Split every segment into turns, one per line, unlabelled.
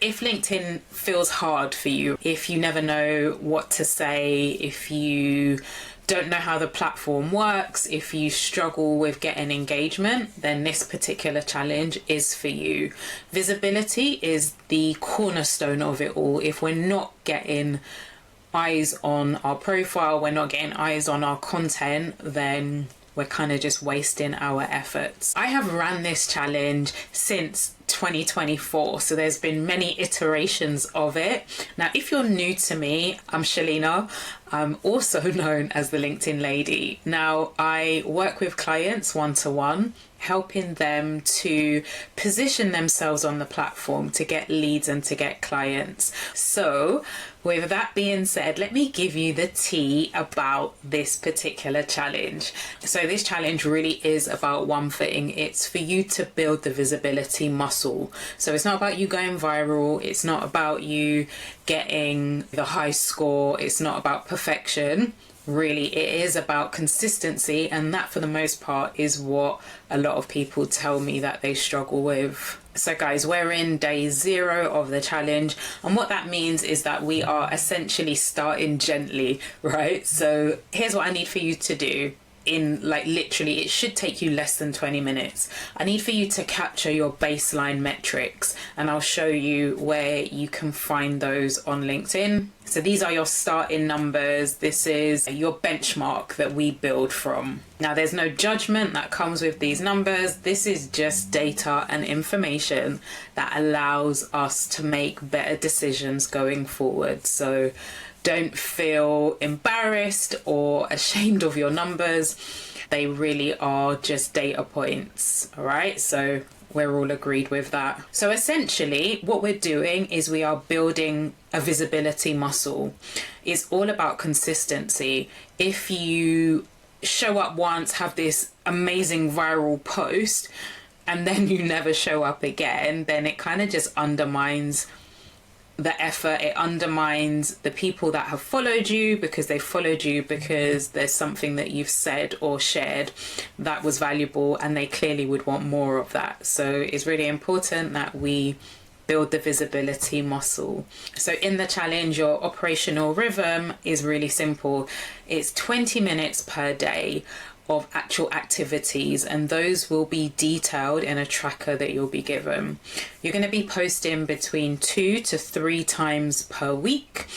if LinkedIn feels hard for you, if you never know what to say, if you don't know how the platform works, if you struggle with getting engagement, then this particular challenge is for you. Visibility is the cornerstone of it all. If we're not getting eyes on our profile, we're not getting eyes on our content, then we're kind of just wasting our efforts. I have ran this challenge since 2024, so there's been many iterations of it. Now, if you're new to me, I'm Chelena. I'm also known as the LinkedIn Lady. Now, I work with clients one-to-one, helping them to position themselves on the platform to get leads and to get clients. So with that being said, let me give you the tea about this particular challenge. So this challenge really is about one thing. It's for you to build the visibility muscle. So it's not about you going viral. It's not about you getting the high score. It's not about perfection. Really, it is about consistency, and that for the most part is what a lot of people tell me that they struggle with. So guys, we're in day 0 of the challenge, and what that means is that we are essentially starting gently, right? So here's what I need for you to do. In literally, it should take you less than 20 minutes. I need for you to capture your baseline metrics, and I'll show you where you can find those on LinkedIn. So these are your starting numbers. This is your benchmark that we build from. Now, there's no judgment that comes with these numbers. This is just data and information that allows us to make better decisions going forward. So don't feel embarrassed or ashamed of your numbers. They really are just data points, all right? So we're all agreed with that. So essentially what we're doing is we are building a visibility muscle. It's all about consistency. If you show up once, have this amazing viral post, and then you never show up again, then it kind of just undermines the effort. It undermines the people that have followed you because they followed you because there's something that you've said or shared that was valuable, and they clearly would want more of that. So it's really important that we build the visibility muscle. So in the challenge, your operational rhythm is really simple. It's 20 minutes per day of actual activities, and those will be detailed in a tracker that you'll be given. You're going to be posting between 2 to 3 times per week,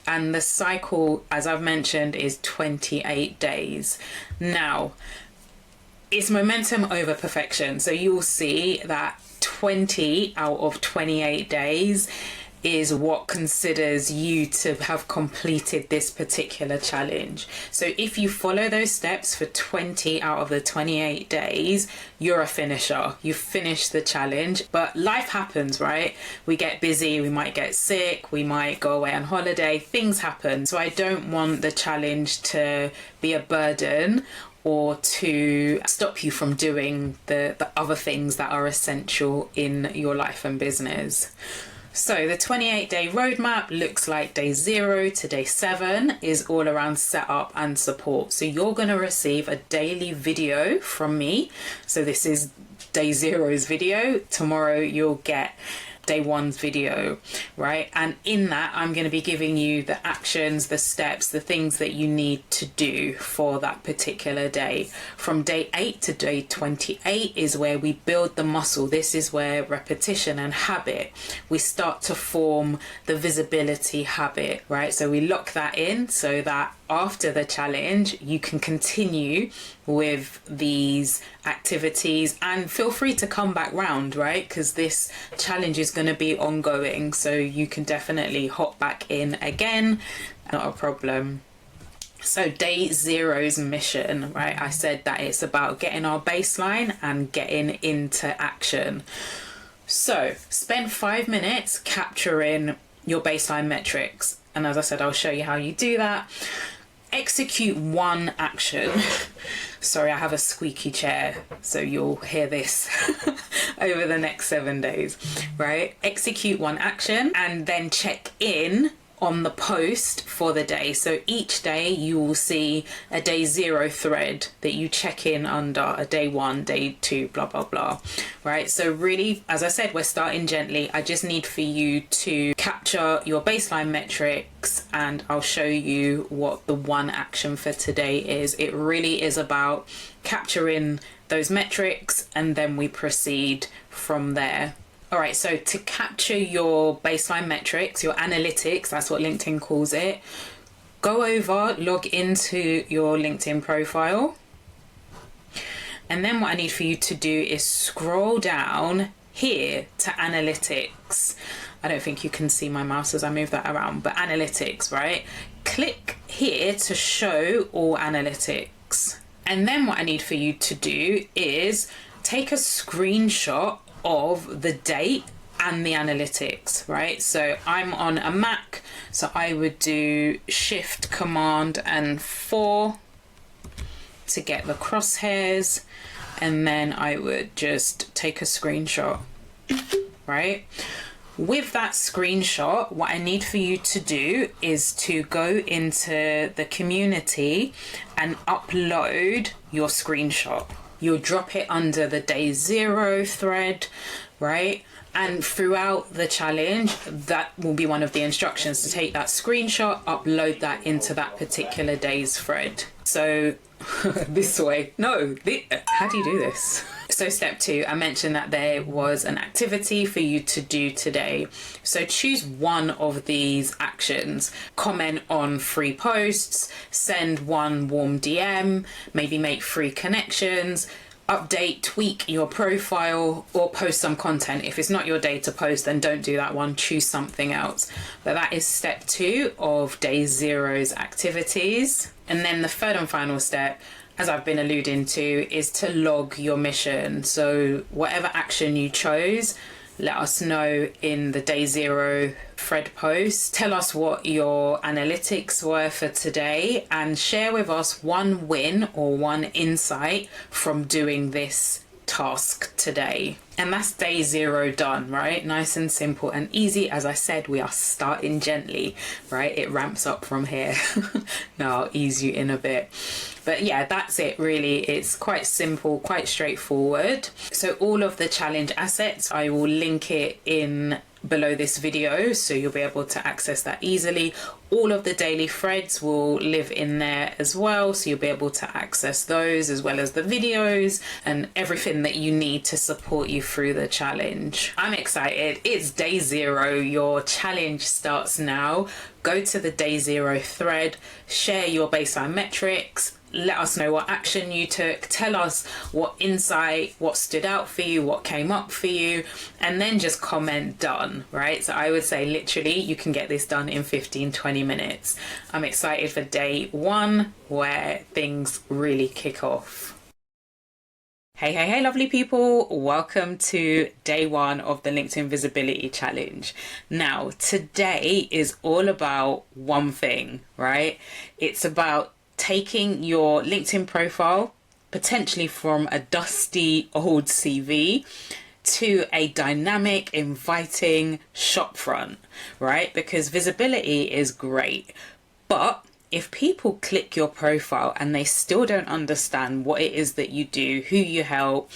and the cycle, as I've mentioned, is 28 days. Now, it's momentum over perfection, so you'll see that 20 out of 28 days is what considers you to have completed this particular challenge. So if you follow those steps for 20 out of the 28 days, you're a finisher. You finish the challenge. But life happens, right? We get busy, we might get sick, we might go away on holiday, things happen. So I don't want the challenge to be a burden or to stop you from doing the other things that are essential in your life and business. So the 28-day roadmap looks like day 0 to day 7 is all around setup and support. So you're going to receive a daily video from me. So this is day 0's video. Tomorrow you'll get day 1's video, right? And in that, I'm going to be giving you the actions, the steps, the things that you need to do for that particular day. From day 8 to day 28 is where we build the muscle. This is where repetition and habit, we start to form the visibility habit, right? So we lock that in so that after the challenge, you can continue with these activities, and feel free to come back round, right? Because this challenge is going to be ongoing, so you can definitely hop back in again, not a problem. So day 0's mission, right? I said that it's about getting our baseline and getting into action. So spend 5 minutes capturing your baseline metrics. And as I said, I'll show you how you do that. Execute one action. Sorry, I have a squeaky chair, so you'll hear this over the next 7 days, right? Execute one action and then check in on the post for the day. So each day you will see a day 0 thread that you check in under, a day 1, day 2, blah, blah, blah, right? So really, as I said, we're starting gently. I just need for you to capture your baseline metrics, and I'll show you what the one action for today is. It really is about capturing those metrics, and then we proceed from there. All right, so to capture your baseline metrics, your analytics, that's what LinkedIn calls it, go over, log into your LinkedIn profile. And then what I need for you to do is scroll down here to analytics. I don't think you can see my mouse as I move that around, but analytics, right? Click here to show all analytics. And then what I need for you to do is take a screenshot of the date and the analytics, right? So I'm on a Mac, so I would do Shift Command and 4 to get the crosshairs, and then I would just take a screenshot, right? With that screenshot, what I need for you to do is to go into the community and upload your screenshot. You'll drop it under the day 0 thread, right? And throughout the challenge, that will be one of the instructions, to take that screenshot, upload that into that particular day's thread. So this way, how do you do this? So step 2, I mentioned that there was an activity for you to do today. So choose one of these actions. Comment on 3 posts, send 1 warm DM, maybe make 3 connections, update, tweak your profile, or post some content. If it's not your day to post, then don't do that one, choose something else. But that is step 2 of day 0's activities. And then the third and final step, as I've been alluding to, is to log your mission. So whatever action you chose, let us know in the day 0 thread post. Tell us what your analytics were for today, and share with us one win or one insight from doing this task today. And that's day 0 done, right? Nice and simple and easy. As I said, we are starting gently, right? It ramps up from here. Now I'll ease you in a bit. But yeah, that's it really. It's quite simple, quite straightforward. So all of the challenge assets, I will link it in below this video, so you'll be able to access that easily. All of the daily threads will live in there as well, so you'll be able to access those, as well as the videos and everything that you need to support you through the challenge. I'm excited. It's day 0. Your challenge starts now. Go to the day 0 thread, share your baseline metrics, let us know what action you took, tell us what insight, what stood out for you, what came up for you, and then just comment done, right? So I would say literally you can get this done in 15-20 minutes. I'm excited for day 1, where things really kick off. Hey, lovely people. Welcome to day 1 of the LinkedIn Visibility Challenge. Now, today is all about one thing, right? It's about taking your LinkedIn profile, potentially from a dusty old CV, to a dynamic, inviting shopfront, right? Because visibility is great, but if people click your profile and they still don't understand what it is that you do, who you help,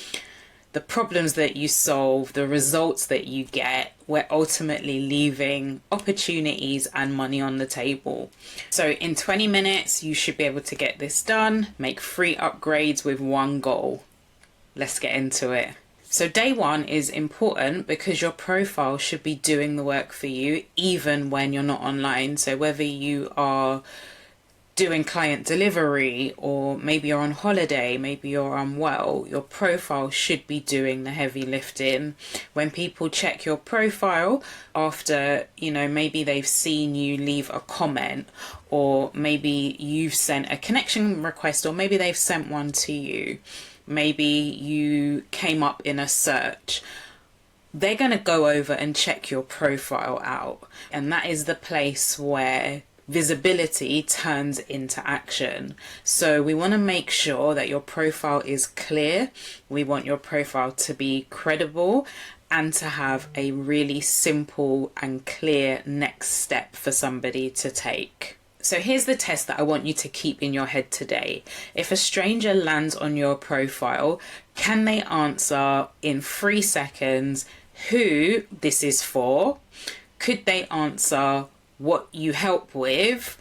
the problems that you solve, the results that you get, we're ultimately leaving opportunities and money on the table. So in 20 minutes, you should be able to get this done, make 3 upgrades with 1 goal. Let's get into it. So day 1 is important because your profile should be doing the work for you, even when you're not online. So whether you are doing client delivery, or maybe you're on holiday, maybe you're unwell, your profile should be doing the heavy lifting. When people check your profile after, maybe they've seen you leave a comment, or maybe you've sent a connection request, or maybe they've sent one to you, maybe you came up in a search, they're going to go over and check your profile out. And that is the place where visibility turns into action. So we want to make sure that your profile is clear. We want your profile to be credible, and to have a really simple and clear next step for somebody to take. So here's the test that I want you to keep in your head today. If a stranger lands on your profile, can they answer in 3 seconds who this is for? Could they answer what you help with?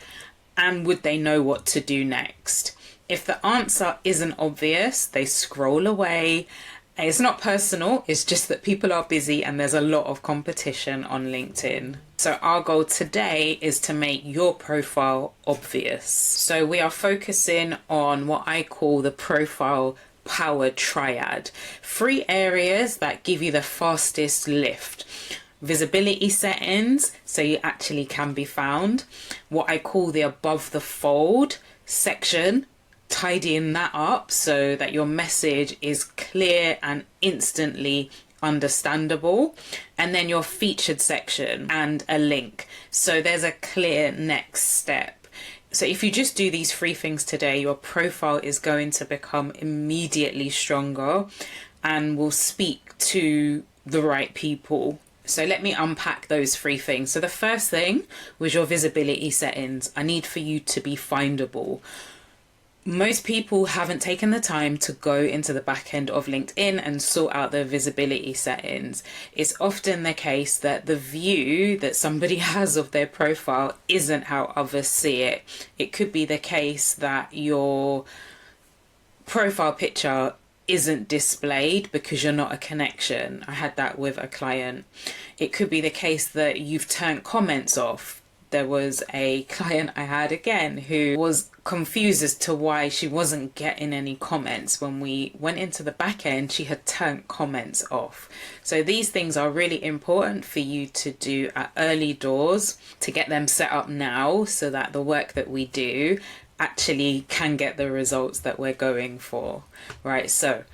And would they know what to do next? If the answer isn't obvious, they scroll away. It's not personal, it's just that people are busy and there's a lot of competition on LinkedIn. So our goal today is to make your profile obvious. So we are focusing on what I call the profile power triad. 3 areas that give you the fastest lift. Visibility settings, so you actually can be found. What I call the above the fold section, tidying that up so that your message is clear and instantly understandable. And then your featured section and a link, so there's a clear next step. So if you just do these 3 things today, your profile is going to become immediately stronger and will speak to the right people. So let me unpack those 3 things. So the first thing was your visibility settings. I need for you to be findable. Most people haven't taken the time to go into the back end of LinkedIn and sort out their visibility settings. It's often the case that the view that somebody has of their profile isn't how others see it. It could be the case that your profile picture isn't displayed because you're not a connection. I had that with a client. It could be the case that you've turned comments off. There was a client I had again who was confused as to why she wasn't getting any comments. When we went into the back end, she had turned comments off. So these things are really important for you to do at early doors, to get them set up now so that the work that we do actually can get the results that we're going for, right? So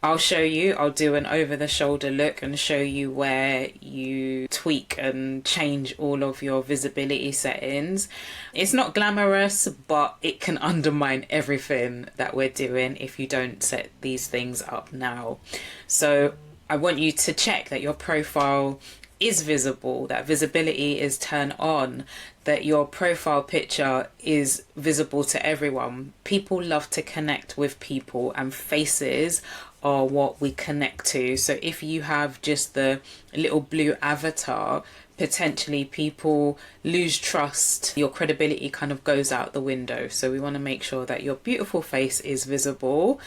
I'll show you, I'll do an over the shoulder look and show you where you tweak and change all of your visibility settings. It's not glamorous, but it can undermine everything that we're doing if you don't set these things up now. So I want you to check that your profile is visible, that visibility is turned on, that your profile picture is visible to everyone. People love to connect with people, and faces are what we connect to. So if you have just the little blue avatar, potentially people lose trust, your credibility kind of goes out the window. So we want to make sure that your beautiful face is visible.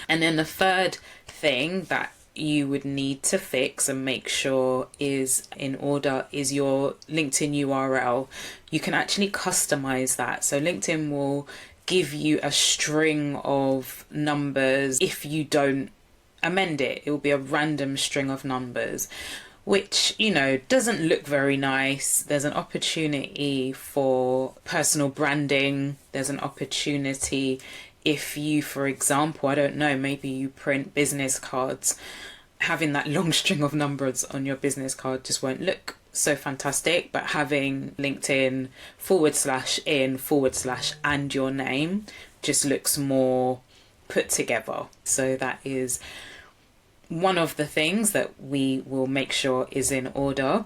And then the third thing that you would need to fix and make sure is in order is your LinkedIn URL. You can actually customize that. So LinkedIn will give you a string of numbers if you don't amend it. It will be a random string of numbers, which, you know, doesn't look very nice. There's an opportunity for personal branding. There's an opportunity if you, for example, I don't know, maybe you print business cards, having that long string of numbers on your business card just won't look so fantastic. But having LinkedIn /in/ and your name just looks more put together. So that is one of the things that we will make sure is in order,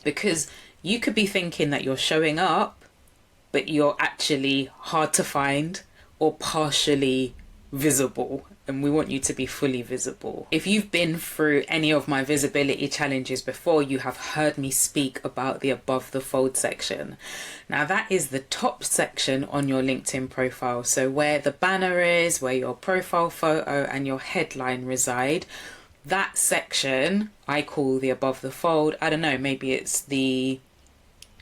because you could be thinking that you're showing up, but you're actually hard to find or partially visible, and we want you to be fully visible. If you've been through any of my visibility challenges before, you have heard me speak about the above the fold section. Now that is the top section on your LinkedIn profile. So where the banner is, where your profile photo and your headline reside, that section I call the above the fold. I don't know, maybe it's the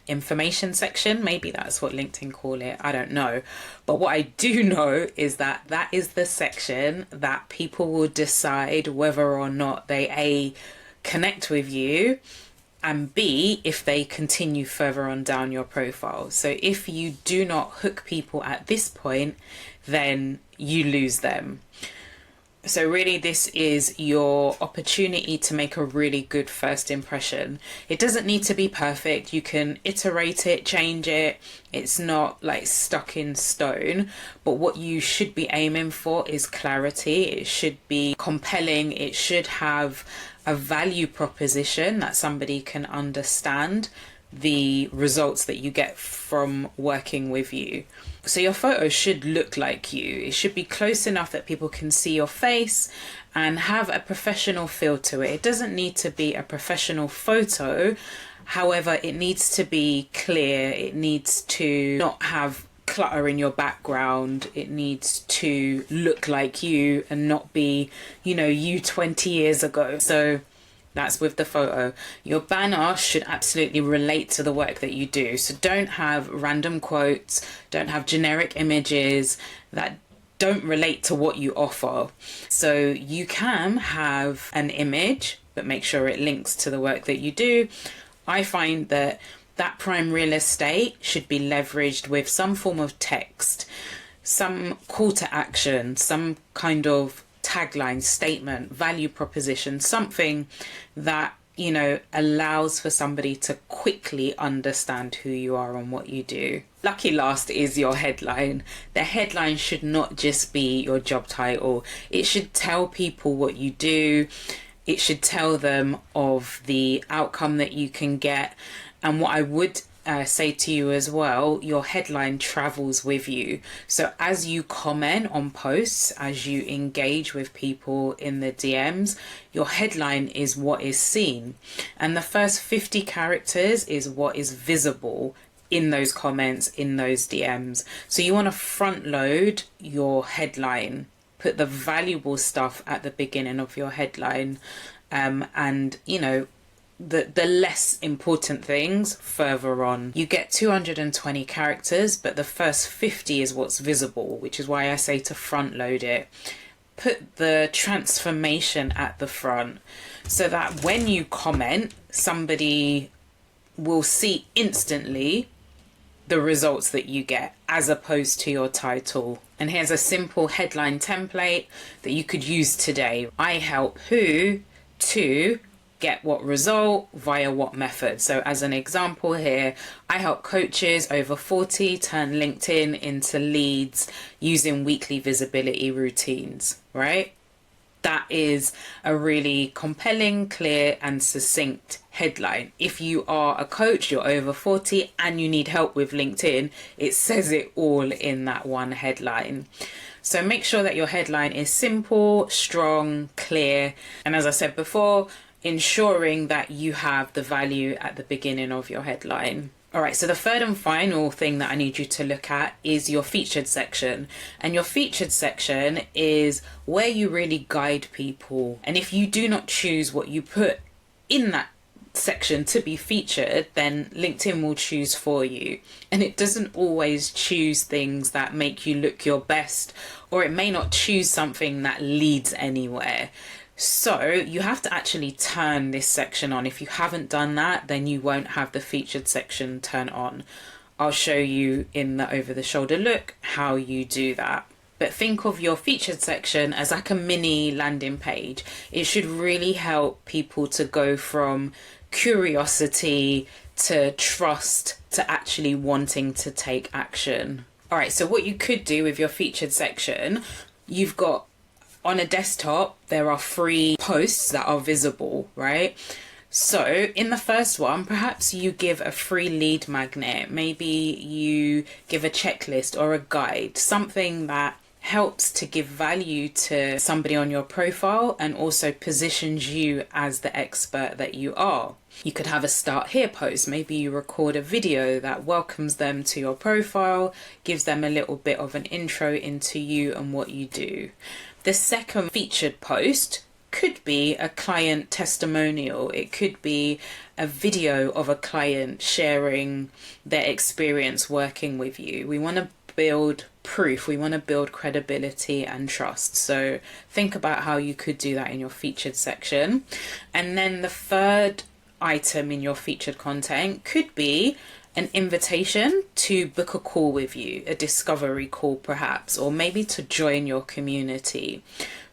information section, maybe that's what LinkedIn call it, I don't know. But what I do know is that that is the section that people will decide whether or not they A, connect with you, and B, if they continue further on down your profile. So if you do not hook people at this point, then you lose them. So really this is your opportunity to make a really good first impression. It doesn't need to be perfect. You can iterate it, change it. It's not like stuck in stone. But what you should be aiming for is clarity. It should be compelling. It should have a value proposition that somebody can understand the results that you get from working with you. So your photo should look like you. It should be close enough that people can see your face and have a professional feel to it. It doesn't need to be a professional photo. However, it needs to be clear. It needs to not have clutter in your background. It needs to look like you and not be, you 20 years ago. So that's with the photo. Your banner should absolutely relate to the work that you do. So don't have random quotes, don't have generic images that don't relate to what you offer. So you can have an image, but make sure it links to the work that you do. I find that prime real estate should be leveraged with some form of text, some call to action, some kind of tagline, statement, value proposition, something that allows for somebody to quickly understand who you are and what you do. Lucky last is your headline. The headline should not just be your job title. It should tell people what you do. It should tell them of the outcome that you can get. And what I would say to you as well, your headline travels with you. So as you comment on posts, as you engage with people in the DMs, your headline is what is seen. And the first 50 characters is what is visible in those comments, in those DMs. So you want to front load your headline, put the valuable stuff at the beginning of your headline, and the less important things further on. You get 220 characters, but the first 50 is what's visible, which is why I say to front load it. Put the transformation at the front so that when you comment, somebody will see instantly the results that you get as opposed to your title. And here's a simple headline template that you could use today. I help who to get what result via what method. So as an example here, I help coaches over 40 turn LinkedIn into leads using weekly visibility routines, right? That is a really compelling, clear and succinct headline. If you are a coach, you're over 40 and you need help with LinkedIn, it says it all in that one headline. So make sure that your headline is simple, strong, clear, and as I said before, ensuring that you have the value at the beginning of your headline. All right, so the third and final thing that I need you to look at is your featured section. And your featured section is where you really guide people. And if you do not choose what you put in that section to be featured, then LinkedIn will choose for you. And it doesn't always choose things that make you look your best, or it may not choose something that leads anywhere. So you have to actually turn this section on. If you haven't done that, then you won't have the featured section turn on. I'll show you in the over the shoulder look how you do that. But think of your featured section as like a mini landing page. It should really help people to go from curiosity to trust to actually wanting to take action. All right, so what you could do with your featured section, you've got on a desktop, there are 3 posts that are visible, right? So in the first one, perhaps you give a free lead magnet. Maybe you give a checklist or a guide, something that helps to give value to somebody on your profile and also positions you as the expert that you are. You could have a start here post. Maybe you record a video that welcomes them to your profile, gives them a little bit of an intro into you and what you do. The second featured post could be a client testimonial. It could be a video of a client sharing their experience working with you. We want to build proof. We want to build credibility and trust. So think about how you could do that in your featured section. And then the third item in your featured content could be an invitation to book a call with you, a discovery call perhaps, or maybe to join your community.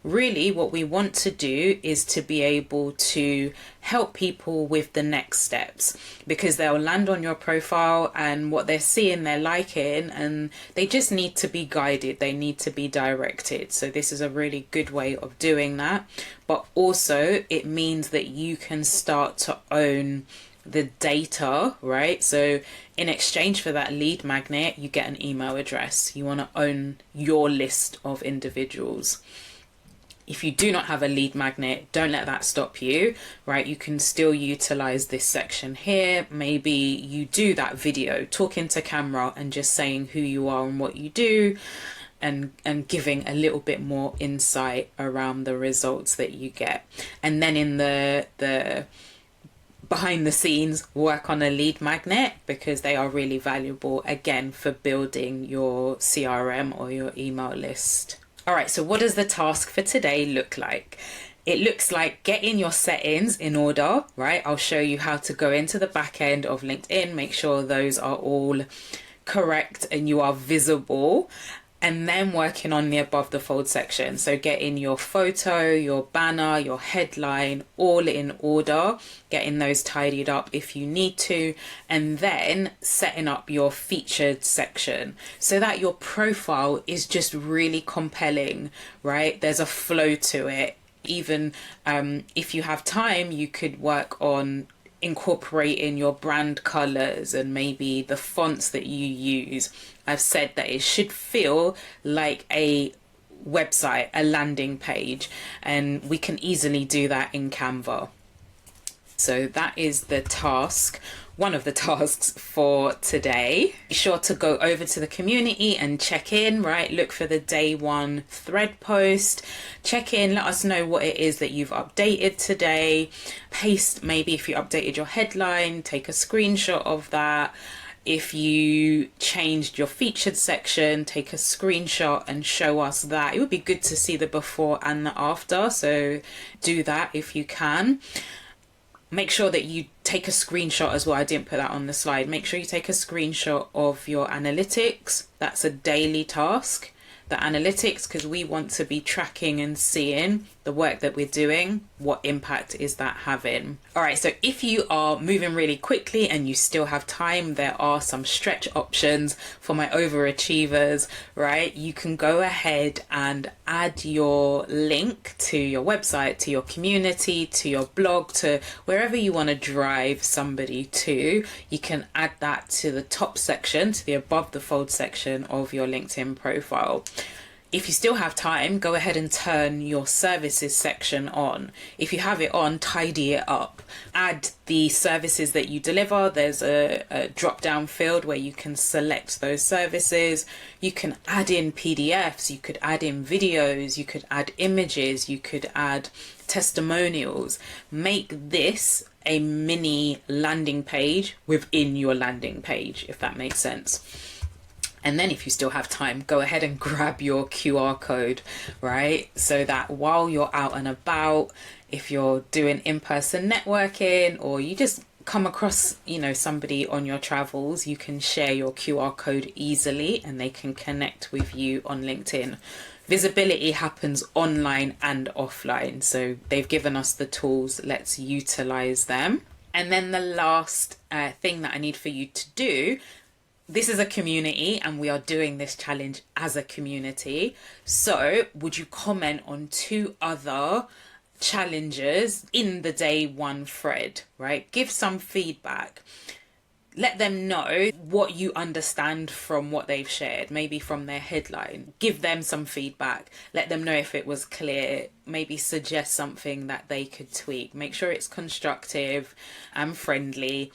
Really, what we want to do is to be able to help people with the next steps, because they'll land on your profile and what they're seeing, they're liking, and they just need to be guided. They need to be directed. So this is a really good way of doing that. But also it means that you can start to own the data, right? So in exchange for that lead magnet, you get an email address. You want to own your list of individuals. If you do not have a lead magnet, don't let that stop you, right? You can still utilize this section here. Maybe you do that video, talking to camera and just saying who you are and what you do, and giving a little bit more insight around the results that you get. And then in the behind the scenes, work on a lead magnet, because they are really valuable, again, for building your CRM or your email list. All right, so what does the task for today look like? It looks like getting your settings in order, right? I'll show you how to go into the back end of LinkedIn, make sure those are all correct and you are visible, and then working on the above the fold section. So getting your photo, your banner, your headline all in order, getting those tidied up if you need to, and then setting up your featured section so that your profile is just really compelling, right? There's a flow to it. Even if you have time, you could work on incorporating your brand colors and maybe the fonts that you use. I've said that it should feel like a website, a landing page, and we can easily do that in Canva. So that is the task, one of the tasks for today. Be sure to go over to the community and check in, right? Look for the day one thread post. Check in, let us know what it is that you've updated today. Paste, maybe if you updated your headline, take a screenshot of that. If you changed your featured section, take a screenshot and show us that. It would be good to see the before and the after, so do that if you can. Make sure that you take a screenshot as well. I didn't put that on the slide. Make sure you take a screenshot of your analytics. That's a daily task. The analytics, because we want to be tracking and seeing the work that we're doing. What impact is that having? All right, so if you are moving really quickly and you still have time, there are some stretch options for my overachievers, right? You can go ahead and add your link to your website, to your community, to your blog, to wherever you want to drive somebody to. You can add that to the top section, to the above the fold section of your LinkedIn profile. If you still have time, go ahead and turn your services section on. If you have it on, tidy it up. Add the services that you deliver. There's a drop-down field where you can select those services. You can add in PDFs, you could add in videos, you could add images, you could add testimonials. Make this a mini landing page within your landing page, if that makes sense. And then if you still have time, go ahead and grab your QR code, right? So that while you're out and about, if you're doing in-person networking or you just come across, somebody on your travels, you can share your QR code easily and they can connect with you on LinkedIn. Visibility happens online and offline. So they've given us the tools, let's utilize them. And then the last thing that I need for you to do, this is a community and we are doing this challenge as a community. So would you comment on 2 other challenges in the day one thread, right? Give some feedback. Let them know what you understand from what they've shared, maybe from their headline. Give them some feedback. Let them know if it was clear. Maybe suggest something that they could tweak. Make sure it's constructive and friendly.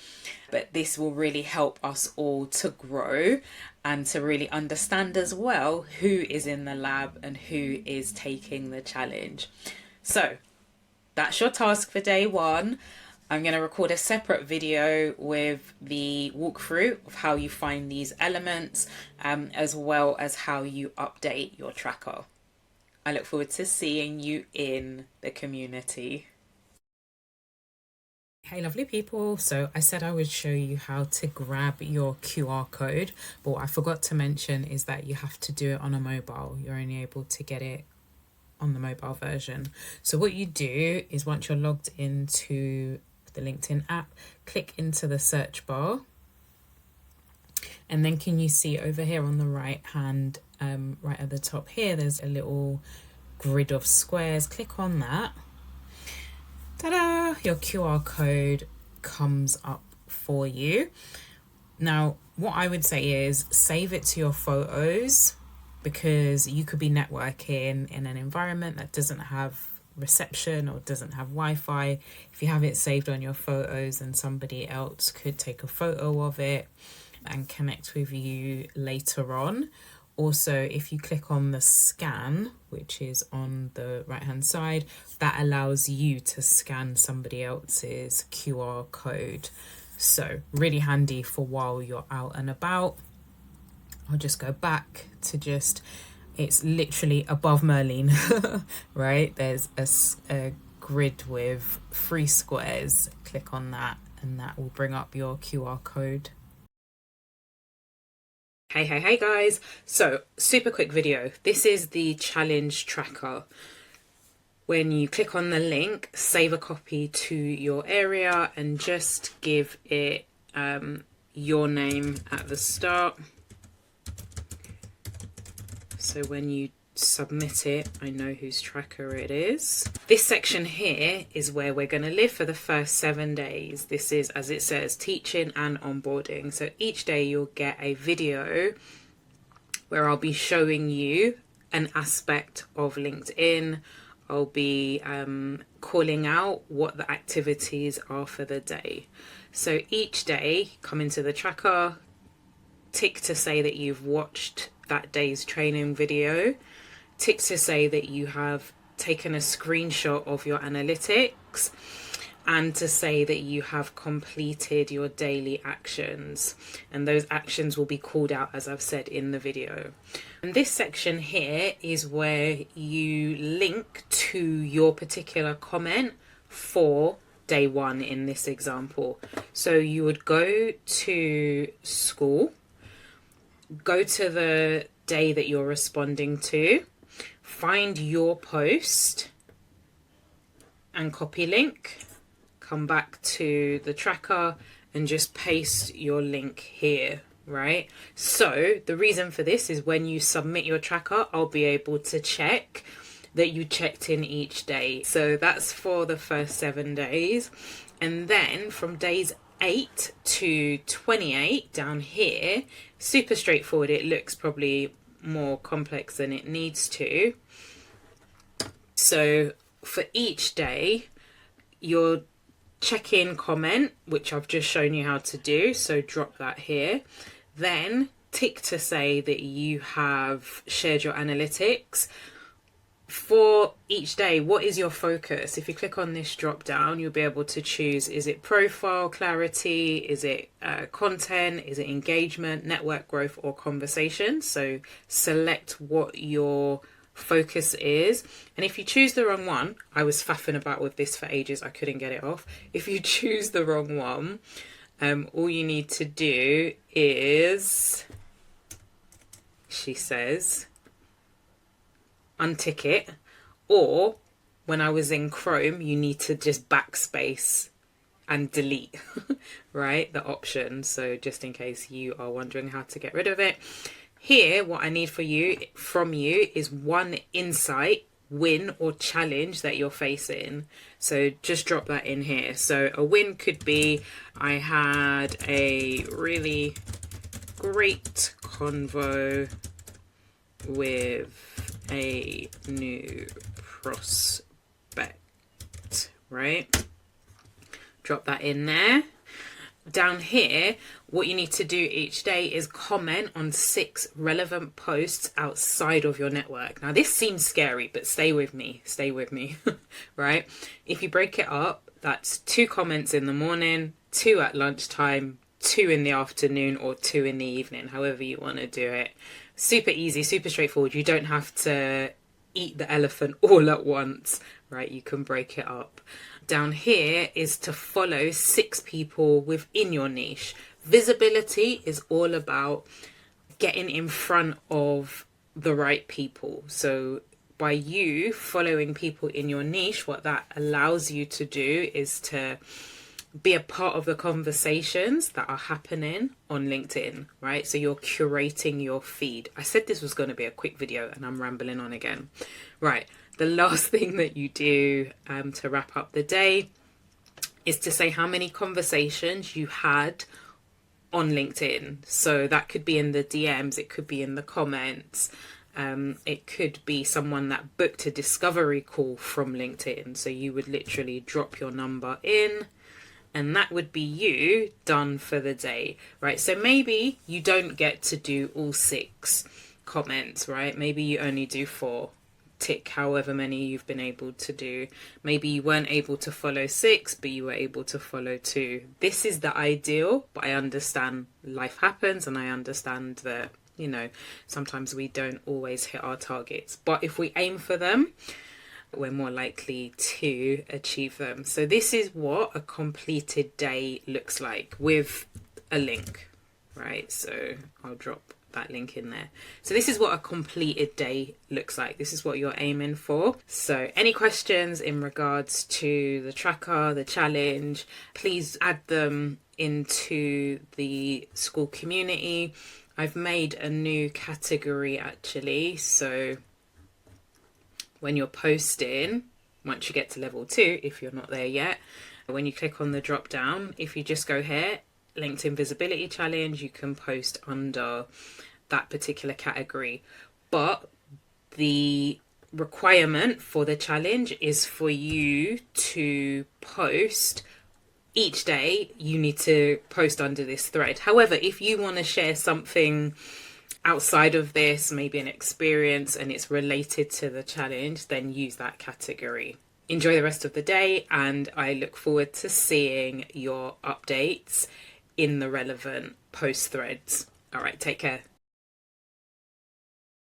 But this will really help us all to grow and to really understand as well who is in the lab and who is taking the challenge. So that's your task for day one. I'm going to record a separate video with the walkthrough of how you find these elements, as well as how you update your tracker. I look forward to seeing you in the community. Hey lovely people, so I said I would show you how to grab your QR code, but what I forgot to mention is that you have to do it on a mobile. You're only able to get it on the mobile version. So what you do is once you're logged into the LinkedIn app, click into the search bar, and then can you see over here on the right hand, right at the top here, there's a little grid of squares. Click on that. Ta-da! Your QR code comes up for you. Now, what I would say is save it to your photos, because you could be networking in an environment that doesn't have reception or doesn't have Wi-Fi. If you have it saved on your photos, then somebody else could take a photo of it and connect with you later on. Also, if you click on the scan, which is on the right hand side, that allows you to scan somebody else's QR code. So really handy for while you're out and about. I'll just go back to it's literally above Merlin, right? There's a grid with 3 squares. Click on that and that will bring up your QR code. Hey guys, so super quick video. This is the challenge tracker. When you click on the link, save a copy to your area and just give it your name at the start. So when you submit it, I know whose tracker it is. This section here is where we're going to live for the first 7 days. This is, as it says, teaching and onboarding. So each day you'll get a video where I'll be showing you an aspect of LinkedIn. I'll be calling out what the activities are for the day. So each day, come into the tracker, tick to say that you've watched that day's training video, tick to say that you have taken a screenshot of your analytics, and to say that you have completed your daily actions. And those actions will be called out, as I've said in the video. And this section here is where you link to your particular comment for day 1 in this example. So you would go to school, go to the day that you're responding to, find your post and copy link, come back to the tracker and just paste your link here, right? So the reason for this is when you submit your tracker, I'll be able to check that you checked in each day. So that's for the first 7 days. And then from days 8 to 28 down here, super straightforward. It looks probably more complex than it needs to. So for each day, your check-in comment, which I've just shown you how to do, so drop that here. Then tick to say that you have shared your analytics. For each day, what is your focus? If you click on this drop down, you'll be able to choose, is it profile clarity, is it content, is it engagement, network growth, or conversation? So select what your focus is. And if you choose the wrong one, I was faffing about with this for ages, I couldn't get it off. If you choose the wrong one, all you need to do is, she says, untick it, or when I was in Chrome, you need to just backspace and delete, right, the option. So just in case you are wondering how to get rid of it. Here, what I need from you is one insight, win or challenge that you're facing. So just drop that in here. So a win could be, I had a really great convo with a new prospect, right? Drop that in there. Down here, what you need to do each day is comment on 6 relevant posts outside of your network. Now this seems scary, but stay with me, right? If you break it up, that's 2 comments in the morning, 2 at lunchtime, 2 in the afternoon, or 2 in the evening, however you want to do it. Super easy, super straightforward. You don't have to eat the elephant all at once, right? You can break it up. Down here is to follow 6 people within your niche. Visibility is all about getting in front of the right people. So by you following people in your niche, what that allows you to do is to be a part of the conversations that are happening on LinkedIn, right? So you're curating your feed. I said this was going to be a quick video and I'm rambling on again. Right. The last thing that you do to wrap up the day is to say how many conversations you had on LinkedIn. So that could be in the DMs, it could be in the comments. It could be someone that booked a discovery call from LinkedIn. So you would literally drop your number in, and that would be you done for the day, right? So maybe you don't get to do all 6 comments, right? Maybe you only do 4. Tick however many you've been able to do. Maybe you weren't able to follow 6, but you were able to follow 2. This is the ideal, but I understand life happens, and I understand that, you know, sometimes we don't always hit our targets. But if we aim for them, we're more likely to achieve them. So this is what a completed day looks like with a link, right? So I'll drop that link in there. So this is what a completed day looks like. This is what you're aiming for. So any questions in regards to the tracker, the challenge, please add them into the school community. I've made a new category actually. So when you're posting, once you get to level 2, if you're not there yet, when you click on the drop down, if you just go here, LinkedIn Visibility Challenge, you can post under that particular category. But the requirement for the challenge is for you to post each day. You need to post under this thread. However, if you want to share something outside of this, maybe an experience, and it's related to the challenge, then use that category. Enjoy the rest of the day, and I look forward to seeing your updates in the relevant post threads. All right, take care.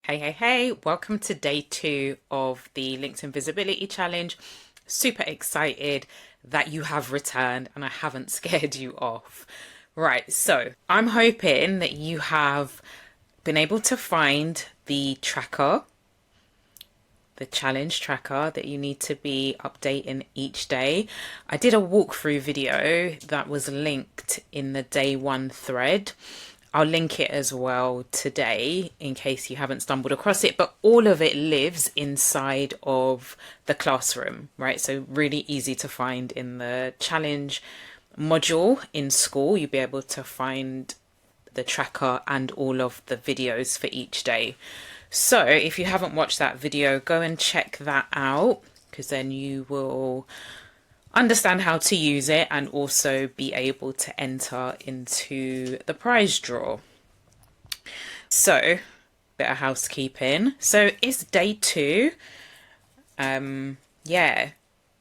Hey, welcome to day 2 of the LinkedIn Visibility Challenge. Super excited that you have returned and I haven't scared you off. Right, so I'm hoping that you have been able to find the tracker, the challenge tracker that you need to be updating each day. I did a walkthrough video that was linked in the day 1 thread. I'll link it as well today in case you haven't stumbled across it, but all of it lives inside of the classroom, right? So really easy to find in the challenge module in school. You'll be able to find the tracker and all of the videos for each day. So if you haven't watched that video, go and check that out, because then you will understand how to use it and also be able to enter into the prize draw. So bit of housekeeping. So it's day 2. Yeah,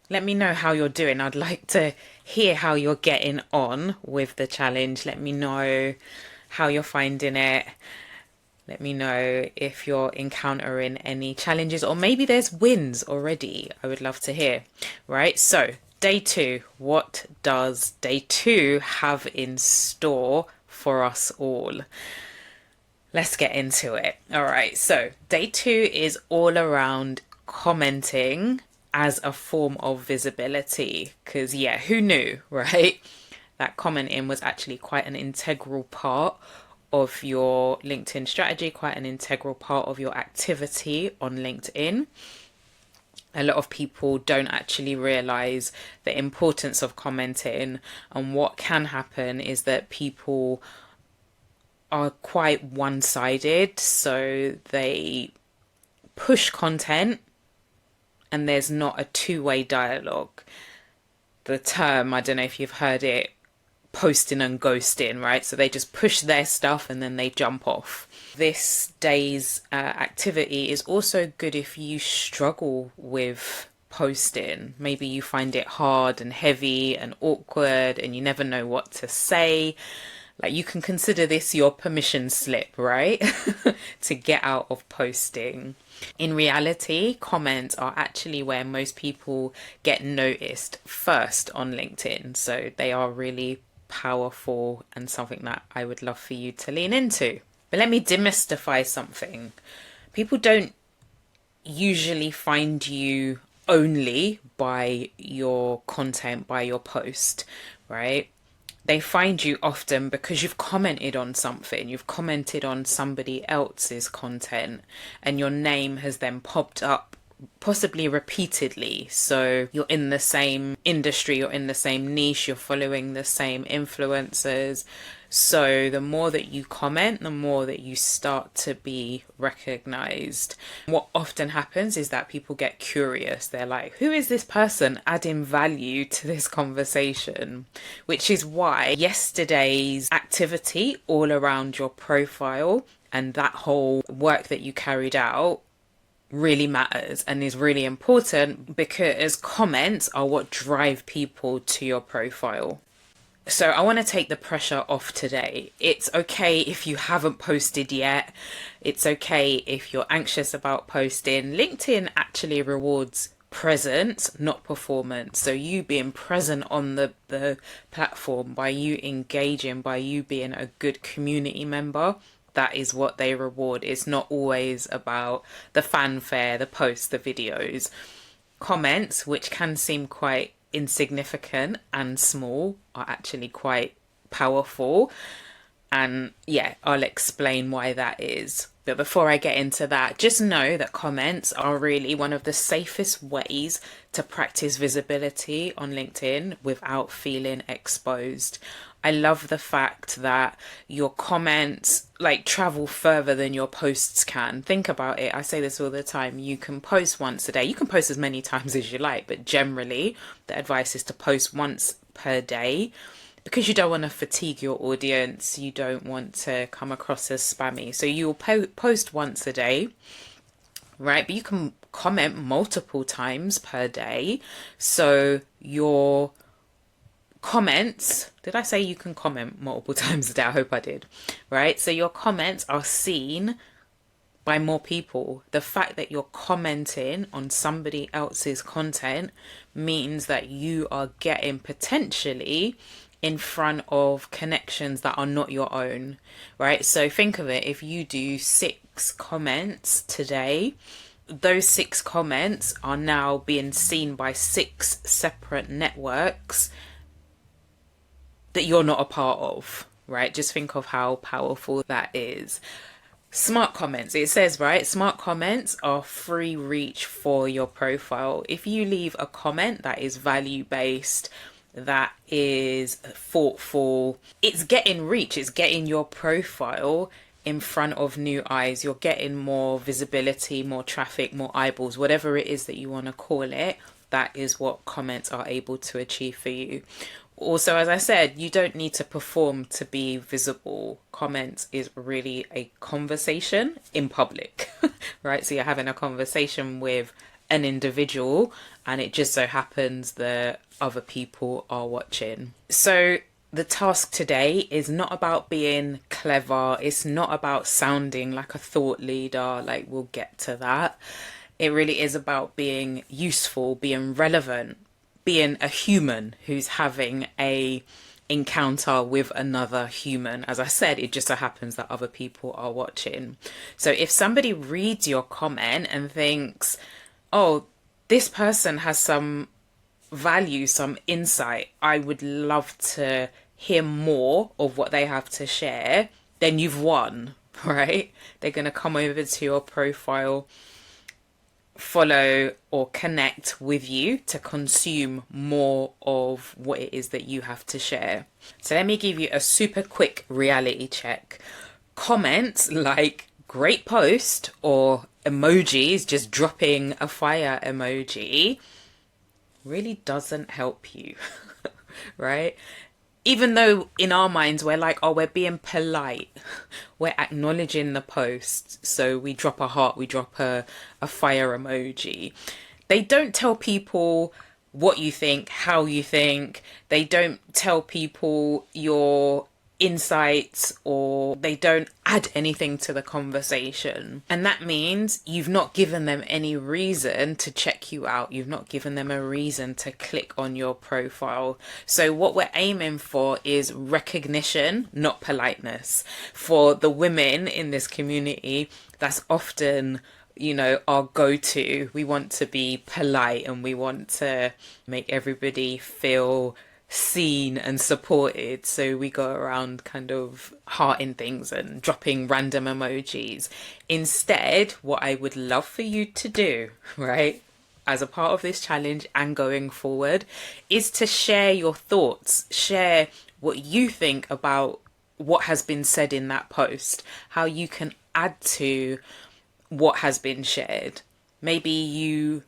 let me know how you're doing. I'd like to hear how you're getting on with the challenge. Let me know how you're finding it. Let me know if you're encountering any challenges, or maybe there's wins already. I would love to hear. Right, so day 2, what does day 2 have in store for us all? Let's get into it. All right, so day 2 is all around commenting as a form of visibility, because yeah, who knew, right? That commenting was actually quite an integral part of your LinkedIn strategy, quite an integral part of your activity on LinkedIn. A lot of people don't actually realize the importance of commenting, and what can happen is that people are quite one-sided, so they push content and there's not a two-way dialogue. The term, I don't know if you've heard it, posting and ghosting, right? So they just push their stuff and then they jump off. This day's activity is also good if you struggle with posting. Maybe you find it hard and heavy and awkward and you never know what to say. Like, you can consider this your permission slip, right? To get out of posting. In reality, comments are actually where most people get noticed first on LinkedIn. So they are really powerful and something that I would love for you to lean into. But let me demystify something. People don't usually find you only by your content, by your post, right? They find you often because you've commented on something, you've commented on somebody else's content, and your name has then popped up possibly repeatedly. So you're in the same industry, you're in the same niche, you're following the same influencers. So the more that you comment, the more that you start to be recognized. What often happens is that people get curious. They're like, who is this person adding value to this conversation? Which is why yesterday's activity all around your profile and that whole work that you carried out really matters and is really important, because comments are what drive people to your profile. So I want to take the pressure off today. It's okay if you haven't posted yet. It's okay if you're anxious about posting. LinkedIn actually rewards presence, not performance. So you being present on the platform, by you engaging, by you being a good community member, that is what they reward. It's not always about the fanfare, the posts, the videos. Comments, which can seem quite insignificant and small, are actually quite powerful. And yeah, I'll explain why that is. But before I get into that, just know that comments are really one of the safest ways to practice visibility on LinkedIn without feeling exposed. I love the fact that your comments like travel further than your posts can. Think about it. I say this all the time. You can post once a day. You can post as many times as you like, but generally the advice is to post once per day, because you don't want to fatigue your audience. You don't want to come across as spammy. So you'll post once a day, right? But you can comment multiple times per day. So your comments, did I say you can comment multiple times a day? I hope I did, right? So your comments are seen by more people. The fact that you're commenting on somebody else's content means that you are getting potentially in front of connections that are not your own, right? So think of it, if you do 6 comments today, those 6 comments are now being seen by 6 separate networks that you're not a part of, right? Just think of how powerful that is. Smart comments, it says, right? Smart comments are free reach for your profile. If you leave a comment that is value-based, that is thoughtful, it's getting reach, it's getting your profile in front of new eyes. You're getting more visibility, more traffic, more eyeballs, whatever it is that you want to call it. That is what comments are able to achieve for you. Also, as I said, you don't need to perform to be visible. Comments is really a conversation in public, right? So you're having a conversation with an individual, and it just so happens that other people are watching. So the task today is not about being clever. It's not about sounding like a thought leader. Like, we'll get to that. It really is about being useful, being relevant, being a human who's having a encounter with another human. As I said, it just so happens that other people are watching. So if somebody reads your comment and thinks, oh, this person has some value, some insight, I would love to hear more of what they have to share, then you've won, right? They're going to come over to your profile, follow or connect with you to consume more of what it is that you have to share. So let me give you a super quick reality check. Comments like great post or emojis, just dropping a fire emoji, really doesn't help you, right? Even though in our minds we're like, oh, we're being polite, we're acknowledging the post, so we drop a heart, we drop a fire emoji. They don't tell people what you think, how you think. They don't tell people your insights or they don't add anything to the conversation. And that means you've not given them any reason to check you out. You've not given them a reason to click on your profile. So what we're aiming for is recognition, not politeness. For the women in this community, that's often, you know, our go-to. We want to be polite and we want to make everybody feel seen and supported, so we go around kind of hearting things and dropping random emojis. Instead, what I would love for you to do, right, as a part of this challenge and going forward, is to share your thoughts, share what you think about what has been said in that post, how you can add to what has been shared. Maybe you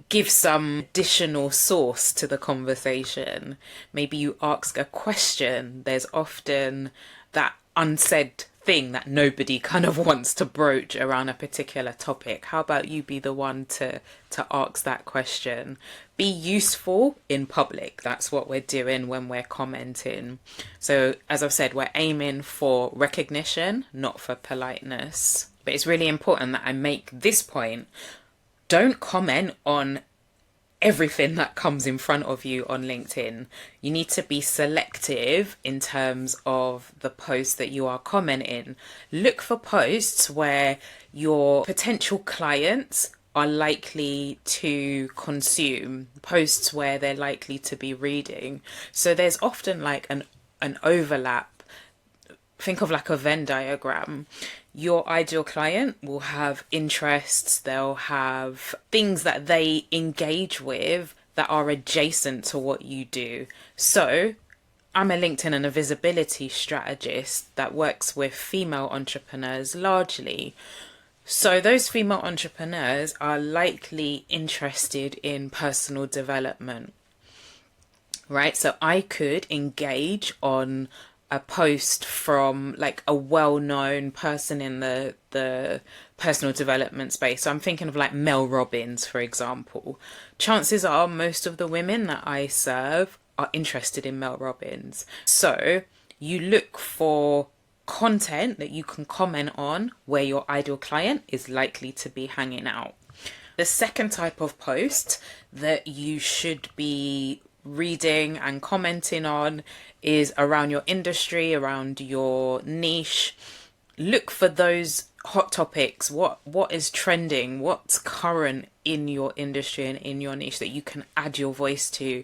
give some additional source to the conversation. Maybe you ask a question. There's often that unsaid thing that nobody kind of wants to broach around a particular topic. How about you be the one to ask that question? Be useful in public. That's what we're doing when we're commenting. So as I've said, we're aiming for recognition, not for politeness. But it's really important that I make this point. Don't comment on everything that comes in front of you on LinkedIn. You need to be selective in terms of the posts that you are commenting. Look for posts where your potential clients are likely to consume, posts where they're likely to be reading. So there's often like an overlap. Think of like a Venn diagram. Your ideal client will have interests, they'll have things that they engage with that are adjacent to what you do. So I'm a LinkedIn and a visibility strategist that works with female entrepreneurs largely. So those female entrepreneurs are likely interested in personal development, right? So I could engage on a post from like a well-known person in the personal development space. So I'm thinking of like Mel Robbins, for example. Chances are most of the women that I serve are interested in Mel Robbins. So you look for content that you can comment on where your ideal client is likely to be hanging out. The second type of post that you should be reading and commenting on is around your industry, around your niche. Look for those hot topics. What is trending? What's current in your industry and in your niche that you can add your voice to?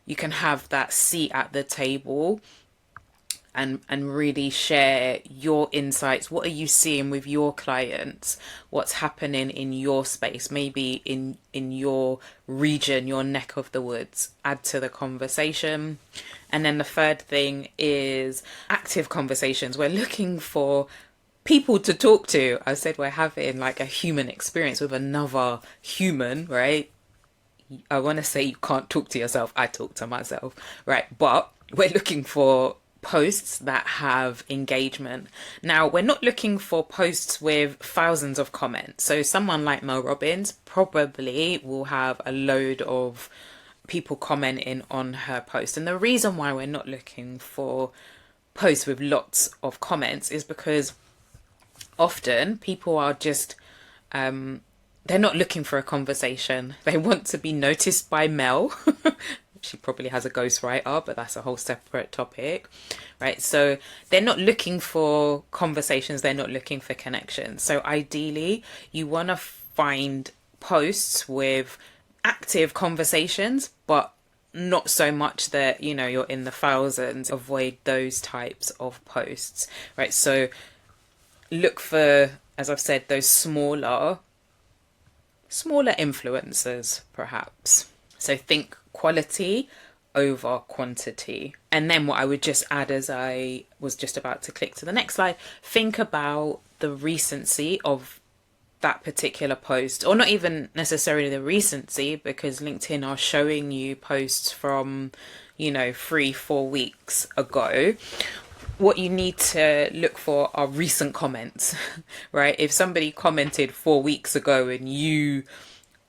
You can have that seat at the table and really share your insights. What are you seeing with your clients? What's happening in your space, maybe in your region, your neck of the woods? Add to the conversation. And then the third thing is active conversations. We're looking for people to talk to. I said we're having like a human experience with another human, right? I want to say you can't talk to yourself. I talk to myself, right? But we're looking for posts that have engagement. Now, we're not looking for posts with thousands of comments. So someone like Mel Robbins probably will have a load of people commenting on her post. And the reason why we're not looking for posts with lots of comments is because often people are just they're not looking for a conversation. They want to be noticed by Mel. She probably has a ghostwriter, but that's a whole separate topic, right? So they're not looking for conversations. They're not looking for connections. So ideally, you want to find posts with active conversations, but not so much that, you know, you're in the thousands. Avoid those types of posts, right? So look for, as I've said, those smaller influencers, perhaps. So think quality over quantity. And then what I would just add, as I was just about to click to the next slide, think about the recency of that particular post, or not even necessarily the recency, because LinkedIn are showing you posts from, 3-4 weeks ago. What you need to look for are recent comments, right? If somebody commented 4 weeks ago and you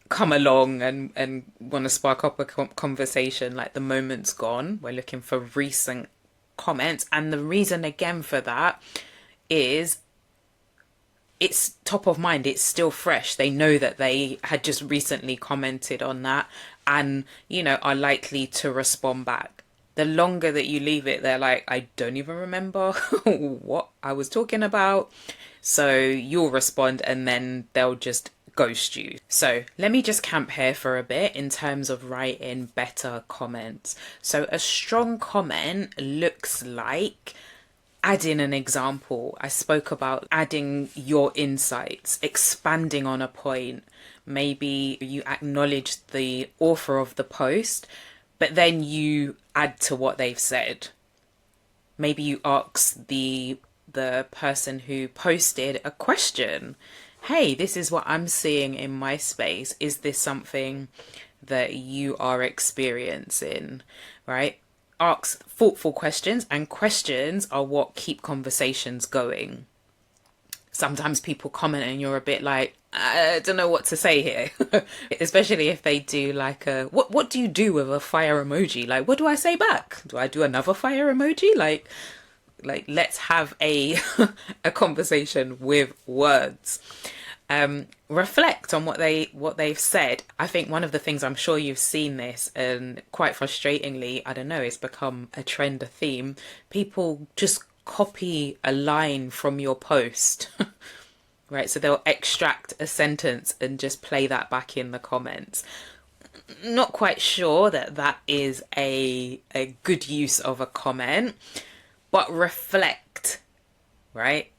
come along and want to spark up a conversation, like, the moment's gone. We're looking for recent comments. And the reason again for that is it's top of mind. It's still fresh. They know that they had just recently commented on that and, you know, are likely to respond back. The longer that you leave it, they're like, I don't even remember what I was talking about. So you'll respond and then they'll just ghost you. So let me just camp here for a bit in terms of writing better comments. So a strong comment looks like adding an example. I spoke about adding your insights, expanding on a point. Maybe you acknowledge the author of the post, but then you add to what they've said. Maybe you ask the person who posted a question. Hey, this is what I'm seeing in my space. Is this something that you are experiencing? Right? Ask thoughtful questions, and questions are what keep conversations going. Sometimes people comment and you're a bit like, I don't know what to say here. Especially if they do like a, what do you do with a fire emoji? Like, what do I say back? Do I do another fire emoji? Like let's have a a conversation with words. Reflect on what they've said. I think one of the things, I'm sure you've seen this, and quite frustratingly, I don't know, it's become a trend, a theme. People just copy a line from your post, right? So they'll extract a sentence and just play that back in the comments. Not quite sure that that is a good use of a comment, but reflect, right?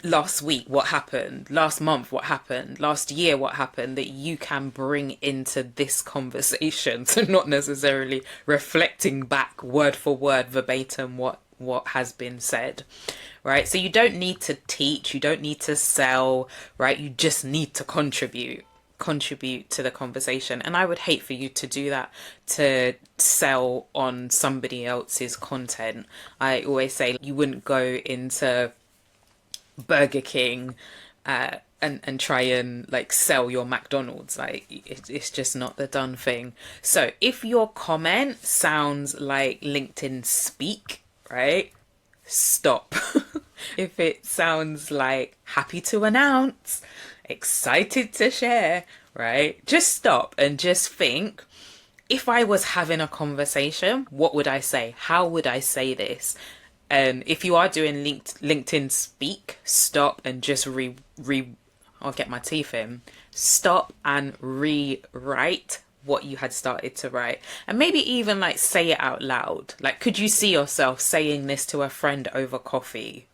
Last week, what happened? Last month, what happened? Last year, what happened that you can bring into this conversation? So not necessarily reflecting back word for word, verbatim, what has been said, right? So you don't need to teach, you don't need to sell, right? You just need to contribute to the conversation. And I would hate for you to do that, to sell on somebody else's content. I always say you wouldn't go into Burger King and try and like sell your McDonald's. Like it's just not the done thing. So if your comment sounds like LinkedIn speak, right, stop. If it sounds like happy to announce, excited to share, right, just stop and just think, if I was having a conversation, what would I say? How would I say this? If you are doing LinkedIn speak, stop and just I'll get my teeth in. Stop and rewrite what you had started to write. And maybe even like say it out loud. Like, could you see yourself saying this to a friend over coffee?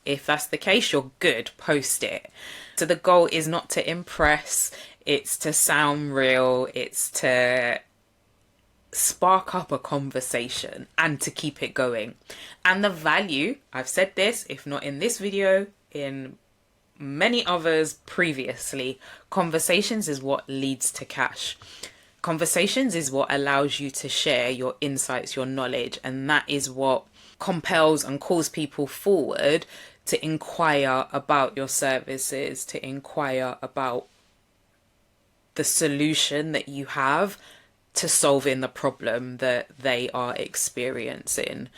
If that's the case, you're good. Post it. So the goal is not to impress. It's to sound real. It's to spark up a conversation and to keep it going. And the value, I've said this, if not in this video, in many others previously, conversations is what leads to cash. Conversations is what allows you to share your insights, your knowledge, and that is what compels and calls people forward to inquire about your services, to inquire about the solution that you have to solving the problem that they are experiencing.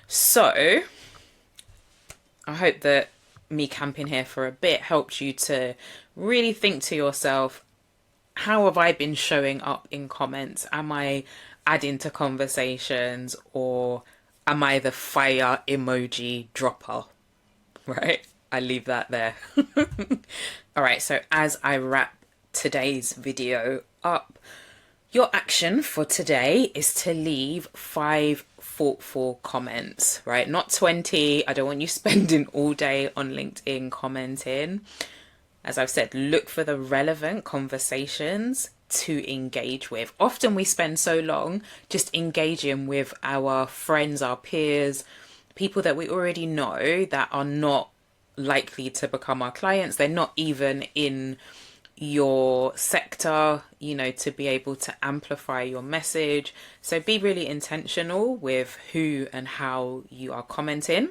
So I hope that me camping here for a bit helped you to really think to yourself, how have I been showing up in comments? Am I adding to conversations, or am I the fire emoji dropper? Right? I leave that there. All right, so as I wrap today's video up, your action for today is to leave 5 thoughtful comments, right? Not 20. I don't want you spending all day on LinkedIn commenting. As I've said, look for the relevant conversations to engage with. Often we spend so long just engaging with our friends, our peers, people that we already know that are not likely to become our clients. They're not even in your sector, you know, to be able to amplify your message. So be really intentional with who and how you are commenting.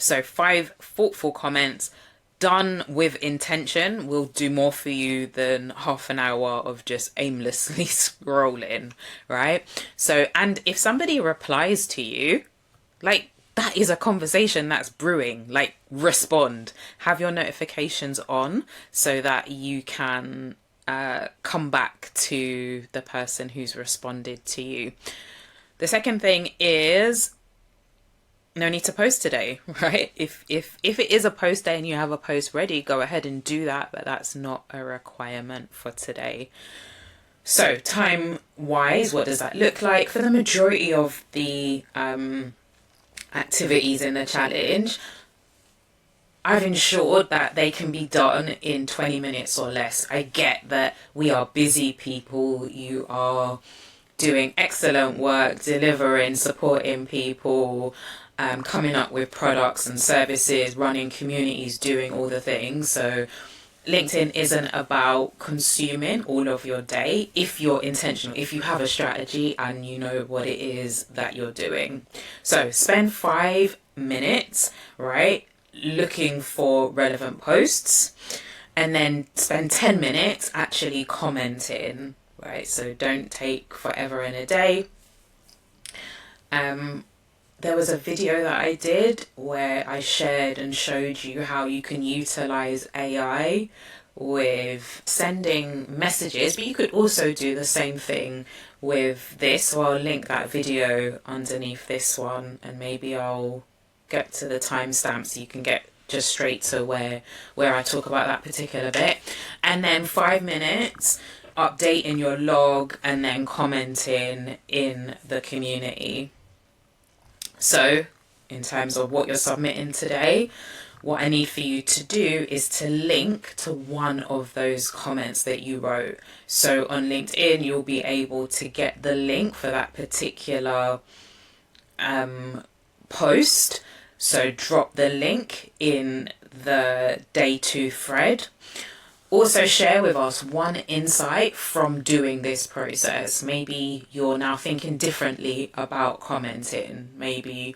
So 5 thoughtful comments, done with intention will do more for you than half an hour of just aimlessly scrolling, right? So, and if somebody replies to you, like, that is a conversation that's brewing. Like, respond, have your notifications on so that you can come back to the person who's responded to you. The second thing is, no need to post today, right? If it is a post day and you have a post ready, go ahead and do that, but that's not a requirement for today. So time wise, what does that look like? For the majority of the activities in the challenge, I've ensured that they can be done in 20 minutes or less. I get that we are busy people. You are doing excellent work, delivering, supporting people, coming up with products and services, running communities, doing all the things. So LinkedIn isn't about consuming all of your day if you're intentional, if you have a strategy and you know what it is that you're doing. So spend 5 minutes, right, looking for relevant posts, and then spend 10 minutes actually commenting, right? So don't take forever in a day. There was a video that I did where I shared and showed you how you can utilize AI with sending messages, but you could also do the same thing with this. So I'll link that video underneath this one, and maybe I'll get to the timestamp so you can get just straight to where I talk about that particular bit. And then 5 minutes updating your log and then commenting in the community. So in terms of what you're submitting today, what I need for you to do is to link to one of those comments that you wrote. So on LinkedIn, you'll be able to get the link for that particular post. So drop the link in the day 2 thread. Also share with us one insight from doing this process. Maybe you're now thinking differently about commenting. Maybe,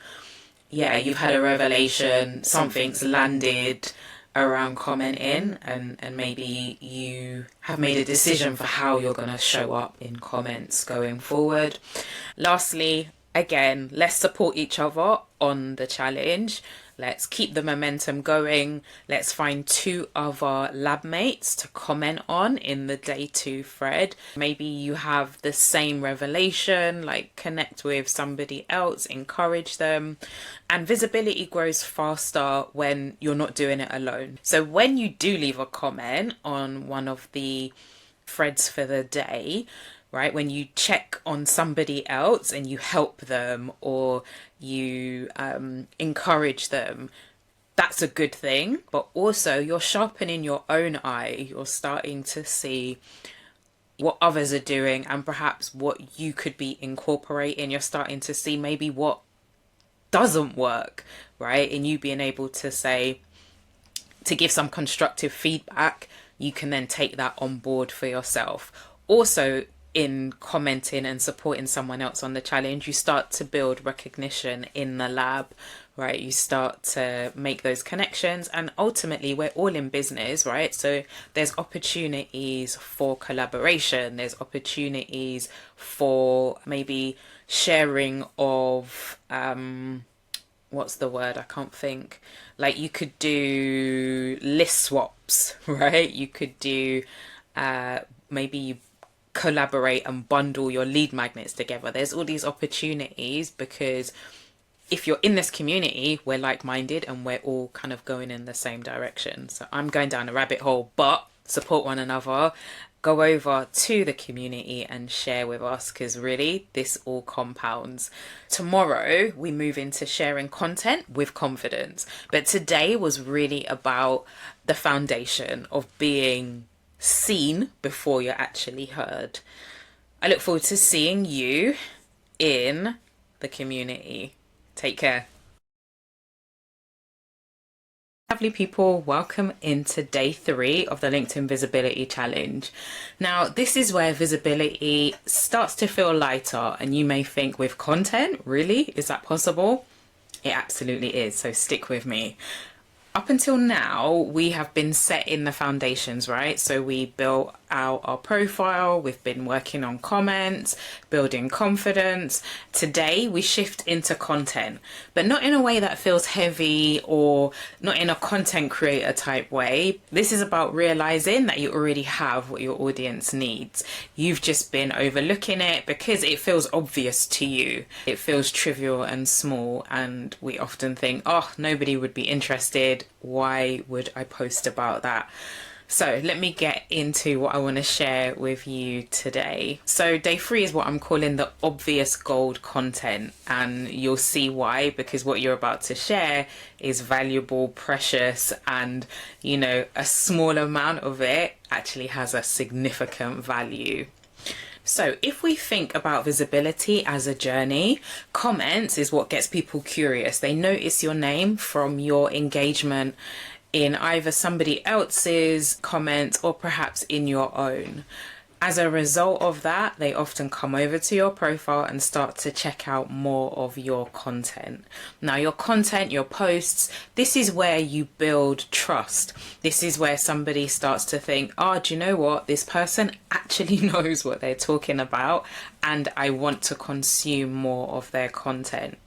you've had a revelation, something's landed around commenting, and maybe you have made a decision for how you're going to show up in comments going forward. Lastly, again, let's support each other on the challenge. Let's keep the momentum going. Let's find 2 other lab mates to comment on in the day 2 thread. Maybe you have the same revelation, like connect with somebody else, encourage them. And visibility grows faster when you're not doing it alone. So when you do leave a comment on one of the threads for the day, right, when you check on somebody else and you help them or you encourage them, that's a good thing. But also you're sharpening your own eye. You're starting to see what others are doing and perhaps what you could be incorporating. You're starting to see maybe what doesn't work, right? And you being able to say, to give some constructive feedback, you can then take that on board for yourself. Also, in commenting and supporting someone else on the challenge, you start to build recognition in the lab, right? You start to make those connections, and ultimately we're all in business, right? So there's opportunities for collaboration, there's opportunities for maybe sharing of what's the word, I can't think, like you could do list swaps, right? You could do maybe you collaborate and bundle your lead magnets together. There's all these opportunities because if you're in this community, we're like-minded and we're all kind of going in the same direction. So I'm going down a rabbit hole, but support one another. Go over to the community and share with us, because really this all compounds. Tomorrow we move into sharing content with confidence, but today was really about the foundation of being seen before you're actually heard. I look forward to seeing you in the community. Take care. Lovely people, welcome into day 3 of the LinkedIn Visibility Challenge. Now, this is where visibility starts to feel lighter, and you may think, with content, really? Is that possible? It absolutely is, so stick with me. Up until now, we have been setting the foundations, right? So we built out our profile, we've been working on comments, building confidence. Today, we shift into content, but not in a way that feels heavy or not in a content creator type way. This is about realizing that you already have what your audience needs. You've just been overlooking it because it feels obvious to you. It feels trivial and small, and we often think, oh, nobody would be interested. Why would I post about that? So let me get into what I want to share with you today. So day 3 is what I'm calling the obvious gold content, and you'll see why, because what you're about to share is valuable, precious, and you know, a small amount of it actually has a significant value. So if we think about visibility as a journey, comments is what gets people curious. They notice your name from your engagement in either somebody else's comments or perhaps in your own. As a result of that, they often come over to your profile and start to check out more of your content. Now, your content, your posts, this is where you build trust. This is where somebody starts to think, oh, do you know what? This person actually knows what they're talking about, and I want to consume more of their content.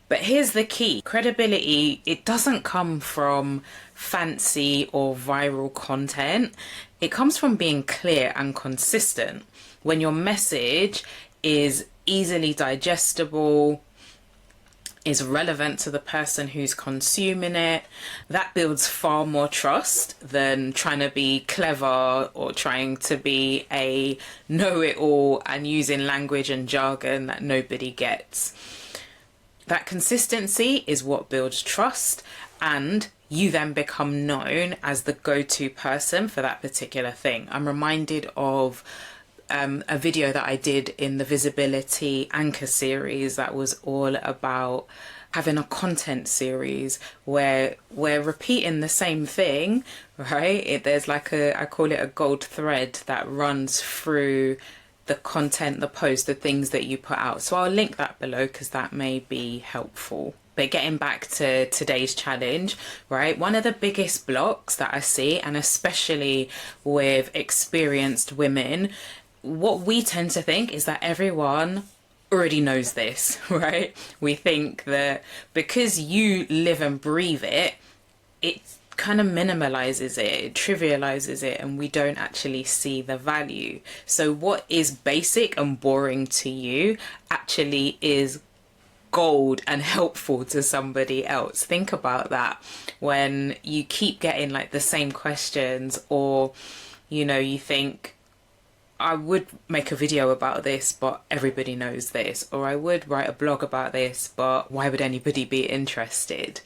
But here's the key. Credibility, it doesn't come from fancy or viral content. It comes from being clear and consistent. When your message is easily digestible, is relevant to the person who's consuming it, that builds far more trust than trying to be clever or trying to be a know-it-all and using language and jargon that nobody gets. That consistency is what builds trust, and you then become known as the go-to person for that particular thing. I'm reminded of a video that I did in the Visibility Anchor series that was all about having a content series where we're repeating the same thing, right? There's like I call it a gold thread that runs through the content, the post, the things that you put out. So I'll link that below because that may be helpful. But getting back to today's challenge, right? One of the biggest blocks that I see, and especially with experienced women, what we tend to think is that everyone already knows this, right? We think that because you live and breathe it, it kind of minimalizes it trivializes it, and we don't actually see the value. So what is basic and boring to you actually is gold and helpful to somebody else. Think about that. When you keep getting like the same questions, or you know, you think, I would make a video about this, but everybody knows this, or I would write a blog about this, but why would anybody be interested?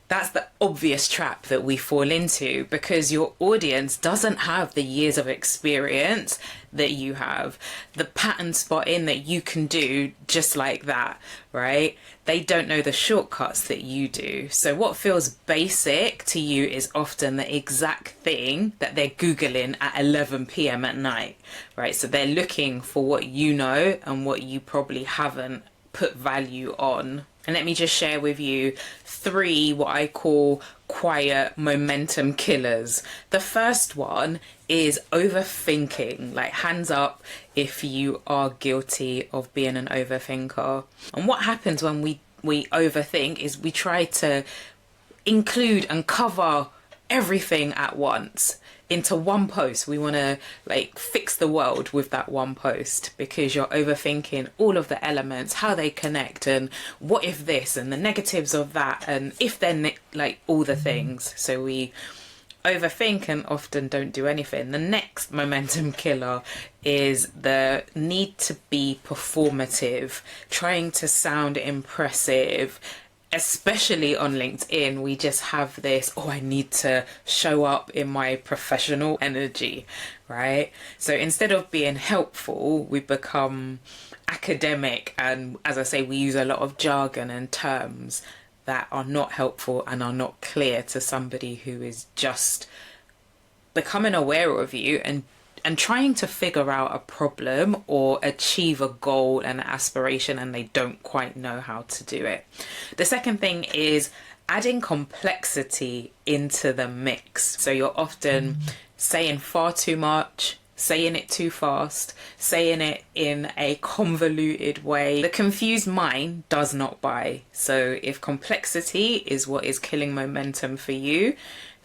That's the obvious trap that we fall into, because your audience doesn't have the years of experience that you have, the pattern spotting that you can do just like that, right? They don't know the shortcuts that you do. So what feels basic to you is often the exact thing that they're Googling at 11 p.m. at night, right? So they're looking for what you know and what you probably haven't put value on. And let me just share with you 3 what I call quiet momentum killers. The first one is overthinking. Like, hands up if you are guilty of being an overthinker. And what happens when we overthink is we try to include and cover everything at once into one post. We want to like fix the world with that one post, because you're overthinking all of the elements, how they connect, and what if this, and the negatives of that, and if then, like all the things. So we overthink and often don't do anything. The next momentum killer is the need to be performative, trying to sound impressive. Especially on LinkedIn, we just have this, oh, I need to show up in my professional energy, right? So instead of being helpful, we become academic. And as I say, we use a lot of jargon and terms that are not helpful and are not clear to somebody who is just becoming aware of you and trying to figure out a problem or achieve a goal and an aspiration, and they don't quite know how to do it. The second thing is adding complexity into the mix. So you're often saying far too much, saying it too fast, saying it in a convoluted way. The confused mind does not buy. So if complexity is what is killing momentum for you,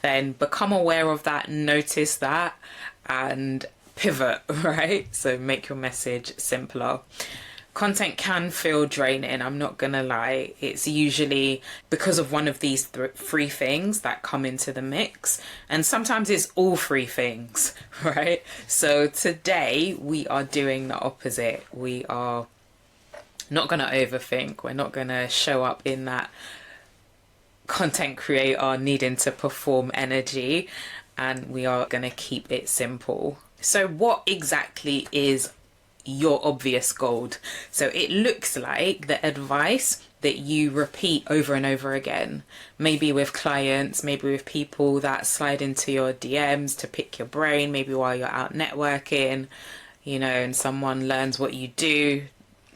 then become aware of that, notice that, and pivot, right? So make your message simpler. Content can feel draining, I'm not gonna lie. It's usually because of one of these three things that come into the mix, and sometimes it's all three things, right? So today we are doing the opposite. We are not gonna overthink. We're not gonna show up in that content creator needing to perform energy, and we are gonna keep it simple. So what exactly is your obvious gold? So it looks like the advice that you repeat over and over again, maybe with clients, maybe with people that slide into your DMs to pick your brain, maybe while you're out networking, you know, and someone learns what you do.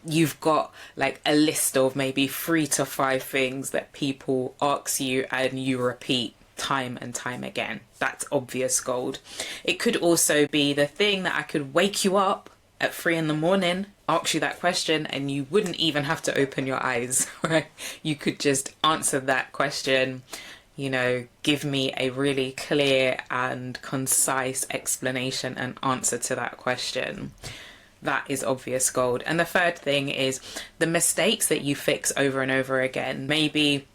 You've got like a list of maybe 3 to 5 things that people ask you and you repeat time and time again. That's obvious gold. It could also be the thing that I could wake you up at 3 in the morning, ask you that question, and you wouldn't even have to open your eyes, right? You could just answer that question, you know, give me a really clear and concise explanation and answer to that question. That is obvious gold. And the third thing is the mistakes that you fix over and over again. Maybe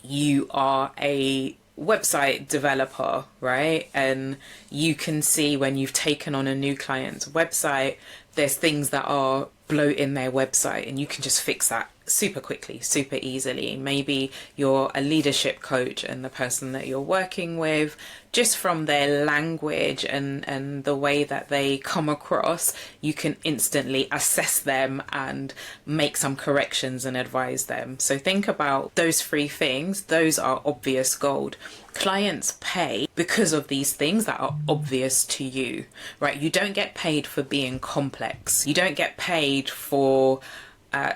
you are a website developer, right? And you can see when you've taken on a new client's website, there's things that are bloating their website, and you can just fix that super quickly, super easily. Maybe you're a leadership coach, and the person that you're working with, just from their language and the way that they come across, you can instantly assess them and make some corrections and advise them. So think about those 3 things. Those are obvious gold. Clients pay because of these things that are obvious to you, right? You don't get paid for being complex. You don't get paid for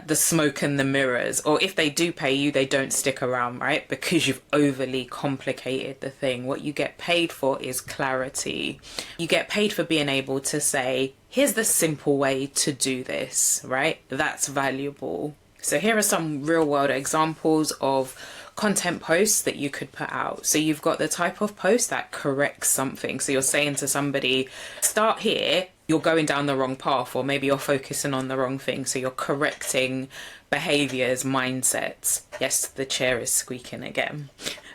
the smoke and the mirrors, or if they do pay you, they don't stick around, right? Because you've overly complicated the thing. What you get paid for is clarity. You get paid for being able to say, here's the simple way to do this, right? That's valuable. So here are some real world examples of content posts that you could put out. So you've got the type of post that corrects something. So you're saying to somebody, start here, you're going down the wrong path, or maybe you're focusing on the wrong thing. So you're correcting behaviors, mindsets. Yes, the chair is squeaking again,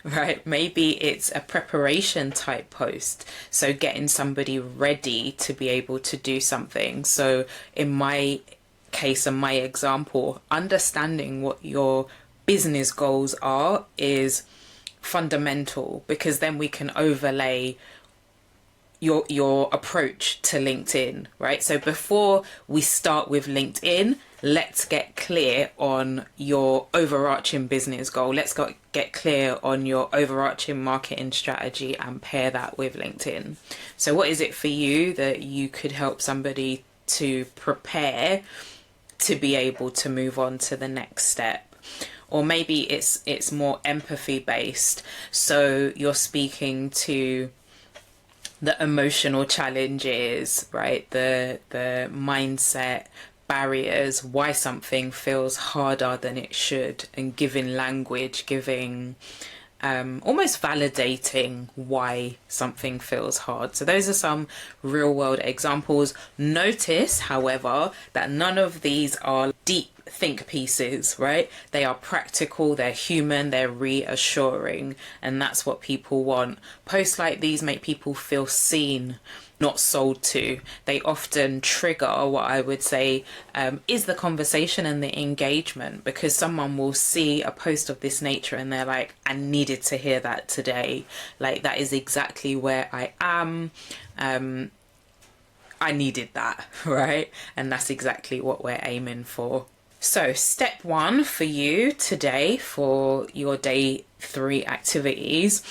right? Maybe it's a preparation type post. So getting somebody ready to be able to do something. So in my case and my example, understanding what your business goals are is fundamental, because then we can overlay your approach to LinkedIn, right? So before we start with LinkedIn, let's get clear on your overarching business goal. Let's get clear on your overarching marketing strategy and pair that with LinkedIn. So what is it for you that you could help somebody to prepare to be able to move on to the next step? Or maybe it's more empathy based. So you're speaking to the emotional challenges, right? The mindset barriers, why something feels harder than it should, and giving language, giving almost validating why something feels hard. So those are some real world examples. Notice, however, that none of these are deep think pieces, right? They are practical, they're human, they're reassuring, and that's what people want. Posts like these make people feel seen, not sold to. They often trigger what I would say is the conversation and the engagement, because someone will see a post of this nature and they're like, I needed to hear that today. Like, that is exactly where I am. I needed that, right? And that's exactly what we're aiming for. So step 1 for you today for your day 3 activities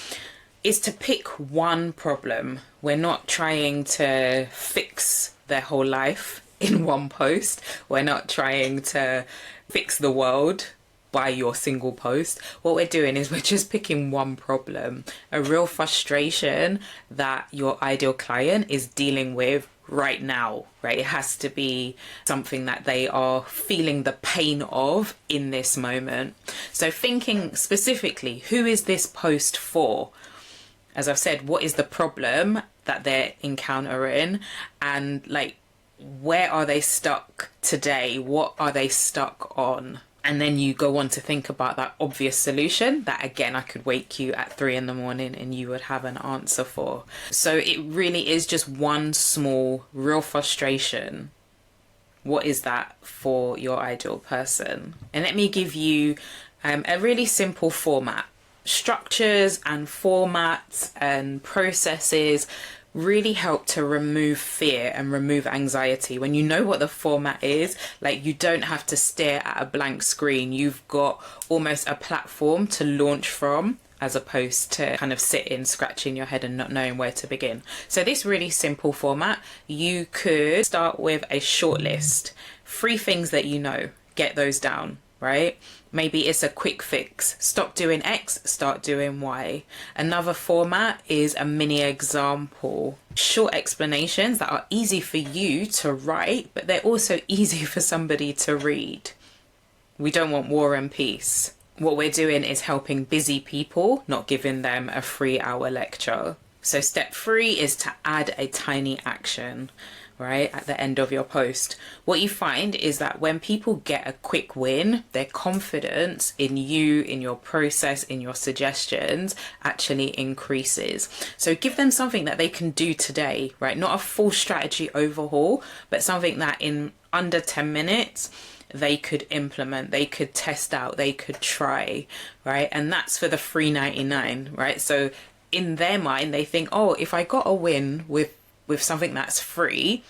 is to pick one problem. We're not trying to fix their whole life in one post. We're not trying to fix the world by your single post. What we're doing is we're just picking one problem, a real frustration that your ideal client is dealing with right now, right? It has to be something that they are feeling the pain of in this moment. So thinking specifically, who is this post for? As I've said, what is the problem that they're encountering, and like, where are they stuck today? What are they stuck on? And then you go on to think about that obvious solution that, again, I could wake you at 3 a.m. and you would have an answer for. So it really is just one small, real frustration. What is that for your ideal person? And let me give you a really simple format. Structures and formats and processes really help to remove fear and remove anxiety. When you know what the format is, like, you don't have to stare at a blank screen. You've got almost a platform to launch from, as opposed to kind of sitting, scratching your head and not knowing where to begin. So this really simple format, you could start with a short list, 3 things that you know, get those down, right? Maybe it's a quick fix. Stop doing X, start doing Y. Another format is a mini example. Short explanations that are easy for you to write, but they're also easy for somebody to read. We don't want war and peace. What we're doing is helping busy people, not giving them a 3-hour lecture. So step 3 is to add a tiny action, right, at the end of your post. What you find is that when people get a quick win, their confidence in you, in your process, in your suggestions actually increases. So give them something that they can do today, right? Not a full strategy overhaul, but something that in under 10 minutes they could implement, they could test out, they could try, right? And that's for the $3.99, right? So in their mind, they think, oh, if I got a win with something that's free,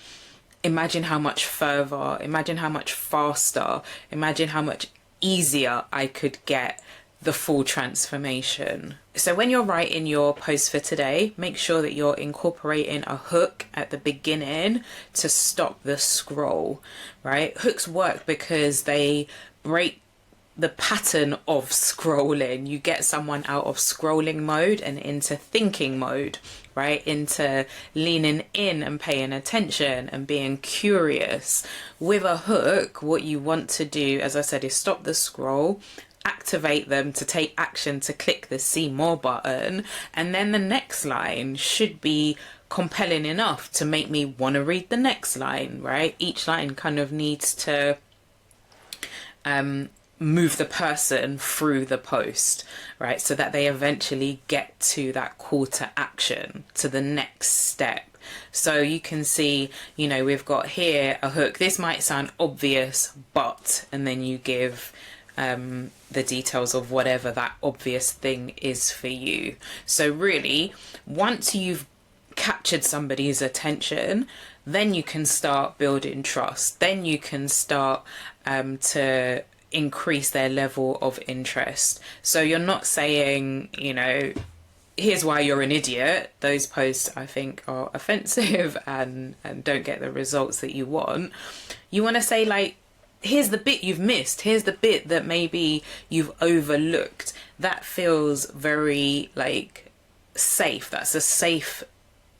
imagine how much further, imagine how much faster, imagine how much easier I could get the full transformation. So when you're writing your post for today, make sure that you're incorporating a hook at the beginning to stop the scroll, right? Hooks work because they break the pattern of scrolling. You get someone out of scrolling mode and into thinking mode, right? Into leaning in and paying attention and being curious. With a hook, what you want to do, as I said, is stop the scroll, activate them to take action, to click the see more button, and then the next line should be compelling enough to make me want to read the next line, right? Each line kind of needs to move the person through the post, right? So that they eventually get to that call to action, to the next step. So you can see, you know, we've got here a hook. This might sound obvious, but, and then you give the details of whatever that obvious thing is for you. So really, once you've captured somebody's attention, then you can start building trust. Then you can start to increase their level of interest. So you're not saying, you know, here's why you're an idiot. Those posts, I think, are offensive and don't get the results that you want. You want to say, like, here's the bit you've missed. Here's the bit that maybe you've overlooked. That feels very, like, safe. That's a safe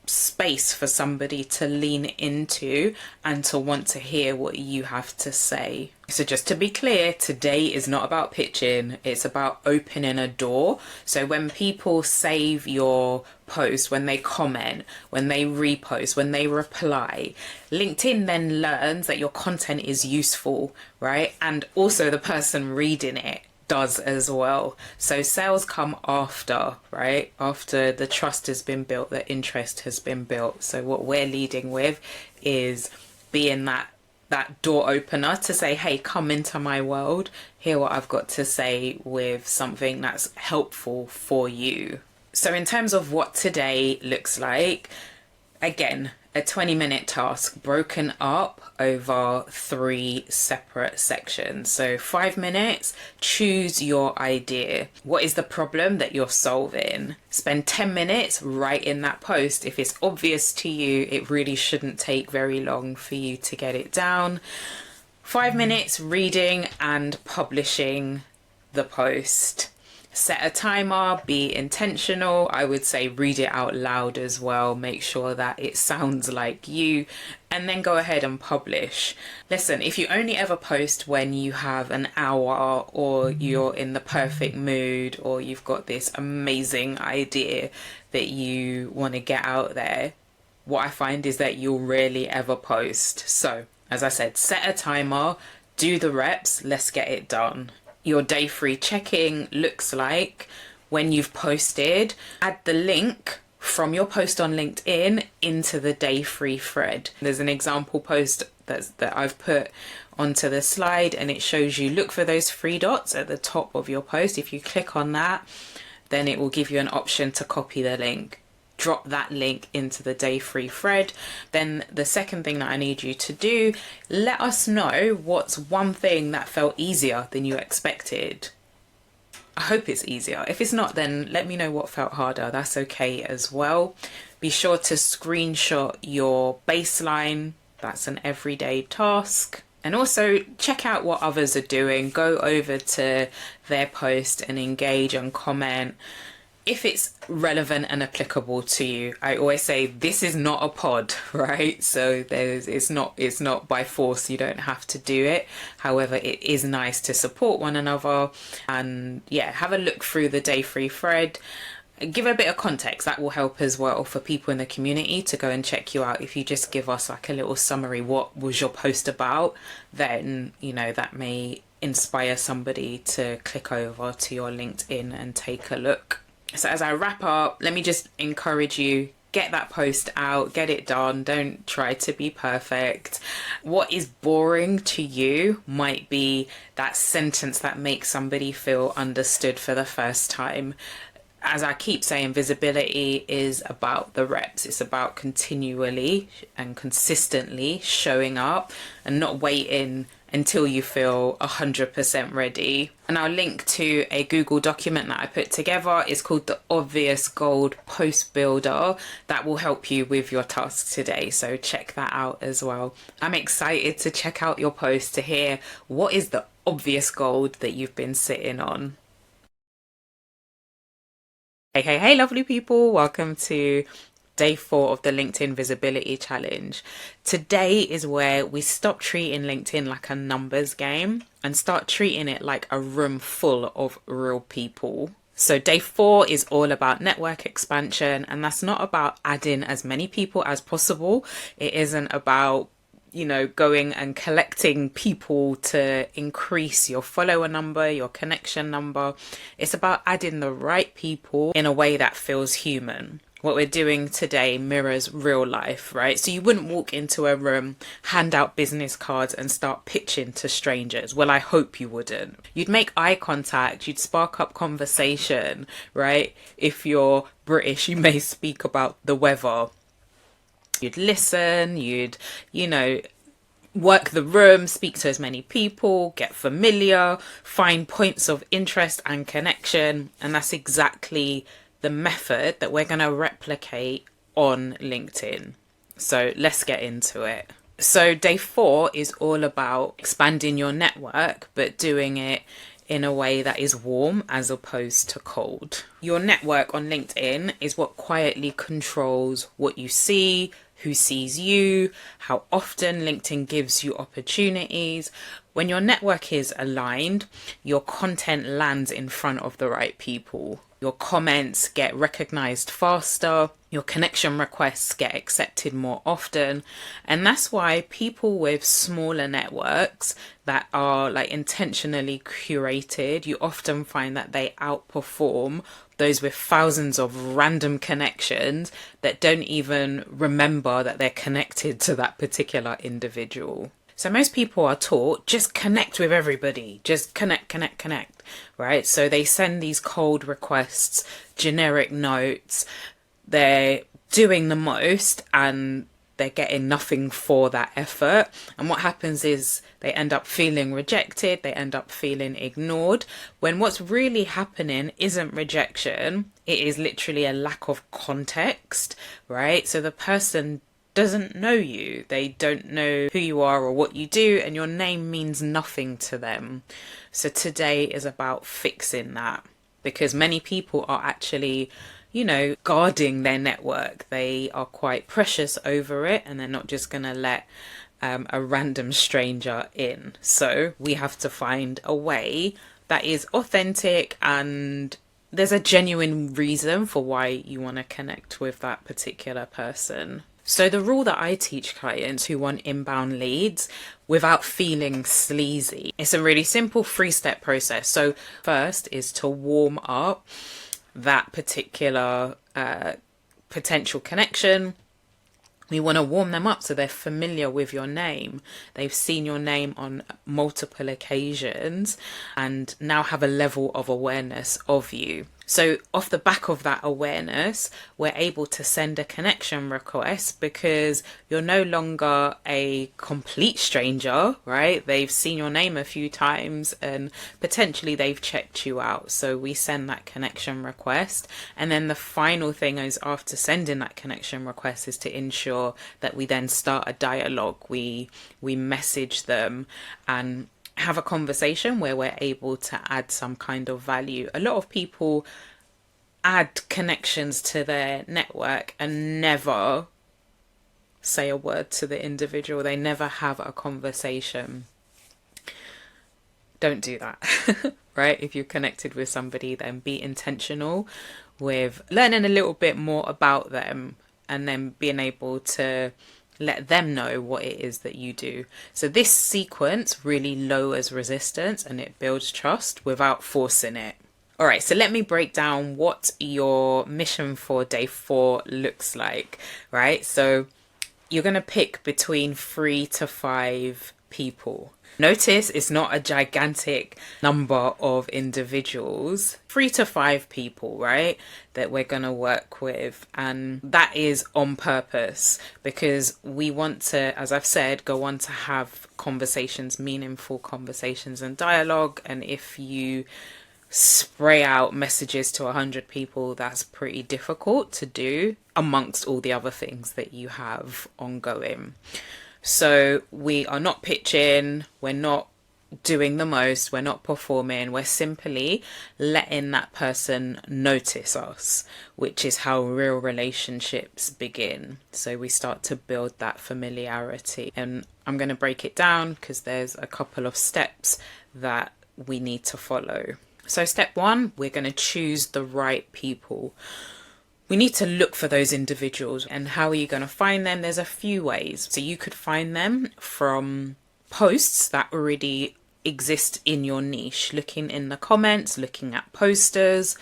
space for somebody to lean into and to want to hear what you have to say. So just to be clear, today is not about pitching, it's about opening a door. So when people save your post, when they comment, when they repost, when they reply, LinkedIn then learns that your content is useful, right? And also the person reading it does as well. So sales come after, right? After the trust has been built, the interest has been built. So what we're leading with is being that door opener to say, hey, come into my world, hear what I've got to say with something that's helpful for you. So in terms of what today looks like, again, a 20-minute task broken up over 3 separate sections. So 5 minutes, choose your idea. What is the problem that you're solving? Spend 10 minutes writing that post. If it's obvious to you, it really shouldn't take very long for you to get it down. 5 minutes reading and publishing the post. Set a timer, be intentional. I would say read it out loud as well. Make sure that it sounds like you, and then go ahead and publish. Listen, if you only ever post when you have an hour, or you're in the perfect mood, or you've got this amazing idea that you want to get out there, what I find is that you'll rarely ever post. So, as I said, set a timer, do the reps, let's get it done. Your day 3 check-in looks like when you've posted, add the link from your post on LinkedIn into the day 3 thread. There's an example post that I've put onto the slide, and it shows you look for those 3 dots at the top of your post. If you click on that, then it will give you an option to copy the link. Drop that link into the day 3 thread. Then the second thing that I need you to do, let us know what's one thing that felt easier than you expected. I hope it's easier. If it's not, then let me know what felt harder. That's okay as well. Be sure to screenshot your baseline. That's an everyday task. And also check out what others are doing. Go over to their post and engage and comment if it's relevant and applicable to you. I always say this is not a pod, right? So it's not by force. You don't have to do it. However, it is nice to support one another. And yeah, have a look through the day 3 thread. Give a bit of context. That will help as well for people in the community to go and check you out. If you just give us like a little summary, what was your post about, then that may inspire somebody to click over to your LinkedIn and take a look. So as I wrap up, let me just encourage you, get that post out, get it done. Don't try to be perfect. What is boring to you might be that sentence that makes somebody feel understood for the first time. As I keep saying, visibility is about the reps. It's about continually and consistently showing up and not waiting until you feel 100% ready. And I'll link to a Google document that I put together. It's called the Obvious Gold Post Builder. That will help you with your tasks today. So check that out as well. I'm excited to check out your post to hear what is the obvious gold that you've been sitting on. Hey, lovely people. Welcome to day 4 of the LinkedIn Visibility Challenge. Today is where we stop treating LinkedIn like a numbers game and start treating it like a room full of real people. So day 4 is all about network expansion, and that's not about adding as many people as possible. It isn't about going and collecting people to increase your follower number, your connection number. It's about adding the right people in a way that feels human. What we're doing today mirrors real life, right? So you wouldn't walk into a room, hand out business cards and start pitching to strangers. Well, I hope you wouldn't. You'd make eye contact, you'd spark up conversation, right? If you're British, you may speak about the weather. You'd listen, you'd, work the room, speak to as many people, get familiar, find points of interest and connection. And that's exactly the method that we're going to replicate on LinkedIn. So let's get into it. So day 4 is all about expanding your network, but doing it in a way that is warm as opposed to cold. Your network on LinkedIn is what quietly controls what you see, who sees you, how often LinkedIn gives you opportunities. When your network is aligned, your content lands in front of the right people. Your comments get recognized faster. Your connection requests get accepted more often. And that's why people with smaller networks that are intentionally curated, you often find that they outperform those with thousands of random connections that don't even remember that they're connected to that particular individual. So most people are taught, just connect with everybody, just connect, right? So they send these cold requests, generic notes, they're doing the most and they're getting nothing for that effort. And what happens is they end up feeling rejected, they end up feeling ignored, when what's really happening isn't rejection, it is literally a lack of context, right? So the person doesn't know you. They don't know who you are or what you do, and your name means nothing to them. So today is about fixing that, because many people are actually, guarding their network. They are quite precious over it, and they're not just going to let a random stranger in. So we have to find a way that is authentic and there's a genuine reason for why you want to connect with that particular person. So the rule that I teach clients who want inbound leads without feeling sleazy, it's a really simple 3-step process. So first is to warm up that particular potential connection. We want to warm them up so they're familiar with your name. They've seen your name on multiple occasions and now have a level of awareness of you. So off the back of that awareness, we're able to send a connection request because you're no longer a complete stranger, right? They've seen your name a few times and potentially they've checked you out. So we send that connection request. And then the final thing is, after sending that connection request, is to ensure that we then start a dialogue. We message them and have a conversation where we're able to add some kind of value. A lot of people add connections to their network and never say a word to the individual. They never have a conversation. Don't do that, right? If you're connected with somebody, then be intentional with learning a little bit more about them and then being able to let them know what it is that you do. So this sequence really lowers resistance and it builds trust without forcing it. All right, so let me break down what your mission for day 4 looks like, right? So you're going to pick between 3 to 5 people. Notice it's not a gigantic number of individuals, 3 to 5 people, right, that we're going to work with. And that is on purpose because we want to, as I've said, go on to have conversations, meaningful conversations and dialogue. And if you spray out messages to 100 people, that's pretty difficult to do amongst all the other things that you have ongoing. So we are not pitching, we're not doing the most, we're not performing, we're simply letting that person notice us, which is how real relationships begin. So we start to build that familiarity. And I'm going to break it down because there's a couple of steps that we need to follow. So step 1, we're going to choose the right people. We need to look for those individuals. And how are you going to find them? There's a few ways. So you could find them from posts that already exist in your niche, looking in the comments, looking at posters.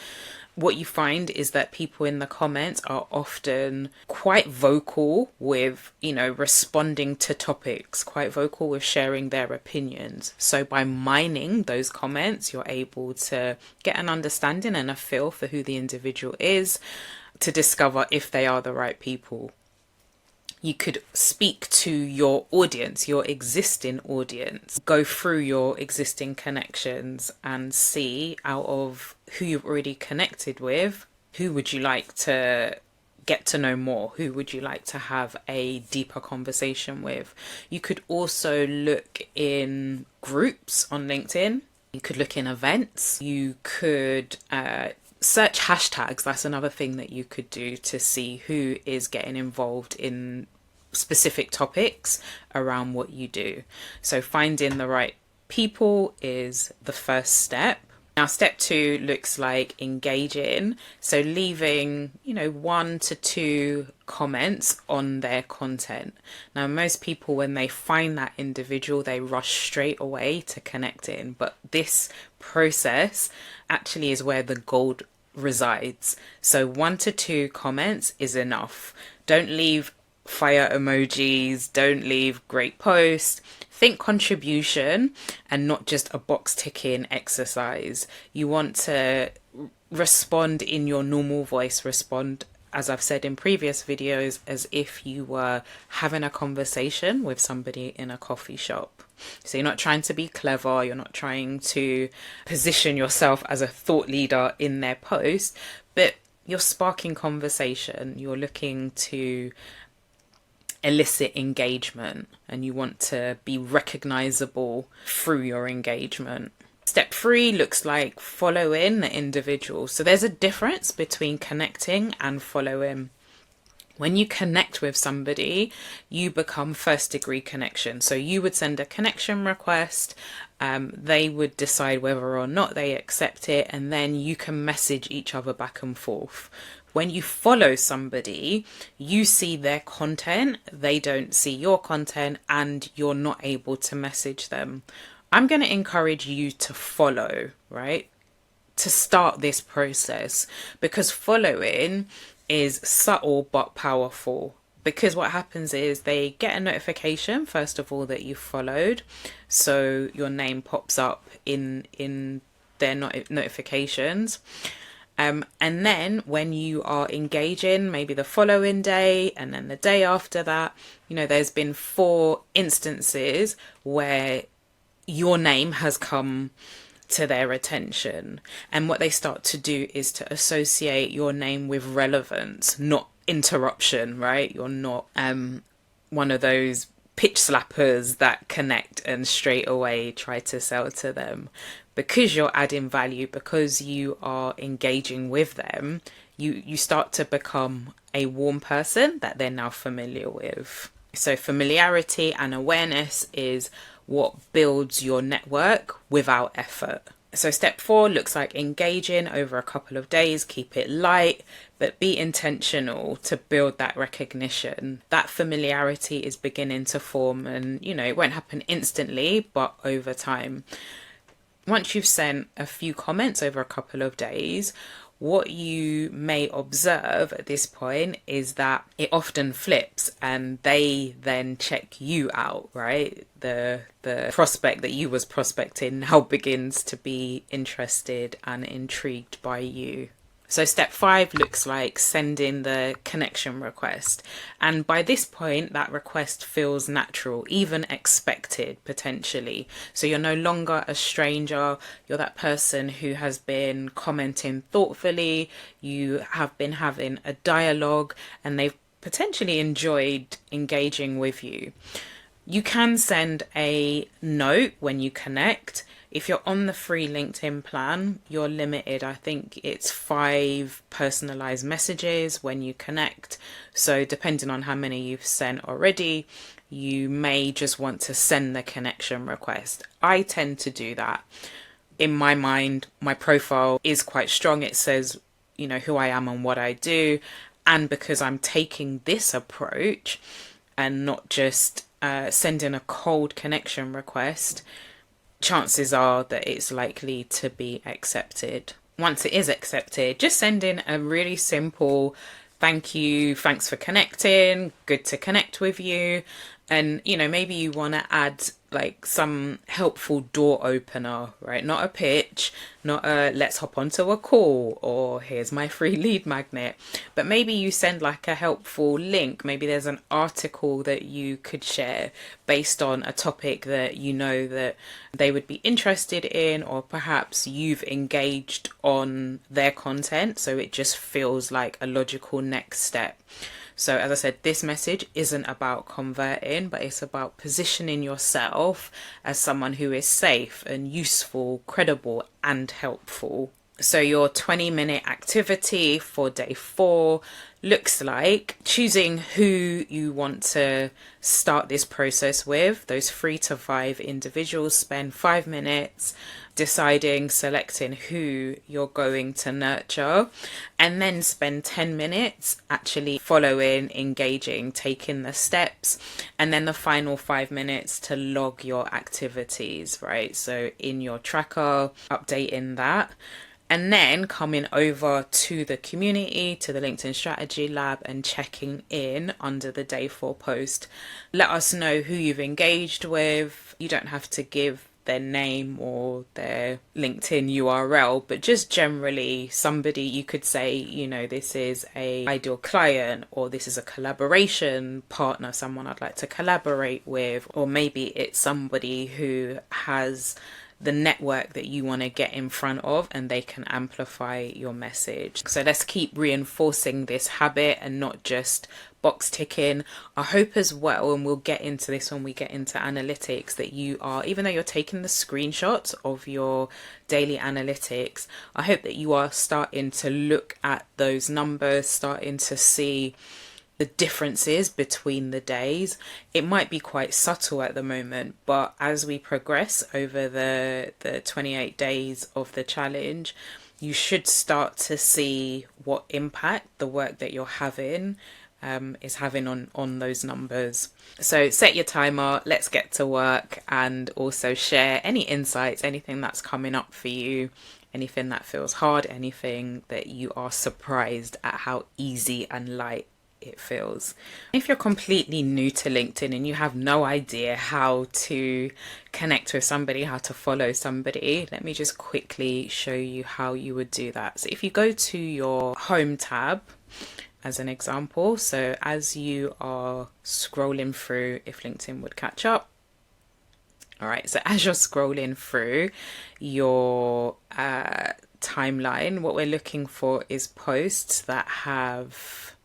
What you find is that people in the comments are often quite vocal with, responding to topics, quite vocal with sharing their opinions. So by mining those comments, you're able to get an understanding and a feel for who the individual is, to discover if they are the right people. You could speak to your audience, your existing audience, go through your existing connections and see, out of who you've already connected with, who would you like to get to know more? Who would you like to have a deeper conversation with? You could also look in groups on LinkedIn. You could look in events. You could search hashtags. That's another thing that you could do to see who is getting involved in specific topics around what you do. So finding the right people is the first step. Now step 2 looks like engaging. So leaving, 1 to 2 comments on their content. Now most people, when they find that individual, they rush straight away to connect in. But this process actually is where the gold resides. So 1 to 2 comments is enough. Don't leave fire emojis, don't leave great posts. Think contribution and not just a box ticking exercise. You want to respond in your normal voice, respond, as I've said in previous videos, as if you were having a conversation with somebody in a coffee shop. So you're not trying to be clever, you're not trying to position yourself as a thought leader in their post, but you're sparking conversation. You're looking to elicit engagement and you want to be recognizable through your engagement. Step 3 looks like following the individual. So there's a difference between connecting and following. When you connect with somebody, you become first degree connection. So you would send a connection request, they would decide whether or not they accept it, and then you can message each other back and forth. When you follow somebody, you see their content, they don't see your content, and you're not able to message them. I'm going to encourage you to follow, right? To start this process, because following is subtle but powerful. Because what happens is they get a notification, first of all, that you followed. So your name pops up in their notifications. And then when you are engaging, maybe the following day and then the day after that, there's been 4 instances where your name has come to their attention. And what they start to do is to associate your name with relevance, not interruption, right? You're not one of those pitch slappers that connect and straight away try to sell to them. Because you're adding value, because you are engaging with them, you start to become a warm person that they're now familiar with. So familiarity and awareness is what builds your network without effort. So step 4 looks like engaging over a couple of days. Keep it light, but be intentional to build that recognition. That familiarity is beginning to form, and it won't happen instantly, but over time. Once you've sent a few comments over a couple of days, what you may observe at this point is that it often flips and they then check you out, right? The prospect that you was prospecting now begins to be interested and intrigued by you. So step 5 looks like sending the connection request. And by this point, that request feels natural, even expected potentially. So you're no longer a stranger. You're that person who has been commenting thoughtfully. You have been having a dialogue and they've potentially enjoyed engaging with you. You can send a note when you connect. If you're on the free LinkedIn plan, you're limited. I think it's 5 personalized messages when you connect. So depending on how many you've sent already, you may just want to send the connection request. I tend to do that. In my mind, my profile is quite strong. It says, who I am and what I do. And because I'm taking this approach and not just sending a cold connection request, chances are that it's likely to be accepted. Once it is accepted, just send in a really simple thank you, thanks for connecting, good to connect with you. And, maybe you want to add like some helpful door opener, right? Not a pitch, not a let's hop onto a call or here's my free lead magnet, but maybe you send like a helpful link. Maybe there's an article that you could share based on a topic that that they would be interested in, or perhaps you've engaged on their content, so it just feels like a logical next step. So as I said, this message isn't about converting, but it's about positioning yourself as someone who is safe and useful, credible and helpful. So your 20-minute activity for day 4 looks like choosing who you want to start this process with. Those 3 to 5 individuals, spend 5 minutes deciding, selecting who you're going to nurture, and then spend 10 minutes actually following, engaging, taking the steps, and then the final 5 minutes to log your activities, right? So in your tracker, updating that. And then coming over to the community, to the LinkedIn Strategy Lab, and checking in under the day 4 post. Let us know who you've engaged with. You don't have to give their name or their LinkedIn URL, but just generally somebody you could say, this is a ideal client, or this is a collaboration partner, someone I'd like to collaborate with, or maybe it's somebody who has the network that you want to get in front of, and they can amplify your message. So let's keep reinforcing this habit and not just box ticking. I hope as well, and we'll get into this when we get into analytics, that you are, even though you're taking the screenshots of your daily analytics, I hope that you are starting to look at those numbers, starting to see the differences between the days. It might be quite subtle at the moment, but as we progress over the 28 days of the challenge, you should start to see what impact the work that you're having is having on those numbers. So set your timer, let's get to work, and also share any insights, anything that's coming up for you, anything that feels hard, anything that you are surprised at how easy and light it feels. If you're completely new to LinkedIn and you have no idea how to connect with somebody, how to follow somebody, let me just quickly show you how you would do that. So if you go to your home tab, as an example, so as you are scrolling through, if LinkedIn would catch up. All right, so as you're scrolling through your timeline, what we're looking for is posts that have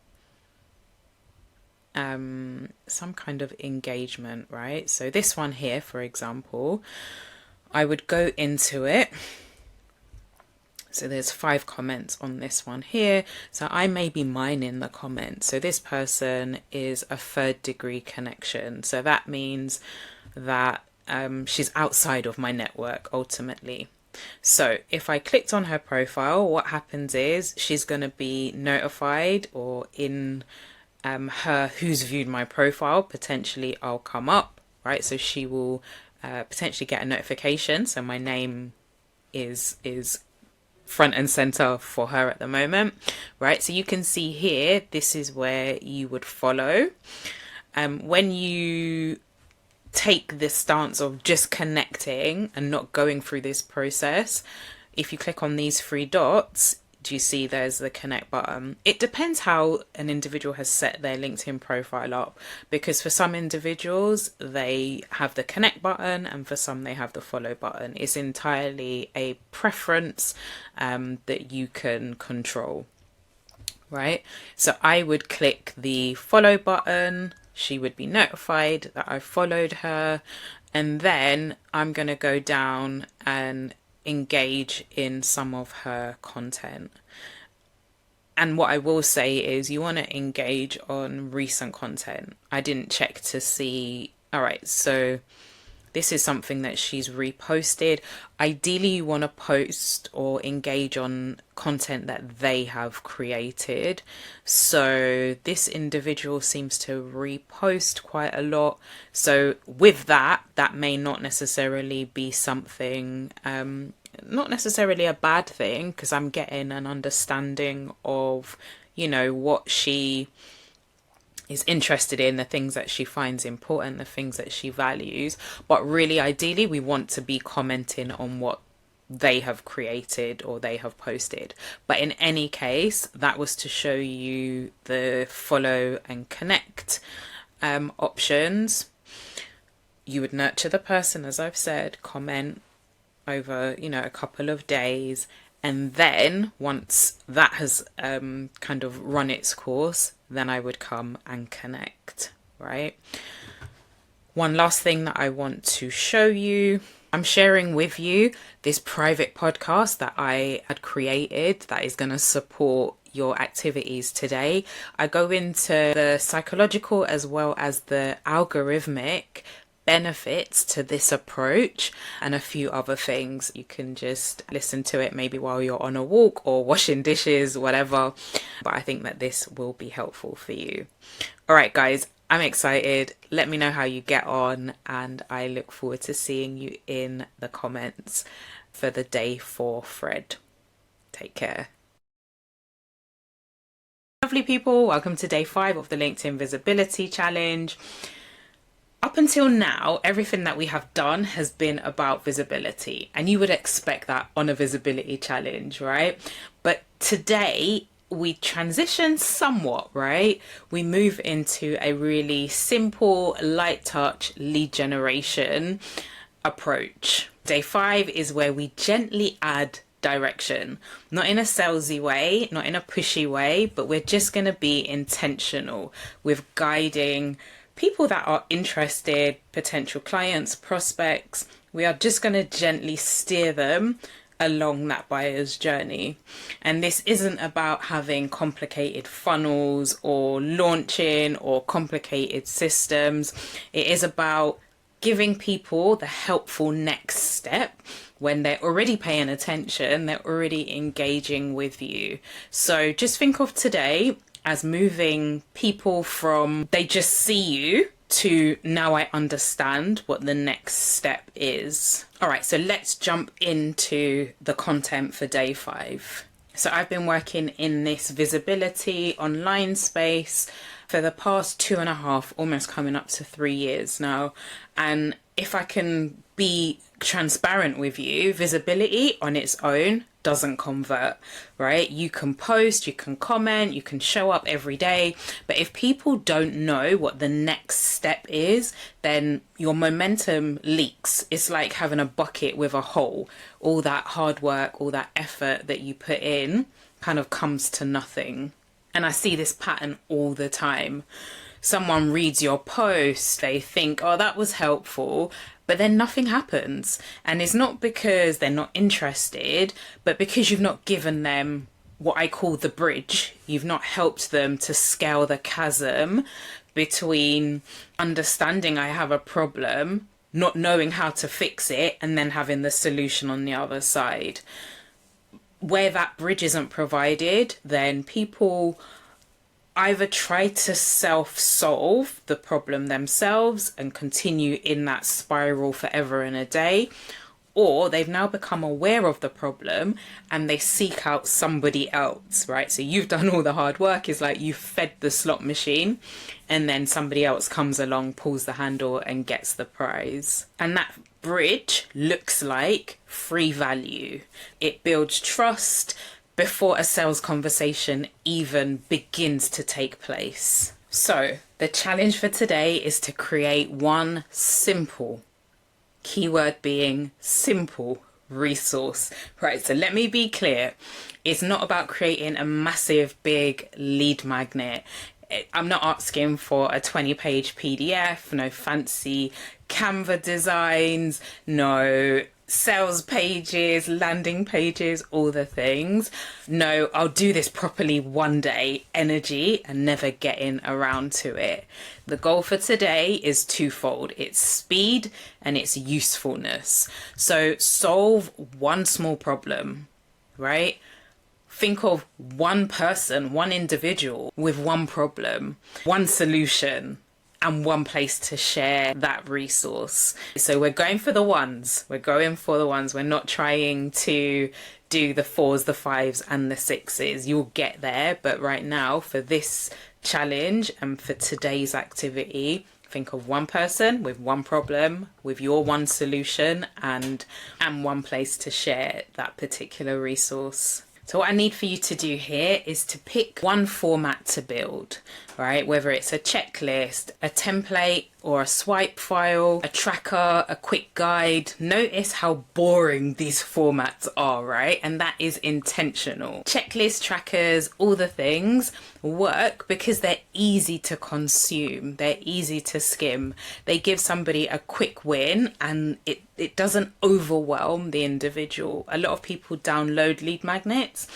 some kind of engagement, right? So this one here, for example, I would go into it. So there's 5 comments on this one here. So I may be mining the comments. So this person is a 3rd degree connection. So that means that she's outside of my network ultimately. So if I clicked on her profile, what happens is she's going to be notified, or in her who's viewed my profile, potentially I'll come up, right? So she will potentially get a notification. So my name is front and center for her at the moment, right? So you can see here, this is where you would follow. When you take this stance of just connecting and not going through this process, if you click on these 3 dots, do you see there's the connect button? It depends how an individual has set their LinkedIn profile up, because for some individuals they have the connect button and for some they have the follow button. It's entirely a preference that you can control, right? So I would click the follow button, she would be notified that I followed her, and then I'm going to go down and engage in some of her content. And what I will say is you want to engage on recent content. I didn't check to see. All right, so this is something that she's reposted. Ideally, you want to post or engage on content that they have created. So this individual seems to repost quite a lot. So with that, that may not necessarily be something, not necessarily a bad thing, because I'm getting an understanding of, you know, what she is interested in, the things that she finds important, the things that she values. But really, ideally, we want to be commenting on what they have created or they have posted. But in any case, that was to show you the follow and connect options. You would nurture the person, as I've said, comment over, you know, a couple of days, and then once that has kind of run its course, then I would come and connect, right? One last thing that I want to show you, I'm sharing with you this private podcast that I had created that is going to support your activities today. I go into the psychological as well as the algorithmic benefits to this approach and a few other things. You can just listen to it maybe while you're on a walk or washing dishes, whatever, but I think that this will be helpful for you. All right, guys, I'm excited. Let me know how you get on, and I look forward to seeing you in the comments for the day 4 thread. Take care. Lovely people, welcome to day 5 of the LinkedIn Visibility Challenge. Up until now, everything that we have done has been about visibility, and you would expect that on a visibility challenge, right? But today we transition somewhat, right? We move into a really simple, light touch lead generation approach. Day 5 is where we gently add direction, not in a salesy way, not in a pushy way, but we're just going to be intentional with guiding people that are interested, potential clients, prospects. We are just going to gently steer them along that buyer's journey. And this isn't about having complicated funnels or launching or complicated systems. It is about giving people the helpful next step when they're already paying attention, they're already engaging with you. So just think of today as moving people from they just see you to now I understand what the next step is. All right, so let's jump into the content for day 5. So I've been working in this visibility online space for the past 2.5, almost coming up to 3 years now. And if I can be transparent with you, visibility on its own doesn't convert, right? You can post, you can comment, you can show up every day, but if people don't know what the next step is, then your momentum leaks. It's like having a bucket with a hole. All that hard work, all that effort that you put in kind of comes to nothing. And I see this pattern all the time. Someone reads your post, they think, oh, that was helpful, but then nothing happens. And it's not because they're not interested, but because you've not given them what I call the bridge. You've not helped them to scale the chasm between understanding I have a problem, not knowing how to fix it, and then having the solution on the other side. Where that bridge isn't provided, then people either try to self-solve the problem themselves and continue in that spiral forever and a day, or they've now become aware of the problem and they seek out somebody else, right? So you've done all the hard work, it's like you've fed the slot machine, and then somebody else comes along, pulls the handle and gets the prize. And that bridge looks like free value. It builds trust before a sales conversation even begins to take place. So the challenge for today is to create one simple, keyword being simple, resource, right? So let me be clear. It's not about creating a massive, big lead magnet. I'm not asking for a 20-page PDF, no fancy Canva designs, no sales pages, landing pages, all the things. No, I'll do this properly one day, energy, and never getting around to it. The goal for today is twofold. It's speed and it's usefulness. So solve one small problem, right? Think of one person, one individual with one problem, one solution, and one place to share that resource. So we're going for the ones. We're going for the ones. We're not trying to do the 4s, the 5s, and the 6s. You'll get there. But right now, for this challenge and for today's activity, think of one person with one problem, with your one solution, and one place to share that particular resource. So what I need for you to do here is to pick one format to build, right? Whether it's a checklist, a template, or a swipe file, a tracker, a quick guide. Notice how boring these formats are, right? And that is intentional. Checklist, trackers, all the things work because they're easy to consume. They're easy to skim. They give somebody a quick win and it doesn't overwhelm the individual. A lot of people download lead magnets,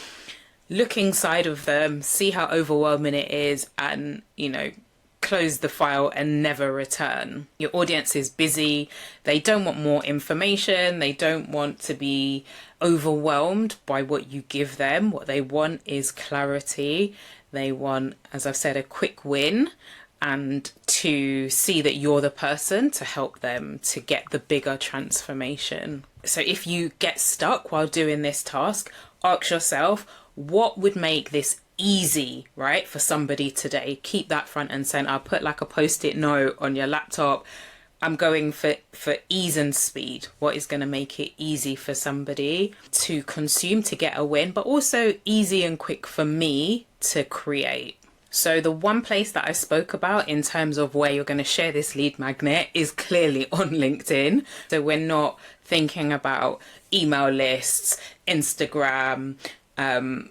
look inside of them, see how overwhelming it is, and, close the file and never return. Your audience is busy. They don't want more information. They don't want to be overwhelmed by what you give them. What they want is clarity. They want, as I've said, a quick win, and to see that you're the person to help them to get the bigger transformation. So if you get stuck while doing this task, ask yourself, what would make this easy, right, for somebody today? Keep that front and center. I'll put like a post-it note on your laptop. I'm going for ease and speed. What is going to make it easy for somebody to consume, to get a win, but also easy and quick for me to create? So the one place that I spoke about in terms of where you're going to share this lead magnet is clearly on LinkedIn. So we're not thinking about email lists, Instagram,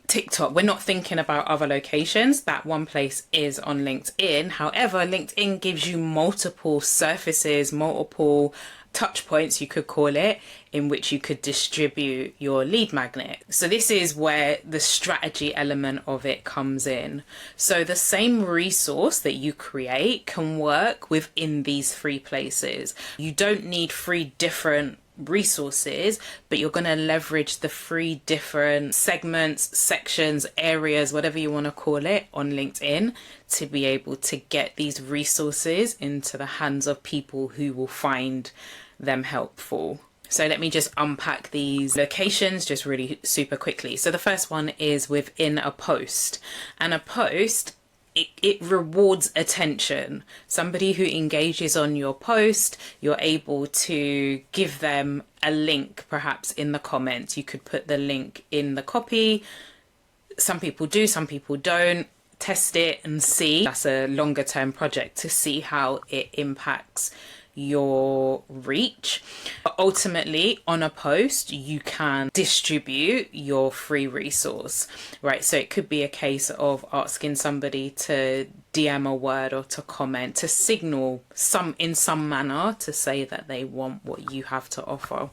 TikTok. We're not thinking about other locations. That one place is on LinkedIn. However, LinkedIn gives you multiple surfaces, multiple touch points, you could call it, in which you could distribute your lead magnet. So this is where the strategy element of it comes in. So the same resource that you create can work within these 3 places. You don't need 3 different resources, but you're going to leverage the 3 different segments, sections, areas, whatever you want to call it, on LinkedIn to be able to get these resources into the hands of people who will find them helpful. So let me just unpack these locations just really super quickly. So the first one is within a post, and a post, it rewards attention. Somebody who engages on your post, you're able to give them a link perhaps in the comments. You could put the link in the copy. Some people do, some people don't. Test it and see. That's a longer term project to see how it impacts your reach. But ultimately, on a post, you can distribute your free resource, right? So it could be a case of asking somebody to DM a word or to comment, to signal in some manner to say that they want what you have to offer.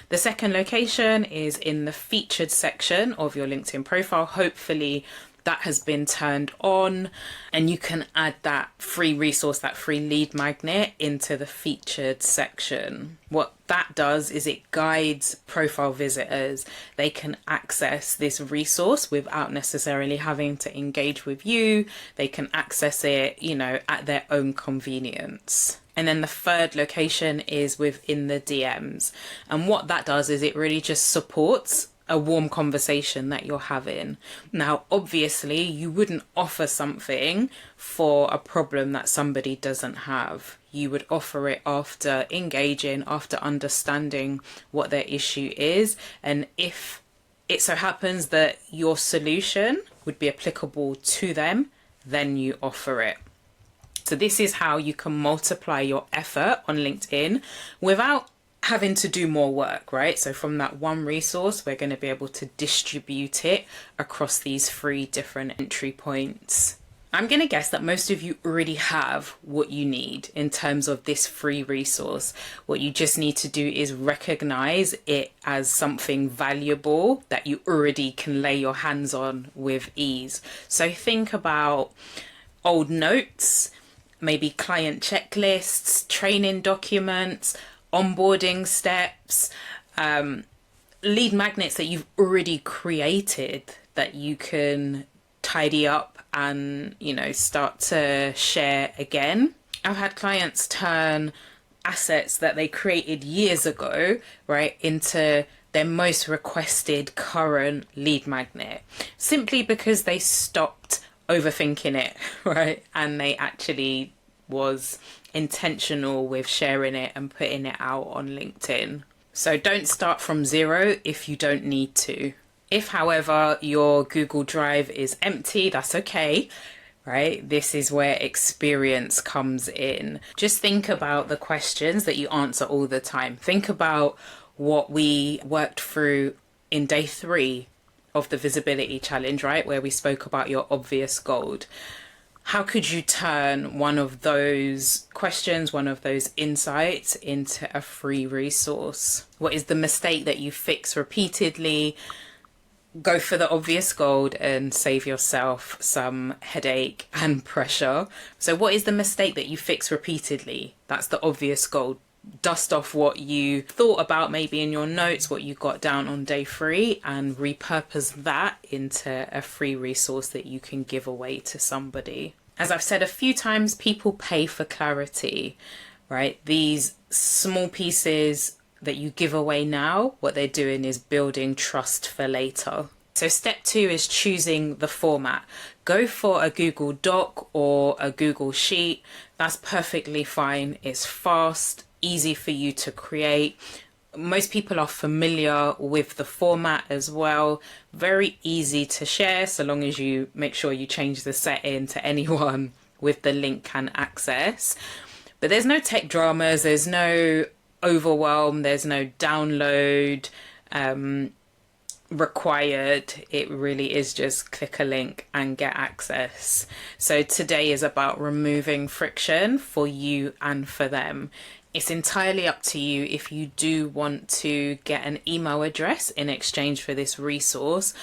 The second location is in the featured section of your LinkedIn profile. Hopefully that has been turned on, and you can add that free resource, that free lead magnet, into the featured section. What that does is it guides profile visitors. They can access this resource without necessarily having to engage with you. They can access it, at their own convenience. And then the third location is within the DMs. And what that does is it really just supports a warm conversation that you're having. Now, obviously, you wouldn't offer something for a problem that somebody doesn't have. You would offer it after engaging, after understanding what their issue is. And if it so happens that your solution would be applicable to them, then you offer it. So this is how you can multiply your effort on LinkedIn without having to do more work, right? So from that one resource, we're going to be able to distribute it across these 3 different entry points. I'm going to guess that most of you already have what you need in terms of this free resource. What you just need to do is recognize it as something valuable that you already can lay your hands on with ease. So think about old notes, maybe client checklists, training documents, onboarding steps, lead magnets that you've already created that you can tidy up and, start to share again. I've had clients turn assets that they created years ago, right, into their most requested current lead magnet, simply because they stopped overthinking it, right? And they actually was intentional with sharing it and putting it out on LinkedIn. So don't start from 0 if you don't need to. If, however, your Google Drive is empty, that's okay, right? This is where experience comes in. Just think about the questions that you answer all the time. Think about what we worked through in day 3 of the visibility challenge, right? Where we spoke about your obvious gold. How could you turn one of those questions, one of those insights into a free resource? What is the mistake that you fix repeatedly? Go for the obvious gold and save yourself some headache and pressure. So what is the mistake that you fix repeatedly? That's the obvious gold. Dust off what you thought about maybe in your notes, what you got down on day 3, and repurpose that into a free resource that you can give away to somebody. As I've said a few times, people pay for clarity, right? These small pieces that you give away now, what they're doing is building trust for later. So step 2 is choosing the format. Go for a Google Doc or a Google Sheet. That's perfectly fine. It's fast, easy for you to create. Most people are familiar with the format as well. Very easy to share, so long as you make sure you change the setting to anyone with the link can access. But there's no tech dramas, there's no overwhelm, there's no download required. It really is just click a link and get access. So today is about removing friction for you and for them. It's entirely up to you if you do want to get an email address in exchange for this resource.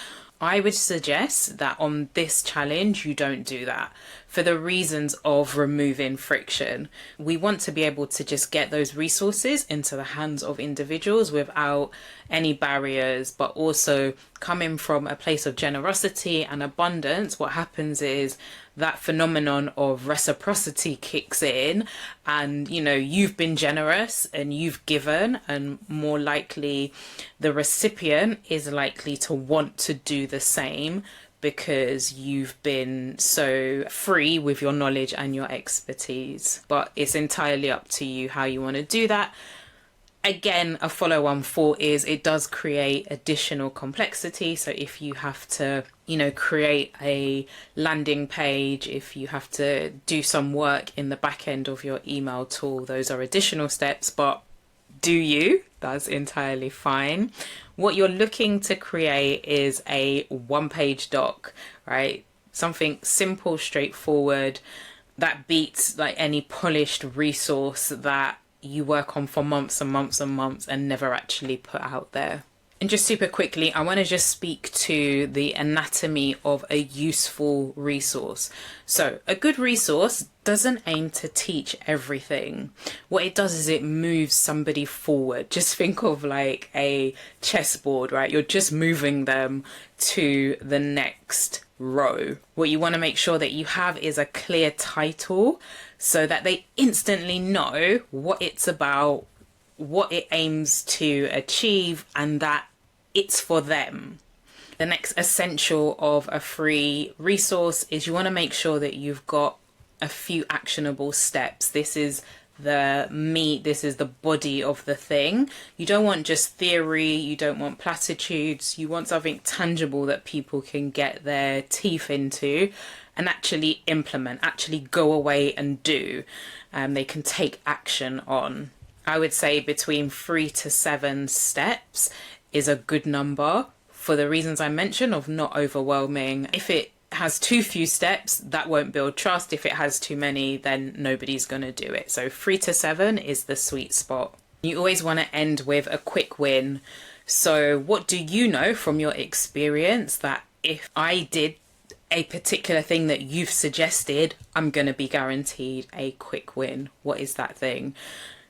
I would suggest that on this challenge, you don't do that for the reasons of removing friction. We want to be able to just get those resources into the hands of individuals without any barriers, but also coming from a place of generosity and abundance. What happens is that phenomenon of reciprocity kicks in, and you've been generous and you've given, and more likely the recipient is likely to want to do the same because you've been so free with your knowledge and your expertise. But it's entirely up to you how you want to do that. Again, a follow-on thought is it does create additional complexity. So if you have to, create a landing page, if you have to do some work in the back end of your email tool, those are additional steps, but that's entirely fine. What you're looking to create is a one-page doc, right? Something simple, straightforward, that beats like any polished resource that you work on for months and months and months and never actually put out there. And just super quickly, I want to just speak to the anatomy of a useful resource. So a good resource doesn't aim to teach everything. What it does is it moves somebody forward. Just think of like a chessboard, right? You're just moving them to the next row. What you want to make sure that you have is a clear title so that they instantly know what it's about, what it aims to achieve, and that it's for them. The next essential of a free resource is you want to make sure that you've got a few actionable steps. This is the meat, this is the body of the thing. You don't want just theory, you don't want platitudes, you want something tangible that people can get their teeth into and actually implement, actually go away and do. They can take action on. I would say between 3 to 7 steps is a good number for the reasons I mentioned of not overwhelming. If it has too few steps, that won't build trust. If it has too many, then nobody's going to do it. So 3 to 7 is the sweet spot. You always want to end with a quick win. So what do you know from your experience that if I did a particular thing that you've suggested, I'm going to be guaranteed a quick win? What is that thing?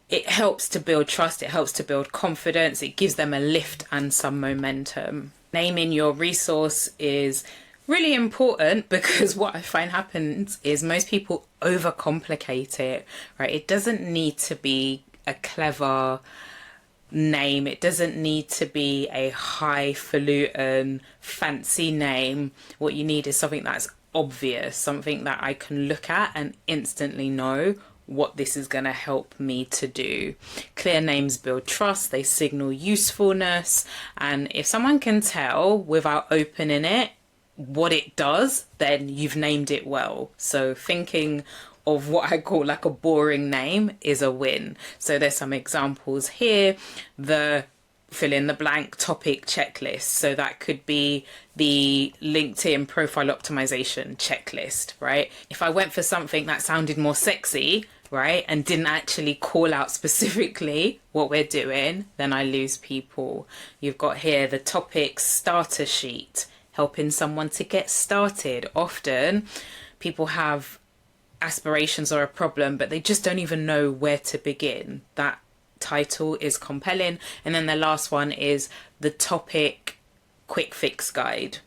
It helps to build trust, it helps to build confidence, it gives them a lift and some momentum. Naming your resource is really important because what I find happens is most people overcomplicate it, right? It doesn't need to be a clever name, it doesn't need to be a highfalutin, fancy name. What you need is something that's obvious, something that I can look at and instantly know what this is going to help me to do. Clear names build trust, they signal usefulness, and if someone can tell without opening it what it does, then you've named it well. So thinking of what I call like a boring name is a win. So there's some examples here. The fill in the blank topic checklist. So that could be the LinkedIn profile optimization checklist, right? If I went for something that sounded more sexy, right, and didn't actually call out specifically what we're doing, then I lose people. You've got here the topic starter sheet, helping someone to get started. Often people have aspirations or a problem, but they just don't even know where to begin. That title is compelling. And then the last one is the topic quick fix guide.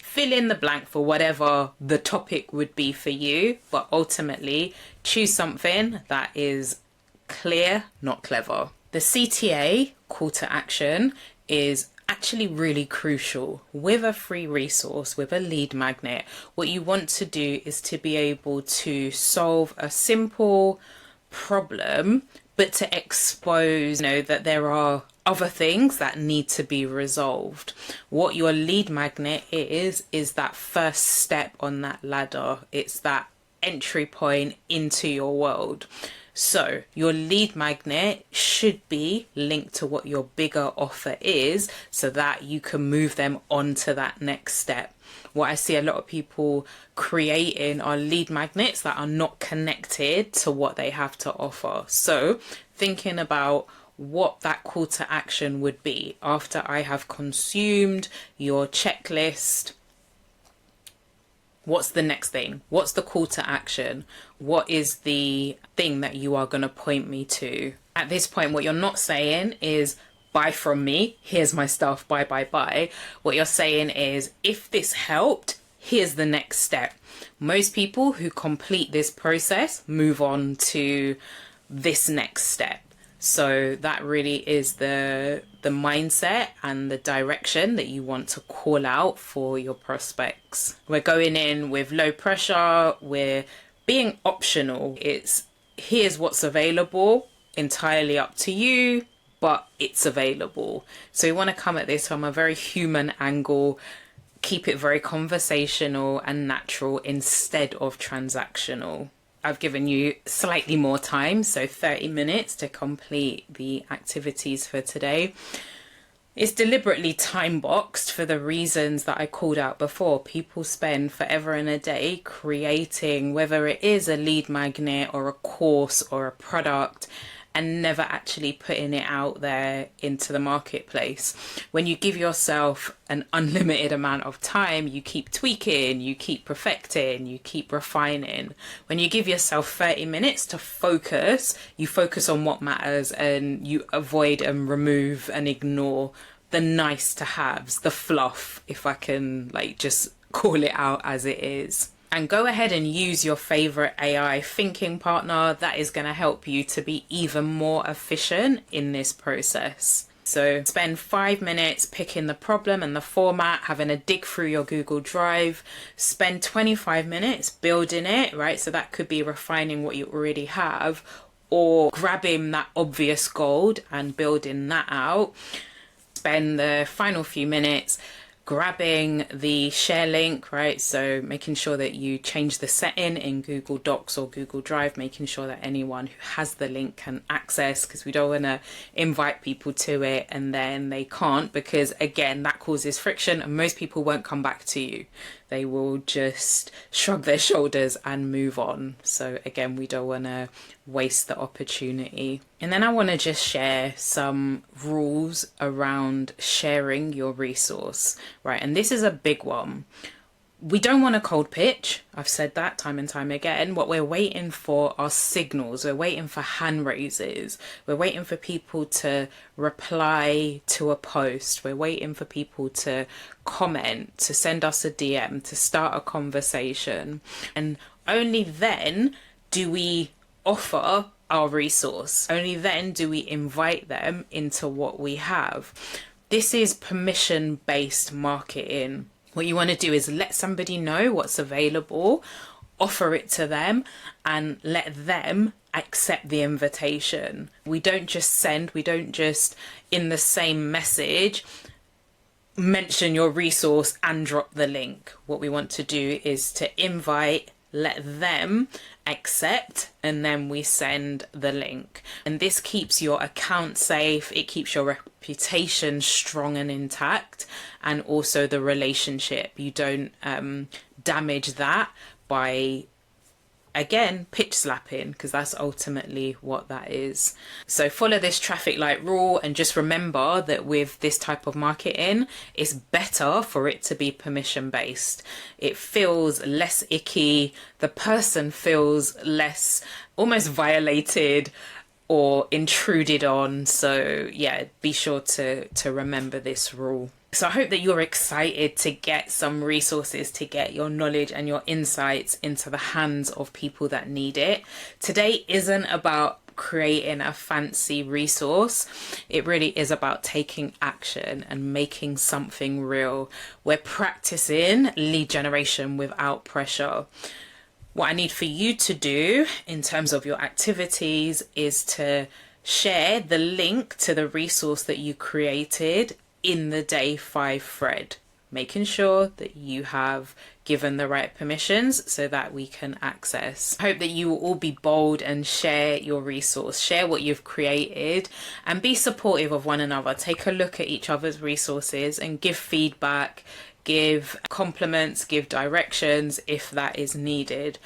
Fill in the blank for whatever the topic would be for you, but ultimately choose something that is clear, not clever. The CTA, call to action, is actually really crucial. With a free resource, with a lead magnet, what you want to do is to be able to solve a simple problem but to expose, that there are other things that need to be resolved. What your lead magnet is that first step on that ladder. It's that entry point into your world. So your lead magnet should be linked to what your bigger offer is, so that you can move them on to that next step. What I see a lot of people creating are lead magnets that are not connected to what they have to offer. So thinking about what that call to action would be after I have consumed your checklist. What's the next thing? What's the call to action? What is the thing that you are going to point me to? At this point, what you're not saying is, buy from me, here's my stuff, buy, buy, buy. What you're saying is, if this helped, here's the next step. Most people who complete this process move on to this next step. So that really is the mindset and the direction that you want to call out for your prospects. We're going in with low pressure, we're being optional. It's here's what's available, entirely up to you, but it's available. So you want to come at this from a very human angle, keep it very conversational and natural instead of transactional. I've given you slightly more time, so 30 minutes to complete the activities for today. It's deliberately time boxed for the reasons that I called out before. People spend forever and a day creating, whether it is a lead magnet or a course or a product, and never actually putting it out there into the marketplace. When you give yourself an unlimited amount of time, you keep tweaking, you keep perfecting, you keep refining. When you give yourself 30 minutes to focus, you focus on what matters and you avoid and remove and ignore the nice to haves, the fluff, if I can just call it out as it is. And go ahead and use your favorite AI thinking partner. That is going to help you to be even more efficient in this process. So spend 5 minutes picking the problem and the format, having a dig through your Google Drive. Spend 25 minutes building it, right? So that could be refining what you already have, or grabbing that obvious gold and building that out. Spend the final few minutes grabbing the share link, right? So making sure that you change the setting in Google Docs or Google Drive, making sure that anyone who has the link can access, because we don't want to invite people to it and then they can't, because again, that causes friction and most people won't come back to you. They will just shrug their shoulders and move on. So again, we don't want to waste the opportunity. And then I want to just share some rules around sharing your resource, right? And this is a big one. We don't want to cold pitch. I've said that time and time again. What we're waiting for are signals. We're waiting for hand raises. We're waiting for people to reply to a post. We're waiting for people to comment, to send us a DM, to start a conversation. And only then do we offer our resource. Only then do we invite them into what we have. This is permission-based marketing. What you want to do is let somebody know what's available, offer it to them, and let them accept the invitation. We don't just in the same message mention your resource and drop the link. What we want to do is to invite, let them accept, and then we send the link. And this keeps your account safe, it keeps your reputation strong and intact, and also the relationship. You don't damage that by, again, pitch slapping, because that's ultimately what that is. So follow this traffic light rule and just remember that with this type of marketing, it's better for it to be permission based. It feels less icky. The person feels less almost violated or intruded on. So yeah, be sure to remember this rule. So I hope that you're excited to get some resources, to get your knowledge and your insights into the hands of people that need it. Today isn't about creating a fancy resource. It really is about taking action and making something real. We're practicing lead generation without pressure. What I need for you to do in terms of your activities is to share the link to the resource that you created in the day 5 thread, making sure that you have given the right permissions so that we can access. I hope that you will all be bold and share your resource, share what you've created, and be supportive of one another. Take a look at each other's resources and give feedback, give compliments, give directions if that is needed.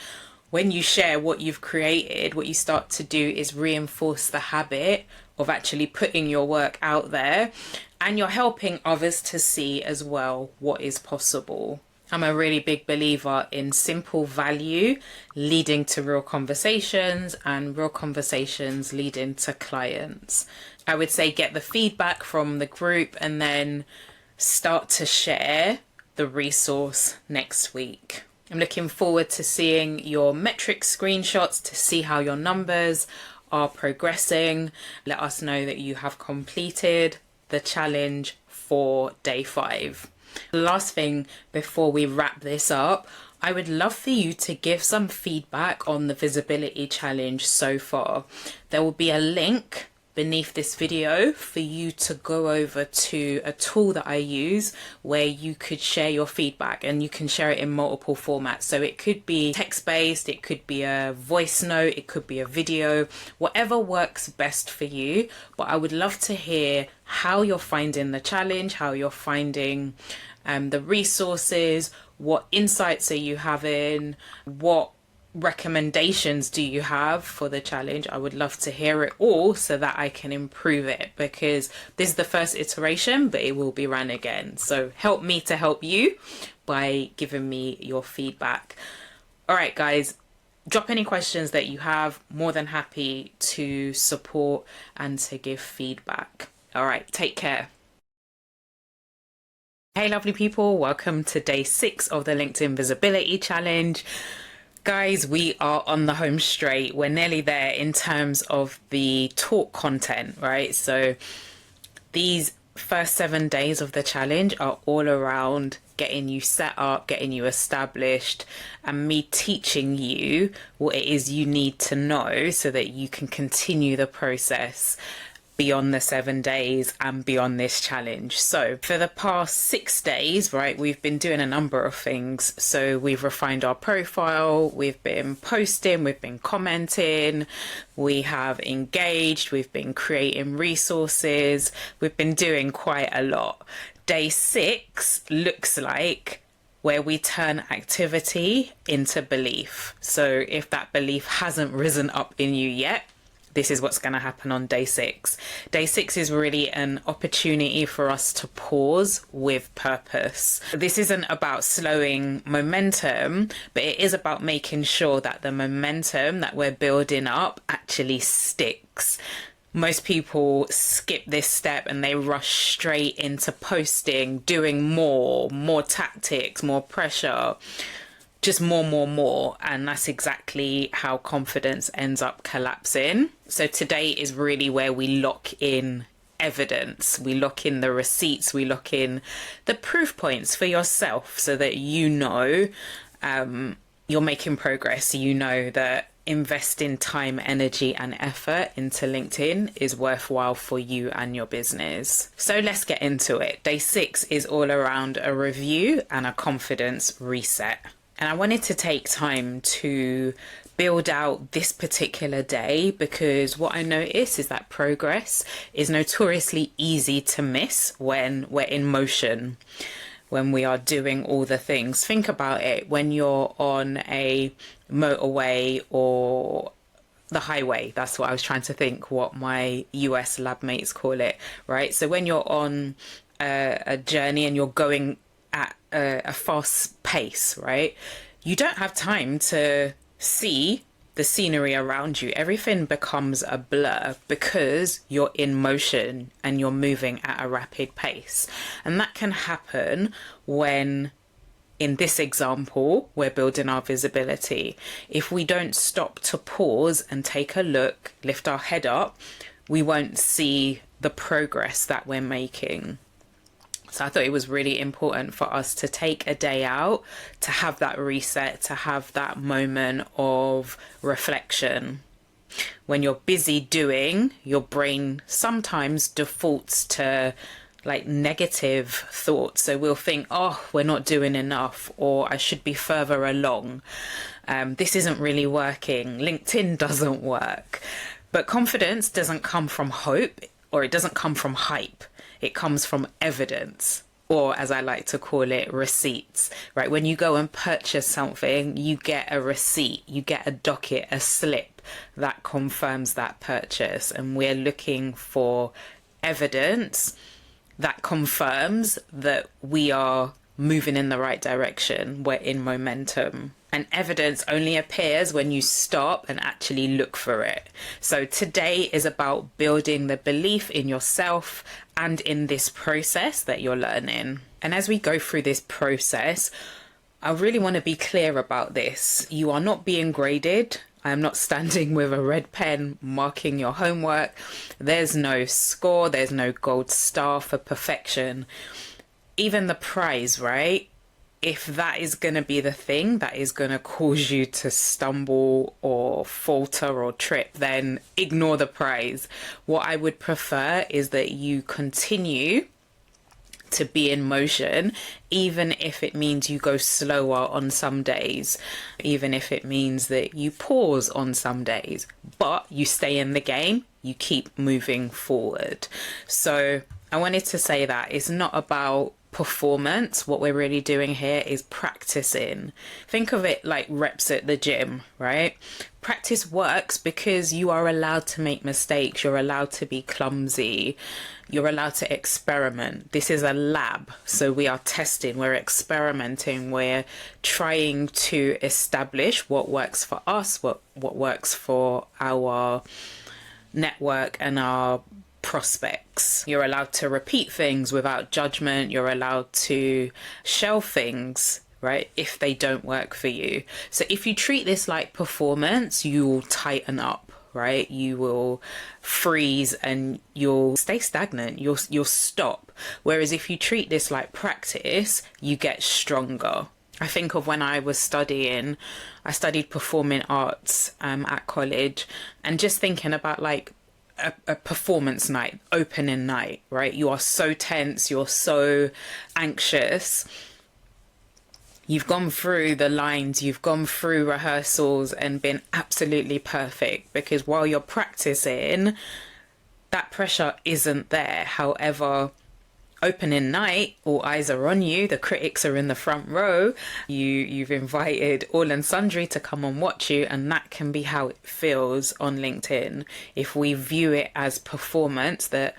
When you share what you've created, what you start to do is reinforce the habit of actually putting your work out there, and you're helping others to see as well what is possible. I'm a really big believer in simple value leading to real conversations, and real conversations leading to clients. I would say get the feedback from the group and then start to share the resource next week. I'm looking forward to seeing your metric screenshots to see how your numbers are progressing. Let us know that you have completed the challenge for day 5. The last thing before we wrap this up, I would love for you to give some feedback on the visibility challenge so far. There will be a link beneath this video for you to go over to a tool that I use where you could share your feedback, and you can share it in multiple formats. So it could be text-based, it could be a voice note, it could be a video, whatever works best for you. But I would love to hear how you're finding the challenge, how you're finding the resources, what insights are you having, what recommendations do you have for the challenge. I would love to hear it all so that I can improve it, because this is the first iteration, but it will be run again. So help me to help you by giving me your feedback. All right, guys, drop any questions that you have. More than happy to support and to give feedback. All right, take care. Hey, lovely people. Welcome to day 6 of the LinkedIn Visibility Challenge. Guys, we are on the home straight. We're nearly there in terms of the talk content, right? So these first 7 days of the challenge are all around getting you set up, getting you established, and me teaching you what it is you need to know so that you can continue the process beyond the 7 days and beyond this challenge. So for the past 6 days, right, we've been doing a number of things. So we've refined our profile, we've been posting, we've been commenting, we have engaged, we've been creating resources, we've been doing quite a lot. Day 6 looks like where we turn activity into belief. So if that belief hasn't risen up in you yet, this is what's going to happen on day 6. Day 6 is really an opportunity for us to pause with purpose. This isn't about slowing momentum, but it is about making sure that the momentum that we're building up actually sticks. Most people skip this step and they rush straight into posting, doing more tactics, more pressure. Just more, and that's exactly how confidence ends up collapsing. So today is really where we lock in evidence, we lock in the receipts, we lock in the proof points for yourself so that you know you're making progress. You know that investing time, energy and effort into LinkedIn is worthwhile for you and your business. So let's get into it. Day 6 is all around a review and a confidence reset. And I wanted to take time to build out this particular day because what I notice is that progress is notoriously easy to miss when we're in motion, when we are doing all the things. Think about it when you're on a motorway or the highway. That's what I was trying to think what my US lab mates call it, right? So when you're on a journey and you're going at a fast pace, right? You don't have time to see the scenery around you. Everything becomes a blur because you're in motion and you're moving at a rapid pace. And that can happen when, in this example, we're building our visibility. If we don't stop to pause and take a look, lift our head up, we won't see the progress that we're making. So I thought it was really important for us to take a day out, to have that reset, to have that moment of reflection. When you're busy doing, your brain sometimes defaults to like negative thoughts. So we'll think, oh, we're not doing enough, or I should be further along. This isn't really working. LinkedIn doesn't work. But confidence doesn't come from hope, or it doesn't come from hype. It comes from evidence, or as I like to call it, receipts, right? When you go and purchase something, you get a receipt, you get a docket, a slip that confirms that purchase. And we're looking for evidence that confirms that we are moving in the right direction. We're in momentum. And evidence only appears when you stop and actually look for it. So today is about building the belief in yourself and in this process that you're learning. And as we go through this process, I really want to be clear about this. You are not being graded. I am not standing with a red pen marking your homework. There's no score. There's no gold star for perfection. Even the prize, right? If that is going to be the thing that is going to cause you to stumble or falter or trip, then ignore the prize. What I would prefer is that you continue to be in motion, even if it means you go slower on some days, even if it means that you pause on some days, but you stay in the game, you keep moving forward. So I wanted to say that it's not about performance. What we're really doing here is practicing. Think of it like reps at the gym, right? Practice works because you are allowed to make mistakes. You're allowed to be clumsy. You're allowed to experiment. This is a lab. So we are testing, we're experimenting, we're trying to establish what works for us, what works for our network and our prospects. You're allowed to repeat things without judgment. You're allowed to shelve things, right, if they don't work for you. So if you treat this like performance, you will tighten up, right? You will freeze and you'll stay stagnant. You'll stop. Whereas if you treat this like practice, you get stronger. I think of when I was studying, I studied performing arts at college, and just thinking about like a performance night, opening night, right? You are so tense, you're so anxious. You've gone through the lines, you've gone through rehearsals and been absolutely perfect, because while you're practicing, that pressure isn't there. However, opening night, all eyes are on you, the critics are in the front row, you've invited all and sundry to come and watch you, and that can be how it feels on LinkedIn. If we view it as performance, that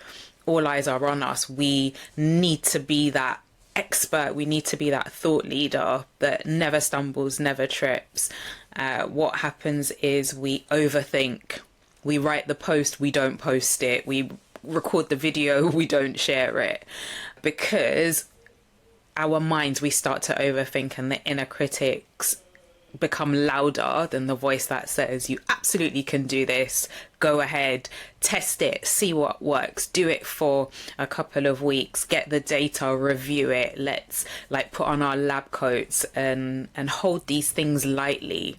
all eyes are on us, we need to be that expert, we need to be that thought leader that never stumbles, never trips. What happens is we overthink. We write the post, we don't post it. We record the video, we don't share it, because our minds, we start to overthink, and the inner critics become louder than the voice that says you absolutely can do this, go ahead, test it, see what works, do it for a couple of weeks, get the data, review it, let's like put on our lab coats and hold these things lightly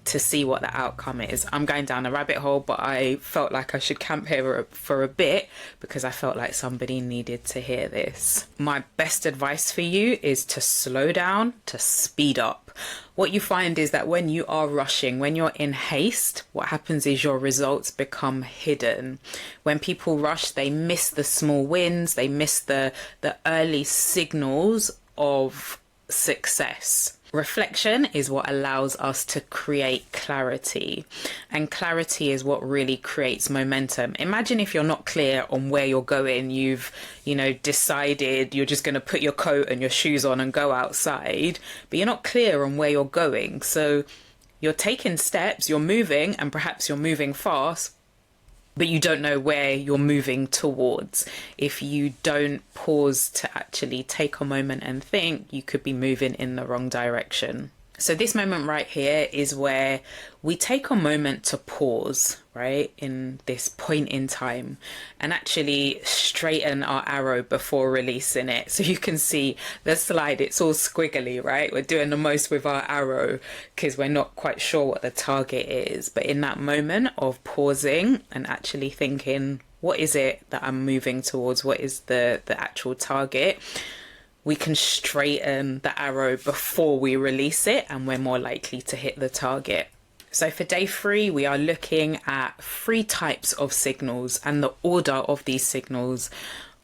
to see what the outcome is. I'm going down a rabbit hole, but I felt like I should camp here for a bit because I felt like somebody needed to hear this. My best advice for you is to slow down, to speed up. What you find is that when you are rushing, when you're in haste, what happens is your results become hidden. When people rush, they miss the small wins, they miss the early signals of success. Reflection is what allows us to create clarity, and clarity is what really creates momentum. Imagine if you're not clear on where you're going, you've decided you're just going to put your coat and your shoes on and go outside, but you're not clear on where you're going. So you're taking steps, you're moving, and perhaps you're moving fast, but you don't know where you're moving towards. If you don't pause to actually take a moment and think, you could be moving in the wrong direction. So this moment right here is where we take a moment to pause, right, in this point in time and actually straighten our arrow before releasing it. So you can see the slide, it's all squiggly, right? We're doing the most with our arrow because we're not quite sure what the target is. But in that moment of pausing and actually thinking, what is it that I'm moving towards? What is the actual target? We can straighten the arrow before we release it, and we're more likely to hit the target. So for day 3, we are looking at 3 types of signals, and the order of these signals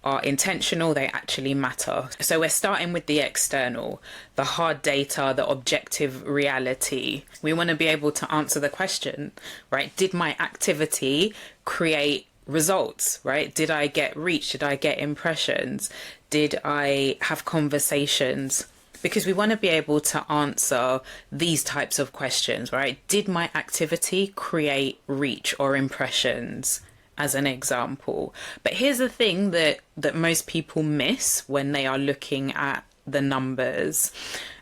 are intentional, they actually matter. So we're starting with the external, the hard data, the objective reality. We want to be able to answer the question, right? Did my activity create results, right? Did I get reach? Did I get impressions? Did I have conversations? Because we want to be able to answer these types of questions, right? Did my activity create reach or impressions, as an example? But here's the thing that most people miss when they are looking at the numbers.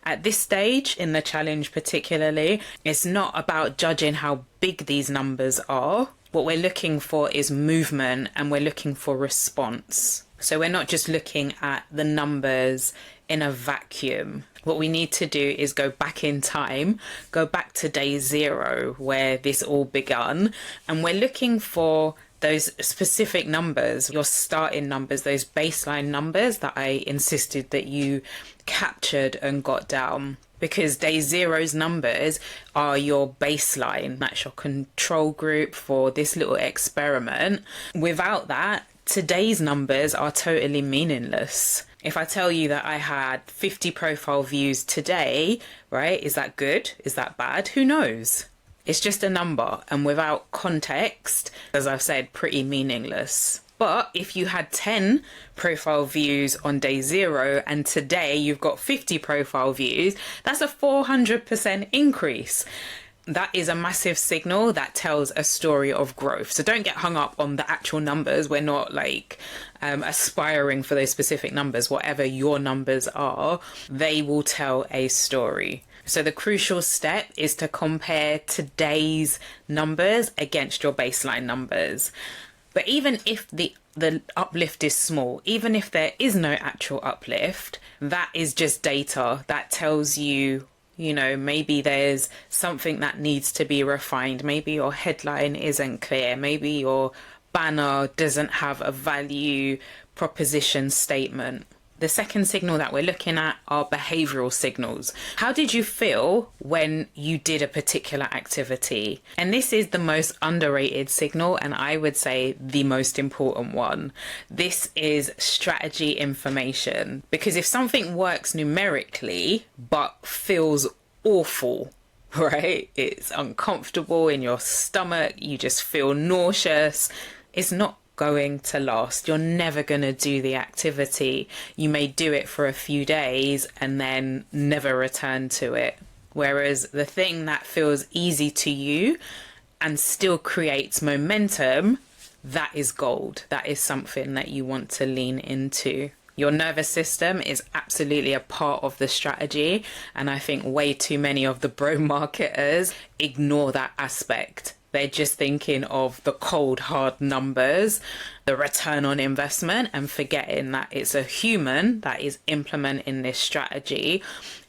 At this stage in the challenge particularly, it's not about judging how big these numbers are. What we're looking for is movement, and we're looking for response. So we're not just looking at the numbers in a vacuum. What we need to do is go back in time, go back to day 0 where this all begun, and we're looking for those specific numbers, your starting numbers, those baseline numbers that I insisted that you captured and got down. Because day 0's numbers are your baseline. That's your control group for this little experiment. Without that, today's numbers are totally meaningless. If I tell you that I had 50 profile views today, right, is that good? Is that bad? Who knows? It's just a number, and without context, as I've said, pretty meaningless. But if you had 10 profile views on day 0 and today you've got 50 profile views, that's a 400% increase. That is a massive signal that tells a story of growth. So don't get hung up on the actual numbers. We're not aspiring for those specific numbers. Whatever your numbers are, they will tell a story. So the crucial step is to compare today's numbers against your baseline numbers. But even if the uplift is small, even if there is no actual uplift, that is just data that tells you, maybe there's something that needs to be refined. Maybe your headline isn't clear. Maybe your banner doesn't have a value proposition statement. The second signal that we're looking at are behavioral signals. How did you feel when you did a particular activity? And this is the most underrated signal, and I would say the most important one. This is strategy information. Because if something works numerically but feels awful, right? It's uncomfortable in your stomach, you just feel nauseous, it's not going to last. You're never going to do the activity. You may do it for a few days and then never return to it. Whereas the thing that feels easy to you and still creates momentum, that is gold. That is something that you want to lean into. Your nervous system is absolutely a part of the strategy, and I think way too many of the bro marketers ignore that aspect. They're just thinking of the cold, hard numbers, the return on investment, and forgetting that it's a human that is implementing this strategy.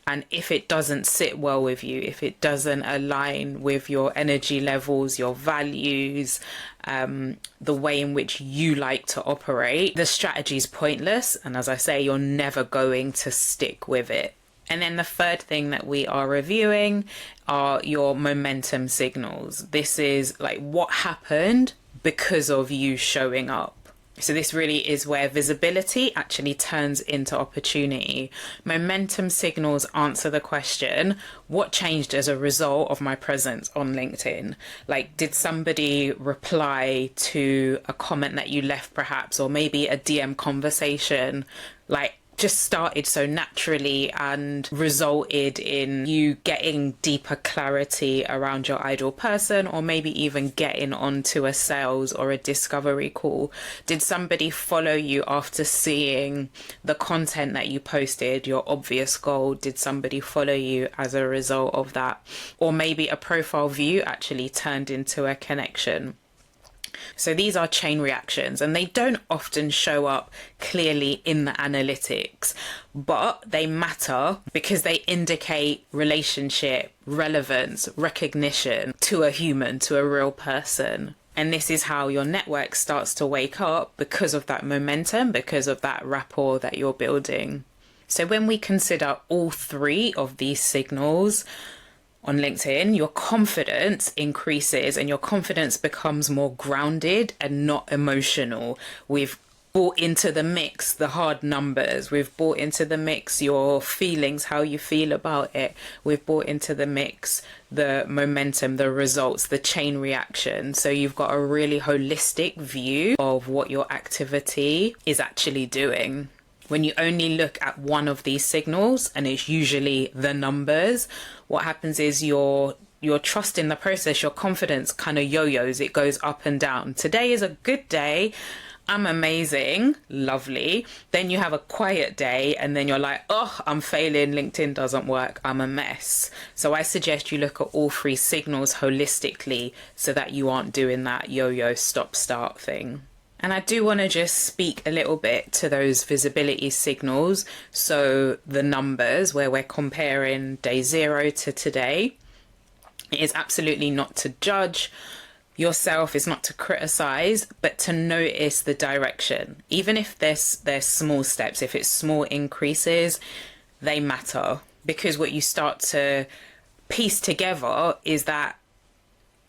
And if it doesn't sit well with you, if it doesn't align with your energy levels, your values, the way in which you like to operate, the strategy is pointless. And as I say, you're never going to stick with it. And then the third thing that we are reviewing are your momentum signals. This is like what happened because of you showing up. So this really is where visibility actually turns into opportunity. Momentum signals answer the question, what changed as a result of my presence on LinkedIn? Like, did somebody reply to a comment that you left perhaps, or maybe a DM conversation? Like, just started so naturally and resulted in you getting deeper clarity around your ideal person, or maybe even getting onto a sales or a discovery call? Did somebody follow you after seeing the content that you posted, your obvious goal? Did somebody follow you as a result of that? Or maybe a profile view actually turned into a connection. So these are chain reactions, and they don't often show up clearly in the analytics, but they matter because they indicate relationship, relevance, recognition to a human, to a real person. And this is how your network starts to wake up because of that momentum, because of that rapport that you're building. So when we consider all three of these signals on LinkedIn, your confidence increases and your confidence becomes more grounded and not emotional. We've brought into the mix the hard numbers. We've brought into the mix your feelings, how you feel about it. We've brought into the mix the momentum, the results, the chain reaction. So you've got a really holistic view of what your activity is actually doing. When you only look at one of these signals, and it's usually the numbers, what happens is your trust in the process, your confidence kind of yo-yos. It goes up and down. Today is a good day. I'm amazing. Lovely. Then you have a quiet day and then you're like, oh, I'm failing. LinkedIn doesn't work. I'm a mess. So I suggest you look at all three signals holistically so that you aren't doing that yo-yo stop-start thing. And I do want to just speak a little bit to those visibility signals. So the numbers where we're comparing day 0 to today. It is absolutely not to judge yourself, is not to criticize, but to notice the direction. Even if there's small steps, if it's small increases, they matter. Because what you start to piece together is that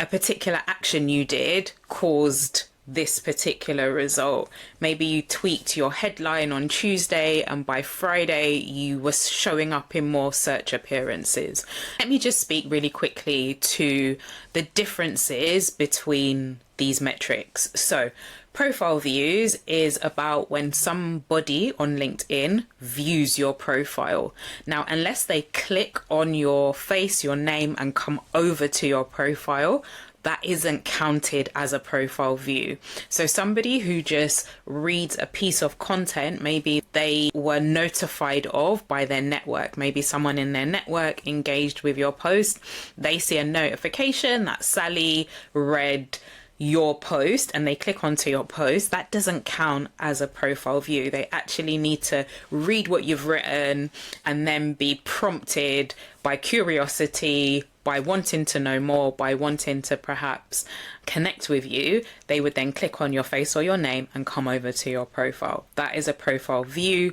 a particular action you did caused this particular result. Maybe you tweaked your headline on Tuesday and by Friday you were showing up in more search appearances. Let me just speak really quickly to the differences between these metrics. So profile views is about when somebody on LinkedIn views your profile. Now, unless they click on your face, your name, and come over to your profile, that isn't counted as a profile view. So somebody who just reads a piece of content, maybe they were notified of by their network, maybe someone in their network engaged with your post, they see a notification that Sally read your post and they click onto your post, that doesn't count as a profile view. They actually need to read what you've written and then be prompted by curiosity, by wanting to know more, by wanting to perhaps connect with you. They would then click on your face or your name and come over to your profile. That is a profile view.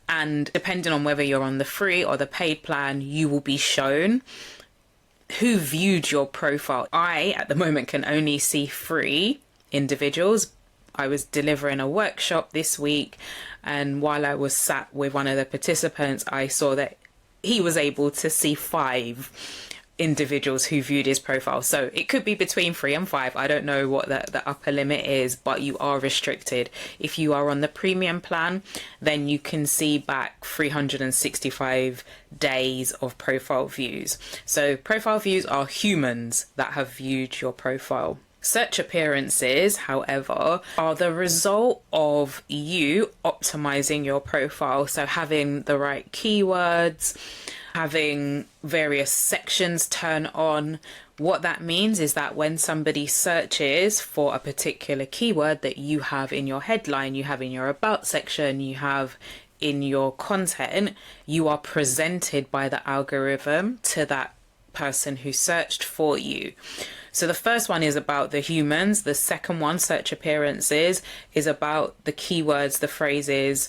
And depending on whether you're on the free or the paid plan, you will be shown who viewed your profile. I, at the moment, can only see 3 individuals. I was delivering a workshop this week, and while I was sat with one of the participants, I saw that he was able to see 5 individuals who viewed his profile. So it could be between 3 and 5. I don't know what the upper limit is, but you are restricted. If you are on the premium plan, then you can see back 365 days of profile views. So profile views are humans that have viewed your profile. Search appearances, however, are the result of you optimizing your profile. So having the right keywords, having various sections turn on. What that means is that when somebody searches for a particular keyword that you have in your headline, you have in your about section, you have in your content, you are presented by the algorithm to that person who searched for you. So the first one is about the humans. The second one, search appearances, is about the keywords, the phrases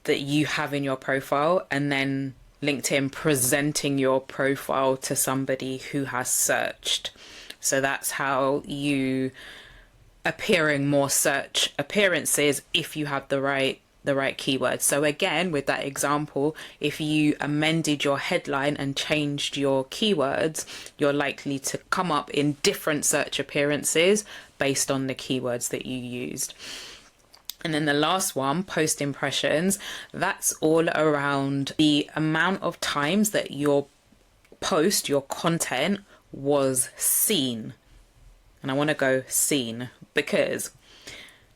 that you have in your profile, and then LinkedIn presenting your profile to somebody who has searched. So that's how you appearing more search appearances if you have the right keywords. So again, with that example, if you amended your headline and changed your keywords, you're likely to come up in different search appearances based on the keywords that you used. And then the last one, post impressions, that's all around the amount of times that your post, your content was seen. And I want to go seen because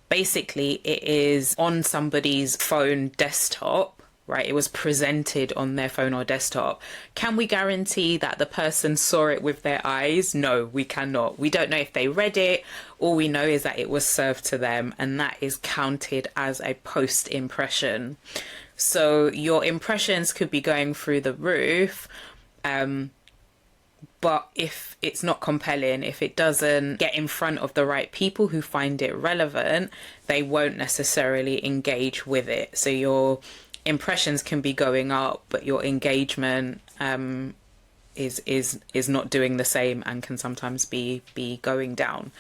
basically it is on somebody's phone desktop, right? It was presented on their phone or desktop. Can we guarantee that the person saw it with their eyes? No, we cannot. We don't know if they read it. All we know is that it was served to them, and that is counted as a post impression. So your impressions could be going through the roof, but if it's not compelling, if it doesn't get in front of the right people who find it relevant, they won't necessarily engage with it. So your impressions can be going up, but your engagement is not doing the same and can sometimes be going down.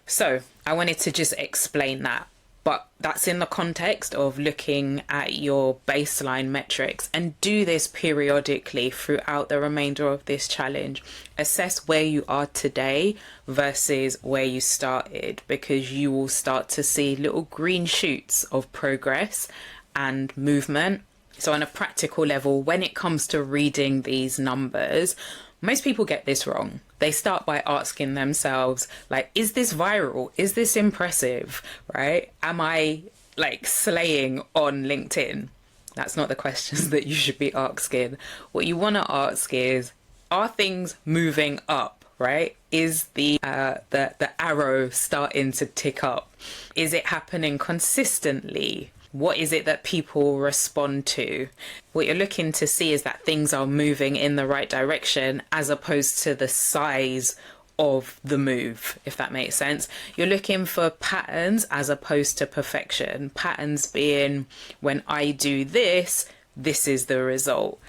So I wanted to just explain that. But that's in the context of looking at your baseline metrics, and do this periodically throughout the remainder of this challenge. Assess where you are today versus where you started, because you will start to see little green shoots of progress and movement. So on a practical level, when it comes to reading these numbers, most people get this wrong. They start by asking themselves, like, is this viral? Is this impressive? Right? Am I like slaying on LinkedIn? That's not the questions that you should be asking. What you want to ask is, are things moving up? Right? Is the arrow starting to tick up? Is it happening consistently? What is it that people respond to? What you're looking to see is that things are moving in the right direction, as opposed to the size of the move, if that makes sense. You're looking for patterns as opposed to perfection. Patterns being, when I do this, this is the result.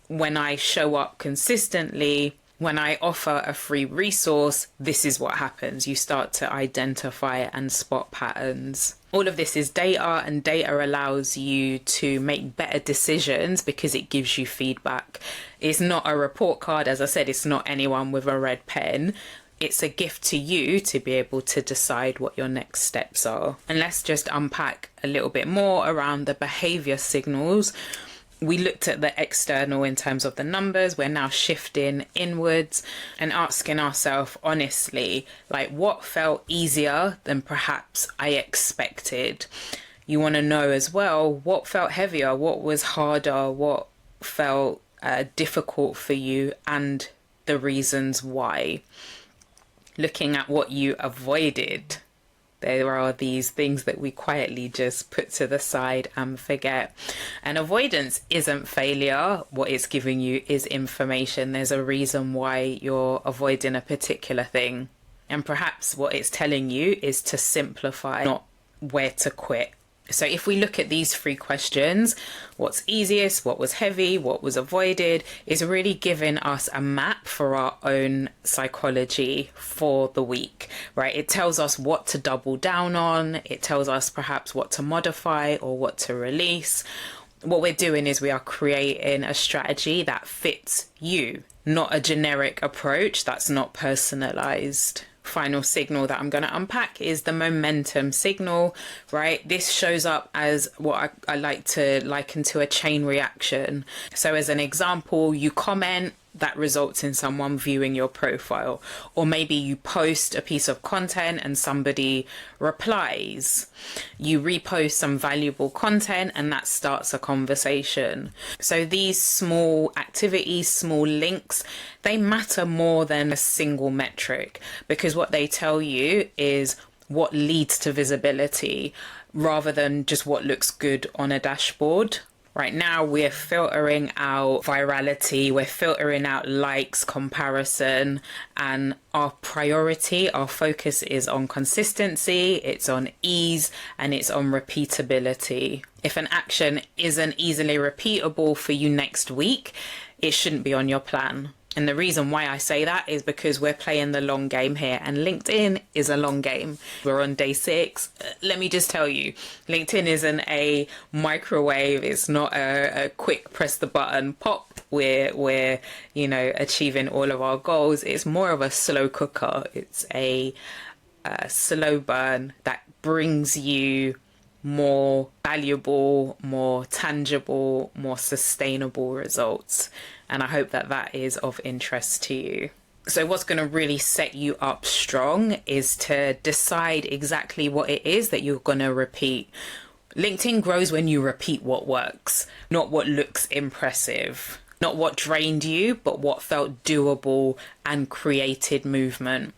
When I show up consistently, when I offer a free resource, this is what happens. You start to identify and spot patterns. All of this is data, and data allows you to make better decisions because it gives you feedback. It's not a report card. As I said, it's not anyone with a red pen. It's a gift to you to be able to decide what your next steps are. And let's just unpack a little bit more around the behavior signals. We looked at the external in terms of the numbers. We're now shifting inwards and asking ourselves honestly, like, what felt easier than perhaps I expected? You want to know as well, what felt heavier, what was harder, what felt difficult for you, and the reasons why. Looking at what you avoided. There are these things that we quietly just put to the side and forget. And avoidance isn't failure. What it's giving you is information. There's a reason why you're avoiding a particular thing. And perhaps what it's telling you is to simplify, not where to quit. So if we look at these 3 questions, what's easiest, what was heavy, what was avoided, is really giving us a map for our own psychology for the week, right? It tells us what to double down on. It tells us perhaps what to modify or what to release. What we're doing is we are creating a strategy that fits you, not a generic approach that's not personalized. Final signal that I'm going to unpack is the momentum signal, right? This shows up as what I like to liken to a chain reaction. So as an example, you comment, that results in someone viewing your profile. Or maybe you post a piece of content and somebody replies. You repost some valuable content and that starts a conversation. So these small activities, small links, they matter more than a single metric, because what they tell you is what leads to visibility rather than just what looks good on a dashboard. Right now, we're filtering out virality, we're filtering out likes, comparison, and our priority, our focus is on consistency, it's on ease, and it's on repeatability. If an action isn't easily repeatable for you next week, it shouldn't be on your plan. And the reason why I say that is because we're playing the long game here, and LinkedIn is a long game. We're on day 6. Let me just tell you, LinkedIn isn't a microwave. It's not a quick press the button, pop, we're achieving all of our goals. It's more of a slow cooker. It's a slow burn that brings you more valuable, more tangible, more sustainable results. And I hope that that is of interest to you. So what's going to really set you up strong is to decide exactly what it is that you're going to repeat. LinkedIn grows when you repeat what works, not what looks impressive, not what drained you, but what felt doable and created movement.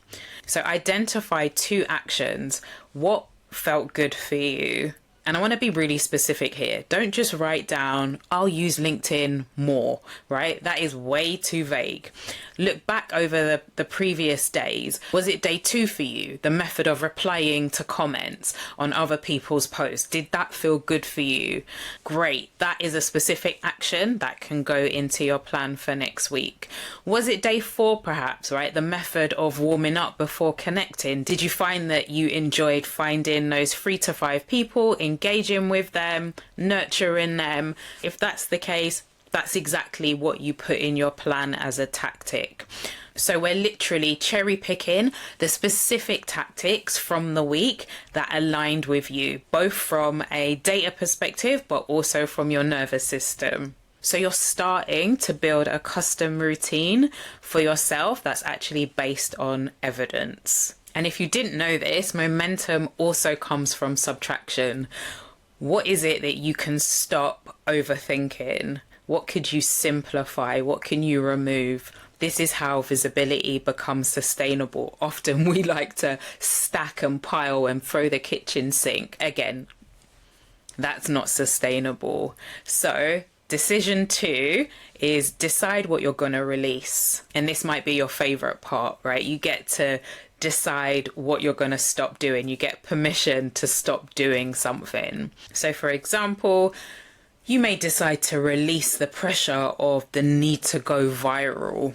So identify 2 actions. What felt good for you? And I want to be really specific here. Don't just write down, I'll use LinkedIn more, right? That is way too vague. Look back over the previous days. Was it day 2 for you? The method of replying to comments on other people's posts. Did that feel good for you? Great. That is a specific action that can go into your plan for next week. Was it day 4 perhaps, right? The method of warming up before connecting. Did you find that you enjoyed finding those 3 to 5 people, engaging with them, nurturing them? If that's the case, that's exactly what you put in your plan as a tactic. So we're literally cherry picking the specific tactics from the week that aligned with you, both from a data perspective, but also from your nervous system. So you're starting to build a custom routine for yourself that's actually based on evidence. And if you didn't know this, momentum also comes from subtraction. What is it that you can stop overthinking? What could you simplify? What can you remove? This is how visibility becomes sustainable. Often we like to stack and pile and throw the kitchen sink. Again, that's not sustainable. So decision 2 is decide what you're going to release. And this might be your favorite part, right? You get to decide what you're going to stop doing. You get permission to stop doing something. So for example, you may decide to release the pressure of the need to go viral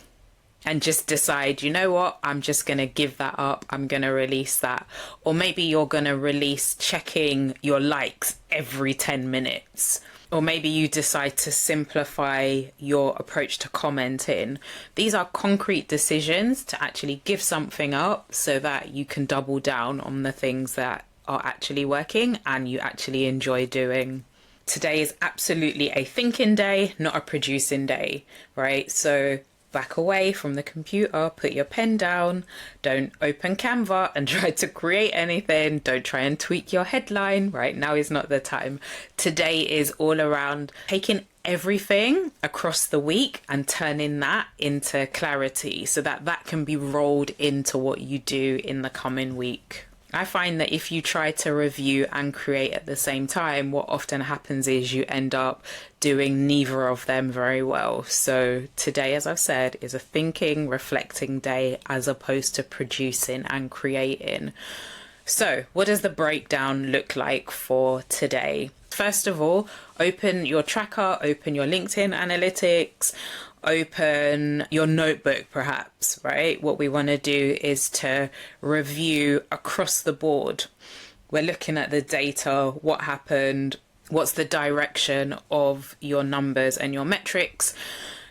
and just decide, you know what, I'm just going to give that up. I'm going to release that. Or maybe you're going to release checking your likes every 10 minutes. Or maybe you decide to simplify your approach to commenting. These are concrete decisions to actually give something up so that you can double down on the things that are actually working and you actually enjoy doing. Today is absolutely a thinking day, not a producing day, right? So back away from the computer, put your pen down, don't open Canva and try to create anything. Don't try and tweak your headline, right? Now is not the time. Today is all around taking everything across the week and turning that into clarity so that that can be rolled into what you do in the coming week. I find that if you try to review and create at the same time, what often happens is you end up doing neither of them very well. So today, as I've said, is a thinking, reflecting day as opposed to producing and creating. So what does the breakdown look like for today? First of all, open your tracker, open your LinkedIn analytics, open your notebook perhaps, right? What we want to do is to review across the board. We're looking at the data, what happened, what's the direction of your numbers and your metrics.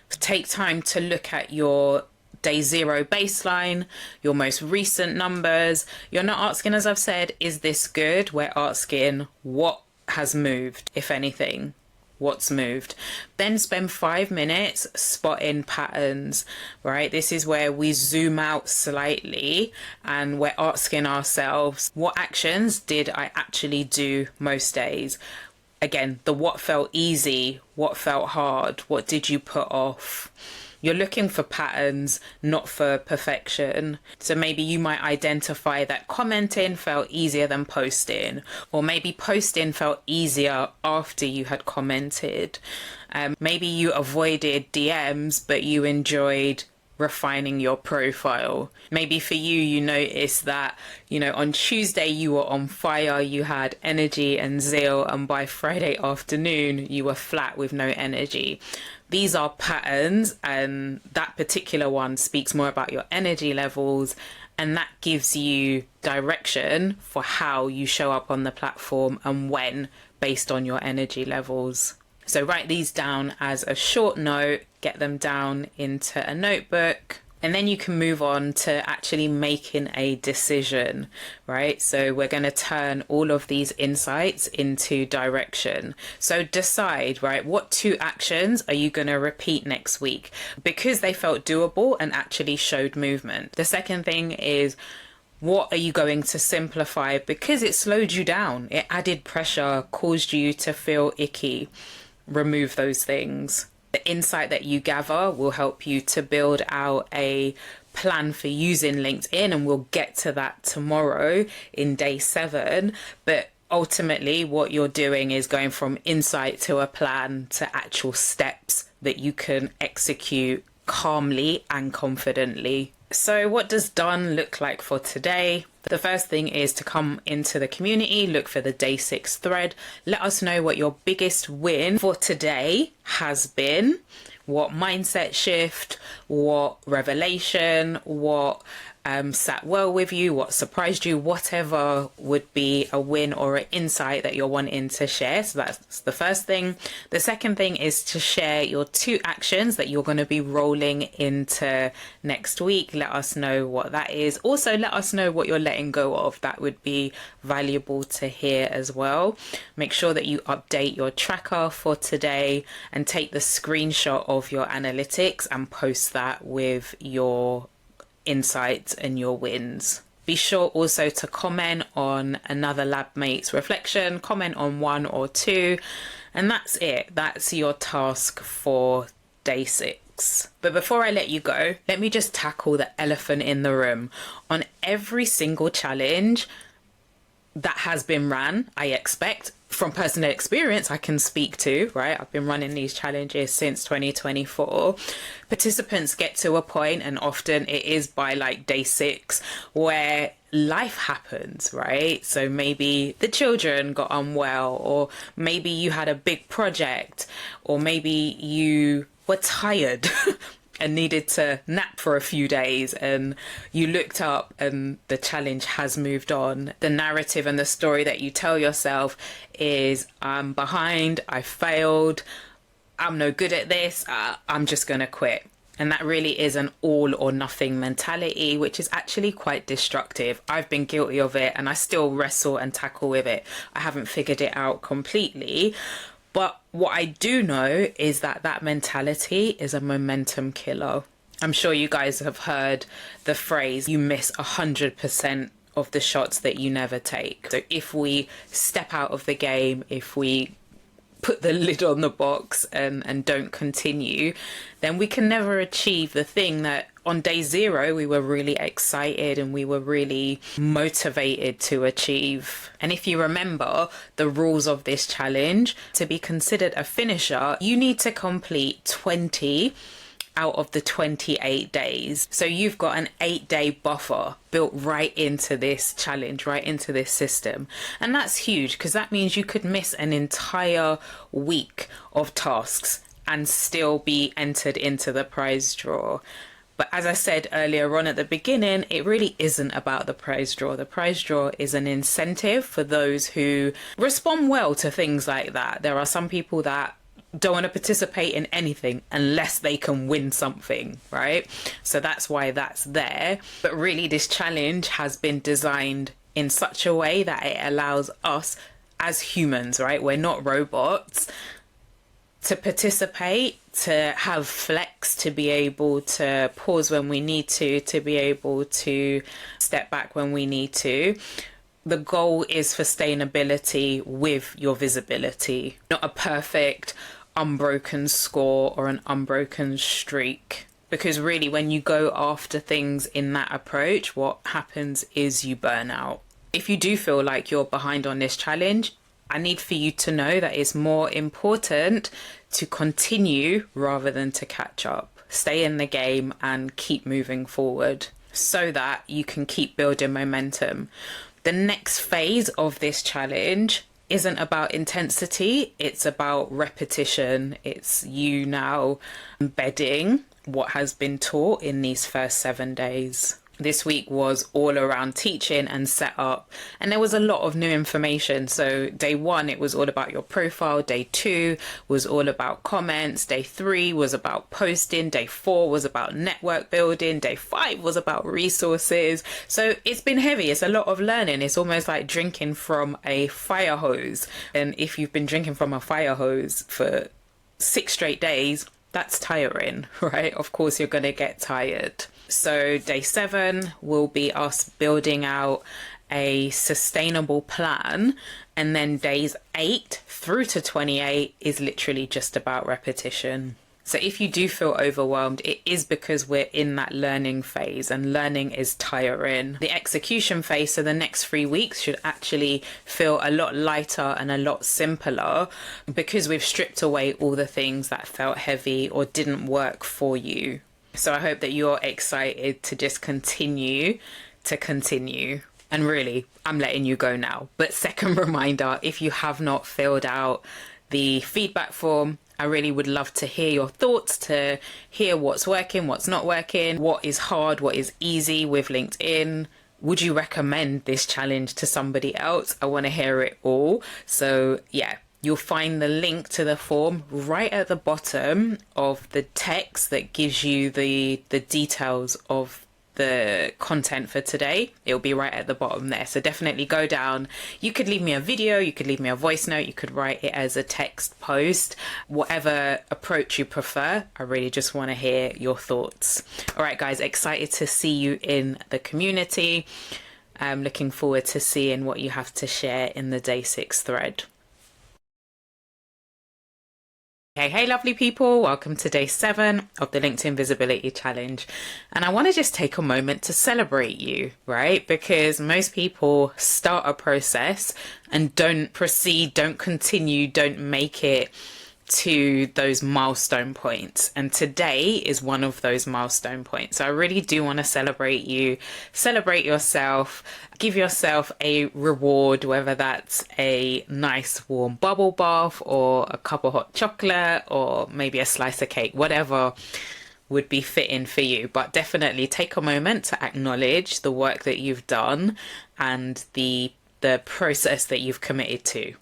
Take time to look at your day 0 baseline, your most recent numbers. You're not asking, as I've said, is this good? We're asking what has moved, if anything. What's moved. Then spend 5 minutes spotting patterns, right? This is where we zoom out slightly and we're asking ourselves, what actions did I actually do most days? Again, the what felt easy, what felt hard, what did you put off? You're looking for patterns, not for perfection. So maybe you might identify that commenting felt easier than posting, or maybe posting felt easier after you had commented. Maybe you avoided DMs, but you enjoyed refining your profile. Maybe for you, you noticed that, on Tuesday you were on fire, you had energy and zeal, and by Friday afternoon you were flat with no energy. These are patterns, and that particular one speaks more about your energy levels, and that gives you direction for how you show up on the platform and when, based on your energy levels. So write these down as a short note, get them down into a notebook And then you can move on to actually making a decision, right? So we're going to turn all of these insights into direction. So decide, right, what 2 actions are you going to repeat next week because they felt doable and actually showed movement. The second thing is, what are you going to simplify because it slowed you down? It added pressure, caused you to feel icky. Remove those things. The insight that you gather will help you to build out a plan for using LinkedIn, and we'll get to that tomorrow in day 7. But ultimately, what you're doing is going from insight to a plan to actual steps that you can execute calmly and confidently. So what does done look like for today? The first thing is to come into the community, look for the day 6 thread. Let us know what your biggest win for today has been, what mindset shift, what revelation, what sat well with you, what surprised you, whatever would be a win or an insight that you're wanting to share. So that's the first thing. The second thing is to share your 2 actions that you're going to be rolling into next week. Let us know what that is. Also, let us know what you're letting go of. That would be valuable to hear as well. Make sure that you update your tracker for today and take the screenshot of your analytics and post that with your insights and your wins. Be sure also to comment on another lab mate's reflection, comment on 1 or 2, and that's it. That's your task for day 6. But before I let you go, let me just tackle the elephant in the room. On every single challenge that has been ran, I expect, from personal experience I can speak to, right? I've been running these challenges since 2024. Participants get to a point, and often it is by like day 6, where life happens, right? So maybe the children got unwell, or maybe you had a big project, or maybe you were tired and needed to nap for a few days, and you looked up and the challenge has moved on. The narrative and the story that you tell yourself is, I'm behind, I failed, I'm no good at this, I'm just going to quit. And that really is an all or nothing mentality, which is actually quite destructive. I've been guilty of it and I still wrestle and tackle with it. I haven't figured it out completely. But what I do know is that that mentality is a momentum killer. I'm sure you guys have heard the phrase, you miss 100% of the shots that you never take. So if we step out of the game, if we put the lid on the box and don't continue, then we can never achieve the thing that on day 0 we were really excited and we were really motivated to achieve. And if you remember the rules of this challenge, to be considered a finisher, you need to complete 20 out of the 28 days. So you've got an 8-day buffer built right into this challenge, right into this system. And that's huge, because that means you could miss an entire week of tasks and still be entered into the prize draw. But as I said earlier on at the beginning, it really isn't about the prize draw. The prize draw is an incentive for those who respond well to things like that. There are some people that don't want to participate in anything unless they can win something, right? So that's why that's there. But really, this challenge has been designed in such a way that it allows us as humans, right? We're not robots, to participate, to have flex, to be able to pause when we need to be able to step back when we need to. The goal is sustainability with your visibility, not a perfect unbroken score or an unbroken streak. Because really, when you go after things in that approach, what happens is you burn out. If you do feel like you're behind on this challenge, I need for you to know that it's more important to continue rather than to catch up. Stay in the game and keep moving forward so that you can keep building momentum. The next phase of this challenge isn't about intensity, it's about repetition. It's you now embedding what has been taught in these first 7 days. This week was all around teaching and setup, and there was a lot of new information. So day 1, it was all about your profile. Day 2 was all about comments. Day 3 was about posting. Day 4 was about network building. Day 5 was about resources. So it's been heavy. It's a lot of learning. It's almost like drinking from a fire hose. And if you've been drinking from a fire hose for 6 straight days, that's tiring, right? Of course, you're going to get tired. So day 7 will be us building out a sustainable plan. And then days 8 through to 28 is literally just about repetition. So if you do feel overwhelmed, it is because we're in that learning phase, and learning is tiring. The execution phase, so the next 3 weeks, should actually feel a lot lighter and a lot simpler because we've stripped away all the things that felt heavy or didn't work for you. So I hope that you're excited to just continue. And really, I'm letting you go now. But second reminder, if you have not filled out the feedback form, I really would love to hear your thoughts, to hear what's working, what's not working, what is hard, what is easy with LinkedIn. Would you recommend this challenge to somebody else? I want to hear it all. So yeah, you'll find the link to the form right at the bottom of the text that gives you the details of the content for today. It'll be right at the bottom there. So definitely go down. You could leave me a video, you could leave me a voice note, you could write it as a text post, whatever approach you prefer. I really just want to hear your thoughts. All right, guys, excited to see you in the community. I'm looking forward to seeing what you have to share in the day 6 thread. Hey, lovely people. Welcome to day 7 of the LinkedIn Visibility Challenge. And I want to just take a moment to celebrate you, right? Because most people start a process and don't proceed, don't continue, don't make it to those milestone points. And today is one of those milestone points. So I really do want to celebrate you, celebrate yourself, give yourself a reward, whether that's a nice warm bubble bath or a cup of hot chocolate or maybe a slice of cake, whatever would be fitting for you. But definitely take a moment to acknowledge the work that you've done and the process that you've committed to.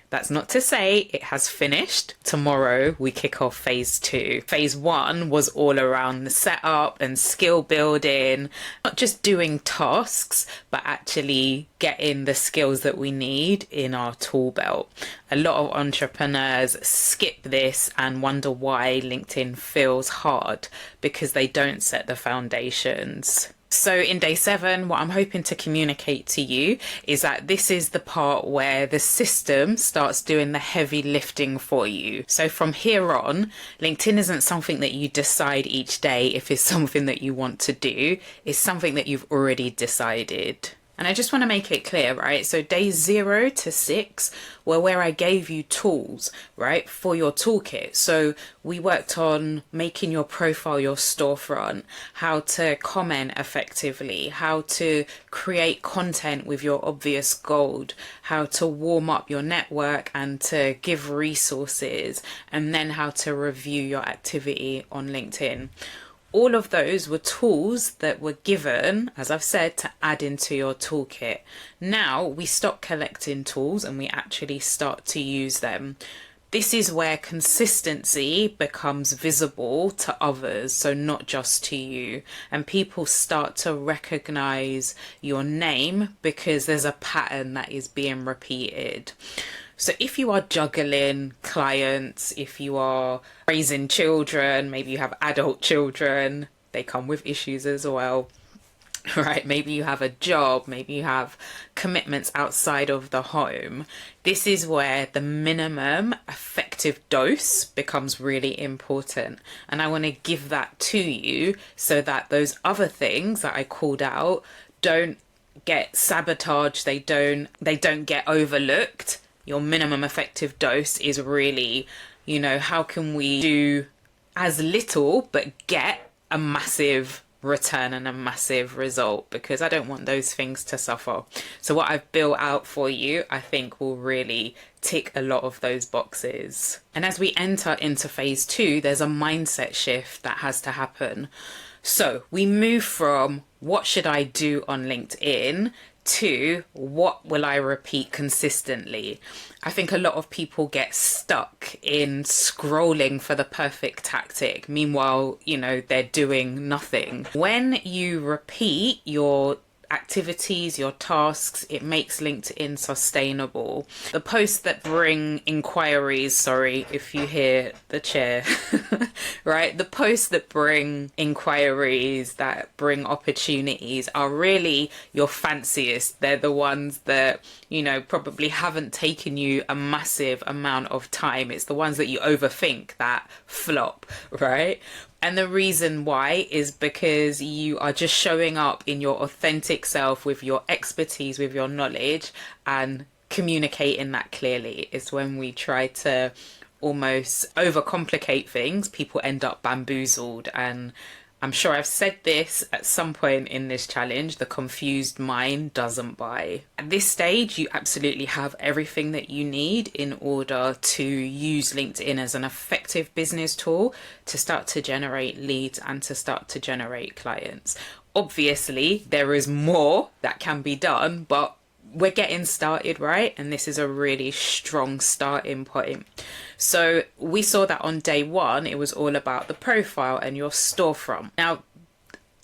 That's not to say it has finished. Tomorrow we kick off phase 2. Phase 1 was all around the setup and skill building, not just doing tasks, but actually getting the skills that we need in our tool belt. A lot of entrepreneurs skip this and wonder why LinkedIn feels hard because they don't set the foundations. So in day 7, what I'm hoping to communicate to you is that this is the part where the system starts doing the heavy lifting for you. So from here on, LinkedIn isn't something that you decide each day if it's something that you want to do. It's something that you've already decided. And I just want to make it clear, right? So days 0 to 6 were where I gave you tools, right, for your toolkit. So we worked on making your profile your storefront, how to comment effectively, how to create content with your obvious gold, how to warm up your network and to give resources, and then how to review your activity on LinkedIn. All of those were tools that were given, as I've said, to add into your toolkit. Now we stop collecting tools and we actually start to use them. This is where consistency becomes visible to others, so not just to you. And people start to recognize your name because there's a pattern that is being repeated. So if you are juggling clients, if you are raising children, maybe you have adult children, they come with issues as well, right? Maybe you have a job, maybe you have commitments outside of the home. This is where the minimum effective dose becomes really important. And I want to give that to you so that those other things that I called out don't get sabotaged, they don't get overlooked. Your minimum effective dose is really, how can we do as little but get a massive return and a massive result, because I don't want those things to suffer. So what I've built out for you, I think will really tick a lot of those boxes. And as we enter into phase 2, there's a mindset shift that has to happen. So we move from what should I do on LinkedIn, to what will I repeat consistently. I think a lot of people get stuck in scrolling for the perfect tactic. Meanwhile, they're doing nothing. When you repeat your activities, your tasks, it makes LinkedIn sustainable. The posts that bring inquiries, sorry if you hear the chair, right? The posts that bring inquiries, that bring opportunities are really your fanciest. They're the ones that, probably haven't taken you a massive amount of time. It's the ones that you overthink that flop, right? And the reason why is because you are just showing up in your authentic self with your expertise, with your knowledge, and communicating that clearly. Is when we try to almost overcomplicate things, people end up bamboozled. And I'm sure I've said this at some point in this challenge, the confused mind doesn't buy. At this stage, you absolutely have everything that you need in order to use LinkedIn as an effective business tool to start to generate leads and to start to generate clients. Obviously, there is more that can be done, but we're getting started, right? And this is a really strong starting point. So we saw that on day one, it was all about the profile and your storefront. Now,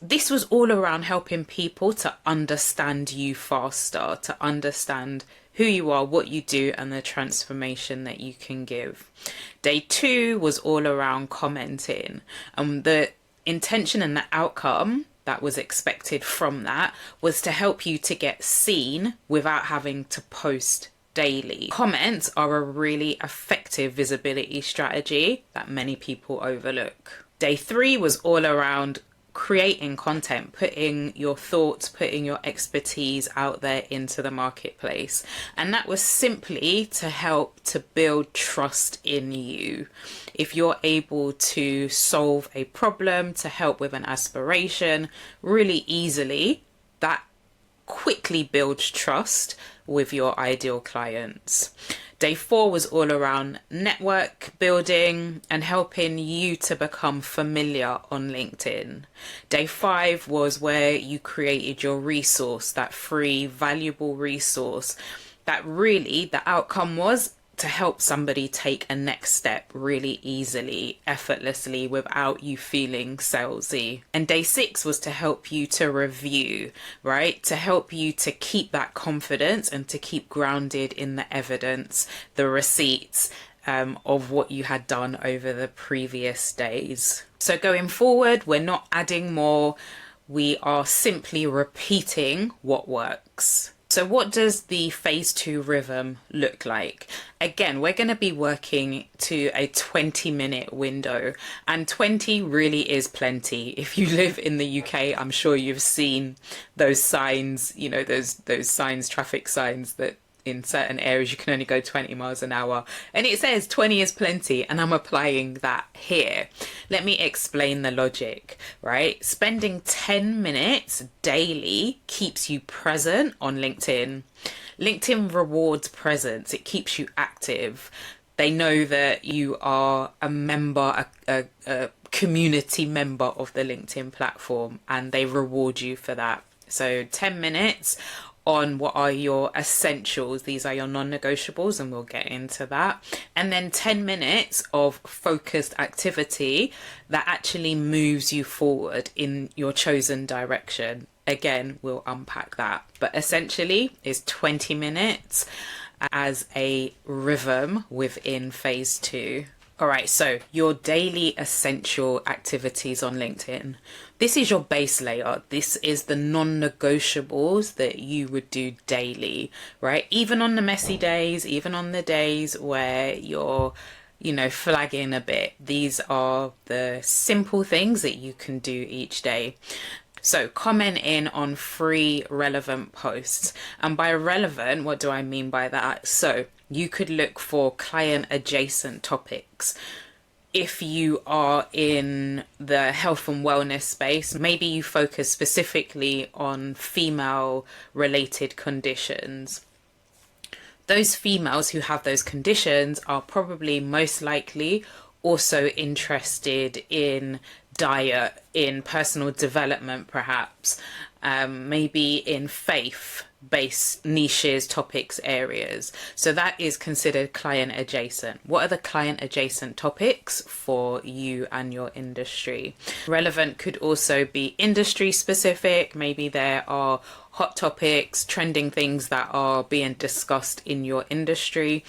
this was all around helping people to understand you faster, to understand who you are, what you do, and the transformation that you can give. Day two was all around commenting. The intention and the outcome that was expected from that was to help you to get seen without having to post daily. Comments are a really effective visibility strategy that many people overlook. Day three was all around creating content, putting your thoughts, putting your expertise out there into the marketplace. And that was simply to help to build trust in you. If you're able to solve a problem, to help with an aspiration really easily, that quickly builds trust with your ideal clients. Day four was all around network building and helping you to become familiar on LinkedIn. Day five was where you created your resource, that free, valuable resource that really the outcome was to help somebody take a next step really easily, effortlessly, without you feeling salesy. And day six was to help you to review, right? To help you to keep that confidence and to keep grounded in the evidence, the receipts of what you had done over the previous days. So going forward, we're not adding more. We are simply repeating what works. So what does the phase 2 rhythm look like? Again, we're going to be working to a 20-minute window, and 20 really is plenty. If you live in the UK, I'm sure you've seen those signs, those signs, traffic signs that in certain areas you can only go 20 miles an hour, and it says 20 is plenty, and I'm applying that here. Let me explain the logic, right? Spending 10 minutes daily keeps you present on LinkedIn. LinkedIn rewards presence. It keeps you active. They know that you are a member, a community member of the LinkedIn platform, and they reward you for that. So 10 minutes on what are your essentials. These are your non-negotiables, and we'll get into that. And then 10 minutes of focused activity that actually moves you forward in your chosen direction. Again, we'll unpack that. But essentially, it's 20 minutes as a rhythm within phase 2. All right, so your daily essential activities on LinkedIn. This is your base layer. This is the non-negotiables that you would do daily, right? Even on the messy days, even on the days where you're, flagging a bit. These are the simple things that you can do each day. So comment in on free relevant posts. And by relevant, what do I mean by that? So you could look for client adjacent topics. If you are in the health and wellness space, maybe you focus specifically on female related conditions. Those females who have those conditions are probably most likely also interested in diet, in personal development, perhaps, maybe in faith-based niches, topics, areas. So that is considered client adjacent. What are the client adjacent topics for you and your industry? Relevant could also be industry specific. Maybe there are hot topics, trending things that are being discussed in your industry,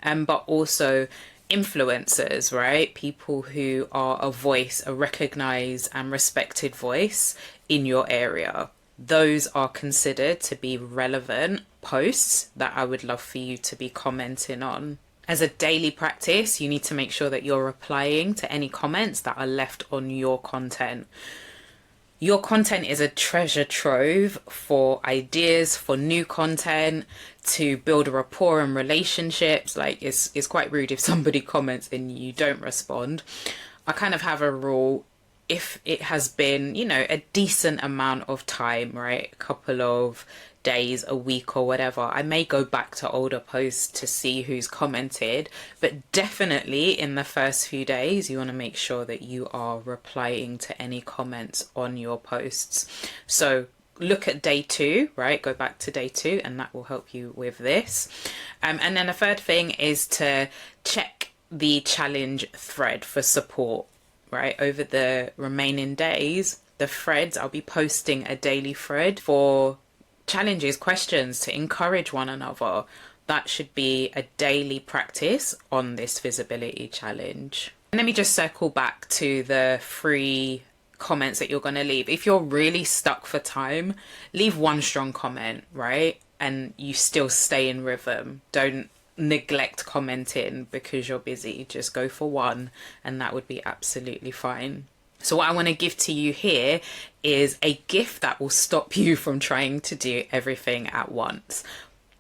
but also influencers, right? People who are a voice, a recognized and respected voice in your area. Those are considered to be relevant posts that I would love for you to be commenting on. As a daily practice, you need to make sure that you're replying to any comments that are left on your content. Your content is a treasure trove for ideas, for new content, to build a rapport and relationships. Like, it's quite rude if somebody comments and you don't respond. I kind of have a rule: if it has been, a decent amount of time, right? A couple of days, a week or whatever, I may go back to older posts to see who's commented, but definitely in the first few days you want to make sure that you are replying to any comments on your posts. So look at day 2, right? Go back to day 2 and that will help you with this. And then the third thing is to check the challenge thread for support, right? Over the remaining days, the threads, I'll be posting a daily thread for challenges, questions, to encourage one another. That should be a daily practice on this visibility challenge. And let me just circle back to the 3 comments that you're going to leave. If you're really stuck for time, leave 1 strong comment, right? And you still stay in rhythm. Don't neglect commenting because you're busy. Just go for 1 and that would be absolutely fine. So what I want to give to you here is a gift that will stop you from trying to do everything at once.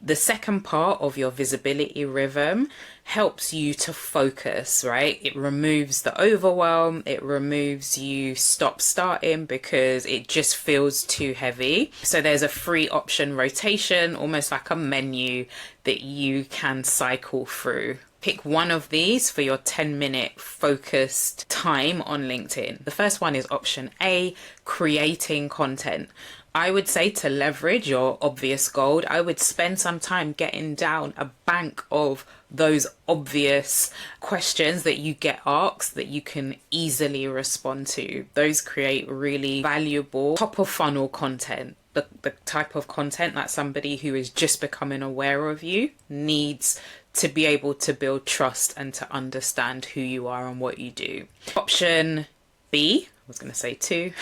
The second part of your visibility rhythm helps you to focus, right? It removes the overwhelm. It removes you stop-starting because it just feels too heavy. So there's a free option rotation, almost like a menu that you can cycle through. Pick one of these for your 10-minute focused time on LinkedIn. The first one is option A, creating content. I would say, to leverage your obvious gold, I would spend some time getting down a bank of those obvious questions that you get asked that you can easily respond to. Those create really valuable top of funnel content. The type of content that somebody who is just becoming aware of you needs to be able to build trust and to understand who you are and what you do. Option B, I was going to say 2,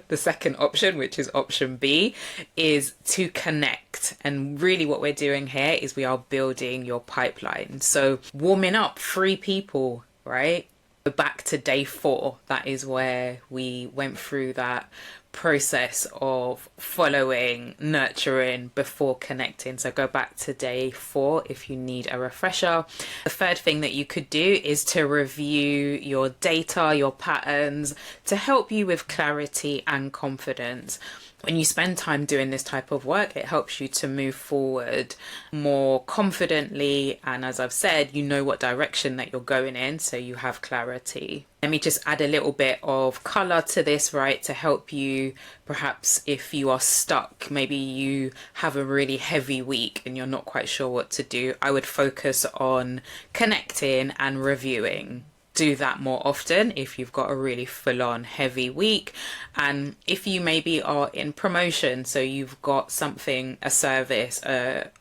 the second option, which is option B, is to connect. And really what we're doing here is we are building your pipeline. So warming up 3 people, right? Go back to day 4. That is where we went through that process of following, nurturing before connecting. So go back to day 4 if you need a refresher. The third thing that you could do is to review your data, your patterns, to help you with clarity and confidence. When you spend time doing this type of work, it helps you to move forward more confidently. And as I've said, you know what direction that you're going in, so you have clarity. Let me just add a little bit of color to this, right, to help you, perhaps if you are stuck, maybe you have a really heavy week and you're not quite sure what to do. I would focus on connecting and reviewing. Do that more often if you've got a really full-on heavy week. And if you maybe are in promotion, so you've got something, a service, a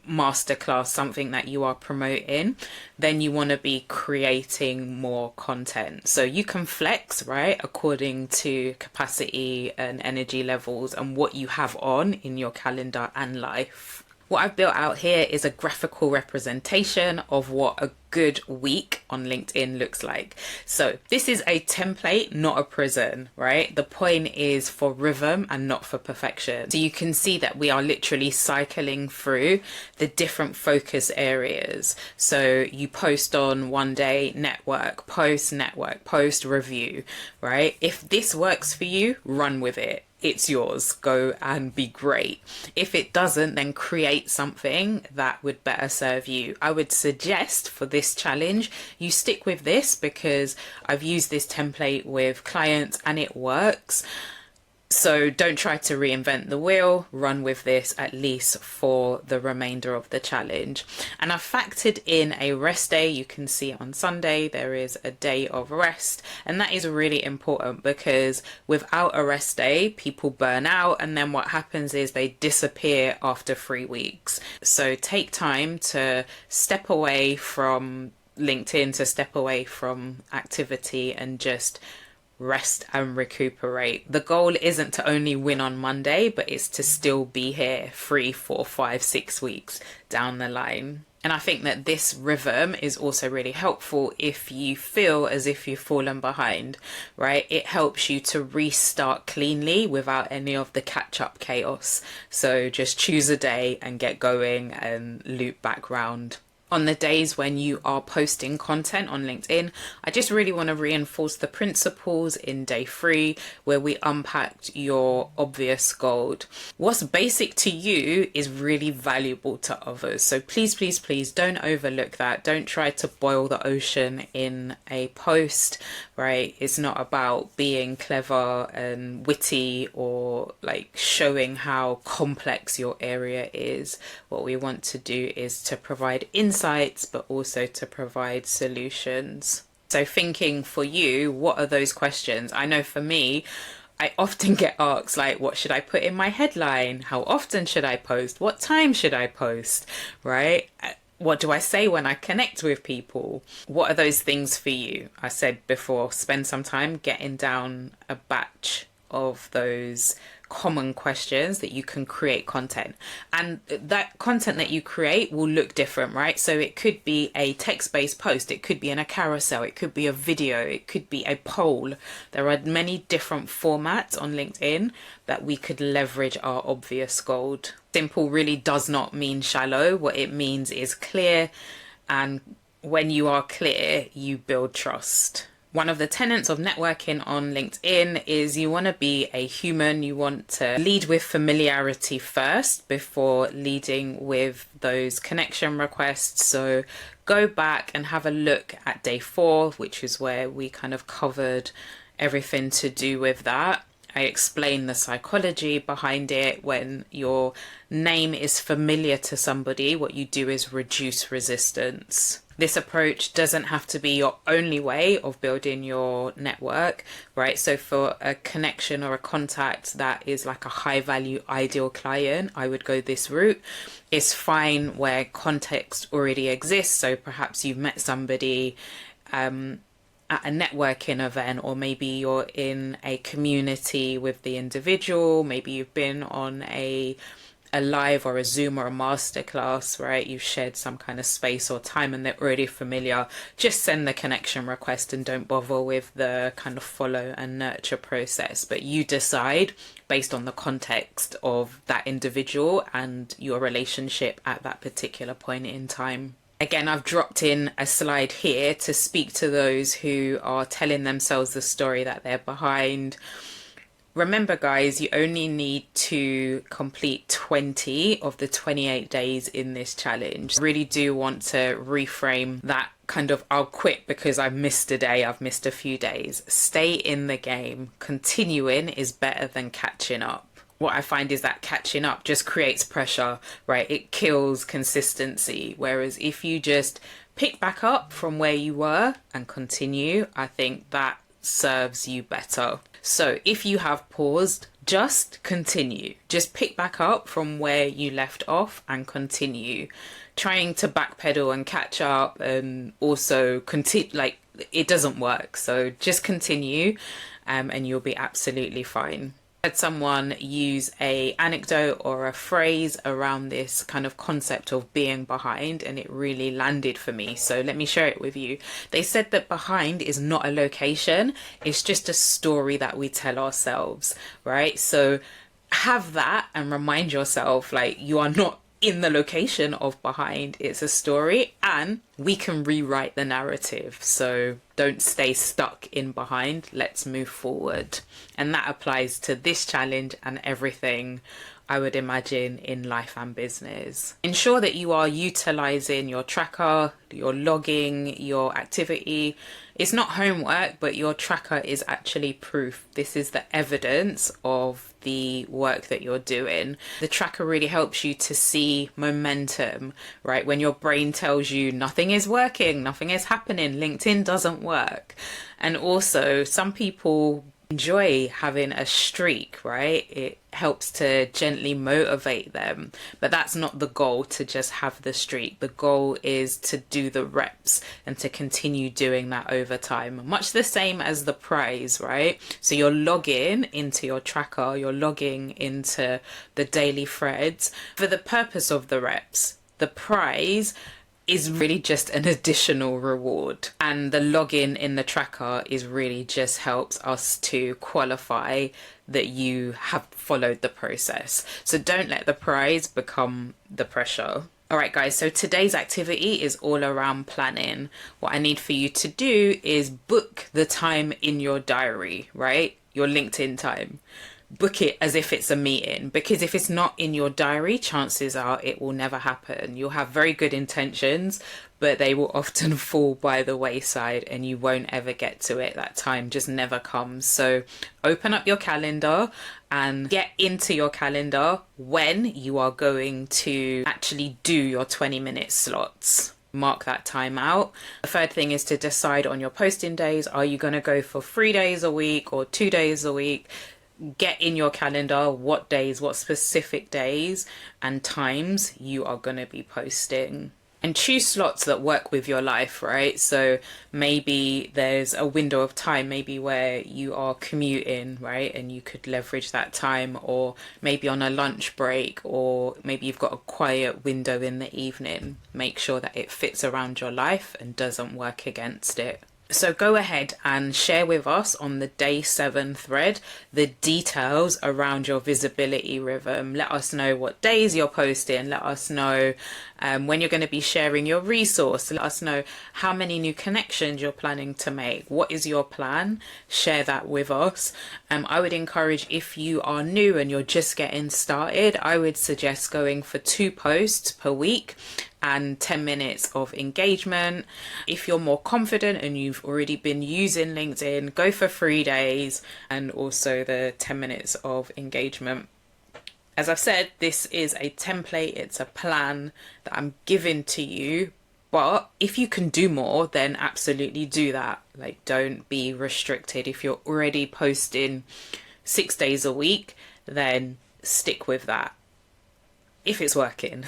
masterclass, something that you are promoting, then you want to be creating more content. So you can flex, right, according to capacity and energy levels and what you have on in your calendar and life. What I've built out here is a graphical representation of what a good week on LinkedIn looks like. So this is a template, not a prison, right? The point is for rhythm and not for perfection. So you can see that we are literally cycling through the different focus areas. So you post on one day, network, post, review, right? If this works for you, run with it. it's yours. Go and be great. If it doesn't, then create something that would better serve you. I would suggest for this challenge, you stick with this because I've used this template with clients and it works. So don't try to reinvent the wheel, run with this at least for the remainder of the challenge. And I've factored in a rest day. You can see on Sunday there is a day of rest, and that is really important because without a rest day, people burn out, and then what happens is they disappear after 3 weeks. So take time to step away from LinkedIn, to step away from activity and just rest and recuperate. The goal isn't to only win on Monday, but it's to still be here 3, 4, 5, 6 weeks down the line. And I think that this rhythm is also really helpful if you feel as if you've fallen behind, right? It helps you to restart cleanly without any of the catch-up chaos. So just choose a day and get going and loop back round. On the days when you are posting content on LinkedIn, I just really want to reinforce the principles in day 3 where we unpacked your obvious gold. What's basic to you is really valuable to others. So please, please, please don't overlook that. Don't try to boil the ocean in a post, right? It's not about being clever and witty or like showing how complex your area is. What we want to do is to provide insights, but also to provide solutions. So thinking for you, what are those questions? I know for me, I often get asked like, what should I put in my headline? How often should I post? What time should I post? Right? What do I say when I connect with people? What are those things for you? I said before, spend some time getting down a batch of those common questions that you can create content, and that content that you create will look different, right? So it could be a text-based post, it could be in a carousel, it could be a video, it could be a poll. There are many different formats on LinkedIn that we could leverage our obvious gold. Simple really does not mean shallow. What it means is clear, and when you are clear, you build trust. One of the tenets of networking on LinkedIn is you want to be a human. You want to lead with familiarity first before leading with those connection requests. So go back and have a look at day 4, which is where we kind of covered everything to do with that. I explain the psychology behind it. When your name is familiar to somebody, what you do is reduce resistance. This approach doesn't have to be your only way of building your network, right? So for a connection or a contact that is like a high value ideal client, I would go this route. It's fine where context already exists. So perhaps you've met somebody at a networking event, or maybe you're in a community with the individual. Maybe you've been on a live or a Zoom or a masterclass, right? You've shared some kind of space or time and they're already familiar. Just send the connection request and don't bother with the kind of follow and nurture process. But you decide based on the context of that individual and your relationship at that particular point in time. Again, I've dropped in a slide here to speak to those who are telling themselves the story that they're behind. Remember, guys, you only need to complete 20 of the 28 days in this challenge. I really do want to reframe that kind of, I'll quit because I've missed a day, I've missed a few days. Stay in the game. Continuing is better than catching up. What I find is that catching up just creates pressure, right? It kills consistency. Whereas if you just pick back up from where you were and continue, I think that serves you better. So if you have paused, just continue. Just pick back up from where you left off and continue. Trying to backpedal and catch up and also continue, like, it doesn't work. So just continue and you'll be absolutely fine. I had someone use a anecdote or a phrase around this kind of concept of being behind, and it really landed for me. So let me share it with you. They said that behind is not a location, it's just a story that we tell ourselves, right? So have that and remind yourself, like, you are not in the location of behind. It's a story, and we can rewrite the narrative. So don't stay stuck in behind. Let's move forward. And that applies to this challenge and everything, I would imagine, in life and business. Ensure that you are utilizing your tracker, your logging, your activity. It's not homework, but your tracker is actually proof. This is the evidence of the work that you're doing. The tracker really helps you to see momentum, right? When your brain tells you nothing is working, nothing is happening, LinkedIn doesn't work. And also, some people enjoy having a streak, right? It helps to gently motivate them, but that's not the goal, to just have the streak. The goal is to do the reps and to continue doing that over time, much the same as the prize, right? So you're logging into your tracker, you're logging into the daily threads for the purpose of the reps. The prize is really just an additional reward, and the login in the tracker is really just helps us to qualify that you have followed the process. So don't let the prize become the pressure. All right, guys, so today's activity is all around planning. What I need for you to do is book the time in your diary, right? Your LinkedIn time. Book it as if it's a meeting, because if it's not in your diary, chances are it will never happen. You'll have very good intentions, but they will often fall by the wayside and you won't ever get to it. That time just never comes. So open up your calendar and get into your calendar when you are going to actually do your 20-minute slots. Mark that time out. The third thing is to decide on your posting days. Are you going to go for 3 days a week or 2 days a week? Get in your calendar what days, what specific days and times you are going to be posting, and choose slots that work with your life, right? So maybe there's a window of time, maybe where you are commuting, right? And you could leverage that time, or maybe on a lunch break, or maybe you've got a quiet window in the evening. Make sure that it fits around your life and doesn't work against it. So go ahead and share with us on the day 7 thread the details around your visibility rhythm. Let us know what days you're posting. Let us know when you're going to be sharing your resource. Let us know how many new connections you're planning to make. What is your plan? Share that with us. I would encourage, if you are new and you're just getting started, I would suggest going for 2 posts per week and 10 minutes of engagement. If you're more confident and you've already been using LinkedIn, go for 3 days and also the 10 minutes of engagement. As I've said, this is a template, it's a plan that I'm giving to you. But if you can do more, then absolutely do that. Like, don't be restricted. If you're already posting 6 days a week, then stick with that. If it's working.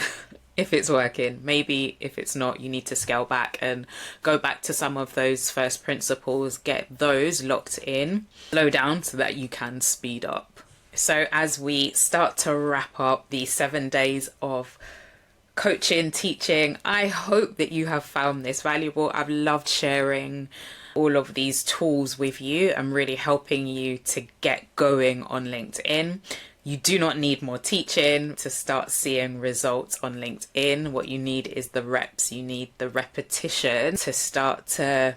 If it's working. Maybe if it's not, you need to scale back and go back to some of those first principles, get those locked in, slow down so that you can speed up. So as we start to wrap up the 7 days of coaching, teaching, I hope that you have found this valuable. I've loved sharing all of these tools with you and really helping you to get going on LinkedIn. You do not need more teaching to start seeing results on LinkedIn. What you need is the reps. You need the repetition to start to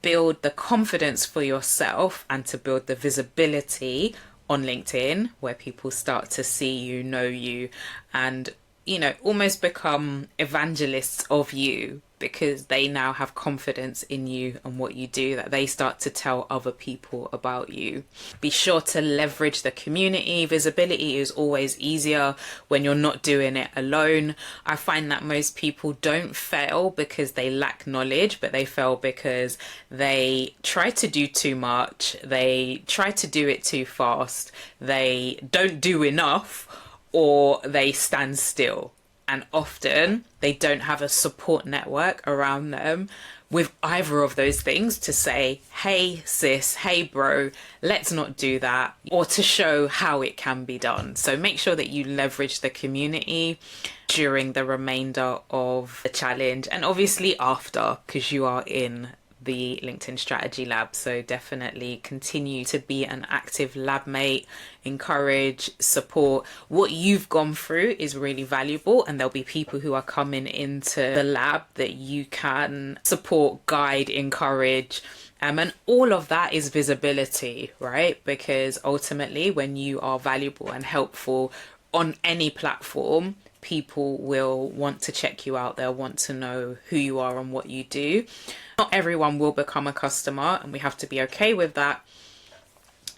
build the confidence for yourself and to build the visibility on LinkedIn, where people start to see you, know you, and, you know, almost become evangelists of you, because they now have confidence in you and what you do, that they start to tell other people about you. Be sure to leverage the community. Visibility is always easier when you're not doing it alone. I find that most people don't fail because they lack knowledge, but they fail because they try to do too much. They try to do it too fast. They don't do enough, or they stand still. And often they don't have a support network around them with either of those things to say, hey sis, hey bro, let's not do that, or to show how it can be done. So make sure that you leverage the community during the remainder of the challenge, and obviously after, because you are in the LinkedIn Strategy Lab. So definitely continue to be an active lab mate, encourage, support. What you've gone through is really valuable, and there'll be people who are coming into the lab that you can support, guide, encourage. And all of that is visibility, right? Because ultimately, when you are valuable and helpful on any platform, people will want to check you out. They'll want to know who you are and what you do. Not everyone will become a customer, and we have to be okay with that.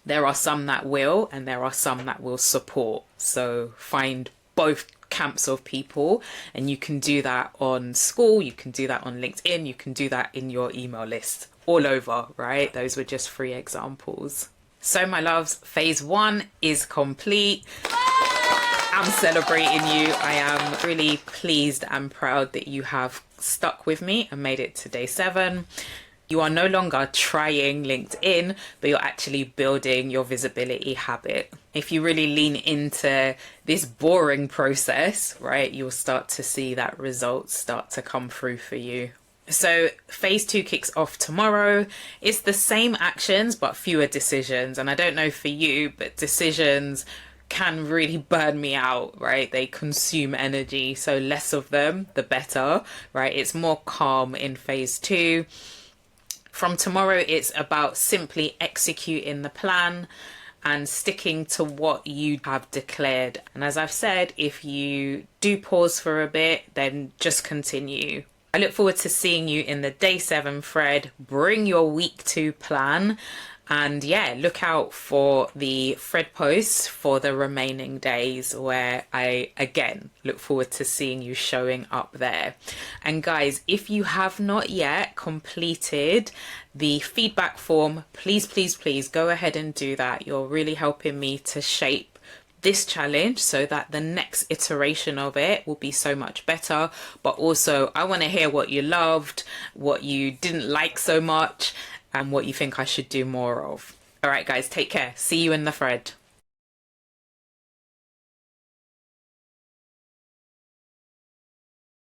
There are some that will, and there are some that will support. So find both camps of people, and you can do that on school, you can do that on LinkedIn, you can do that in your email list, all over, right? Those were just 3 examples. So my loves, phase 1 is complete. I'm celebrating you. I am really pleased and proud that you have stuck with me and made it to day 7. You are no longer trying LinkedIn, but you're actually building your visibility habit. If you really lean into this boring process, right, you'll start to see that results start to come through for you. So phase 2 kicks off tomorrow. It's the same actions, but fewer decisions. And I don't know for you, but decisions can really burn me out, right? They consume energy. So less of them, the better, right? It's more calm in phase 2. From tomorrow, it's about simply executing the plan and sticking to what you have declared. And as I've said, if you do pause for a bit, then just continue. I look forward to seeing you in the day 7 thread. Bring your week 2 plan. And yeah, look out for the thread posts for the remaining days, where I again look forward to seeing you showing up there. And guys, if you have not yet completed the feedback form, please go ahead and do that. You're really helping me to shape this challenge so that the next iteration of it will be so much better. But also, I want to hear what you loved, what you didn't like so much, and what you think I should do more of. All right, guys, take care. See you in the thread.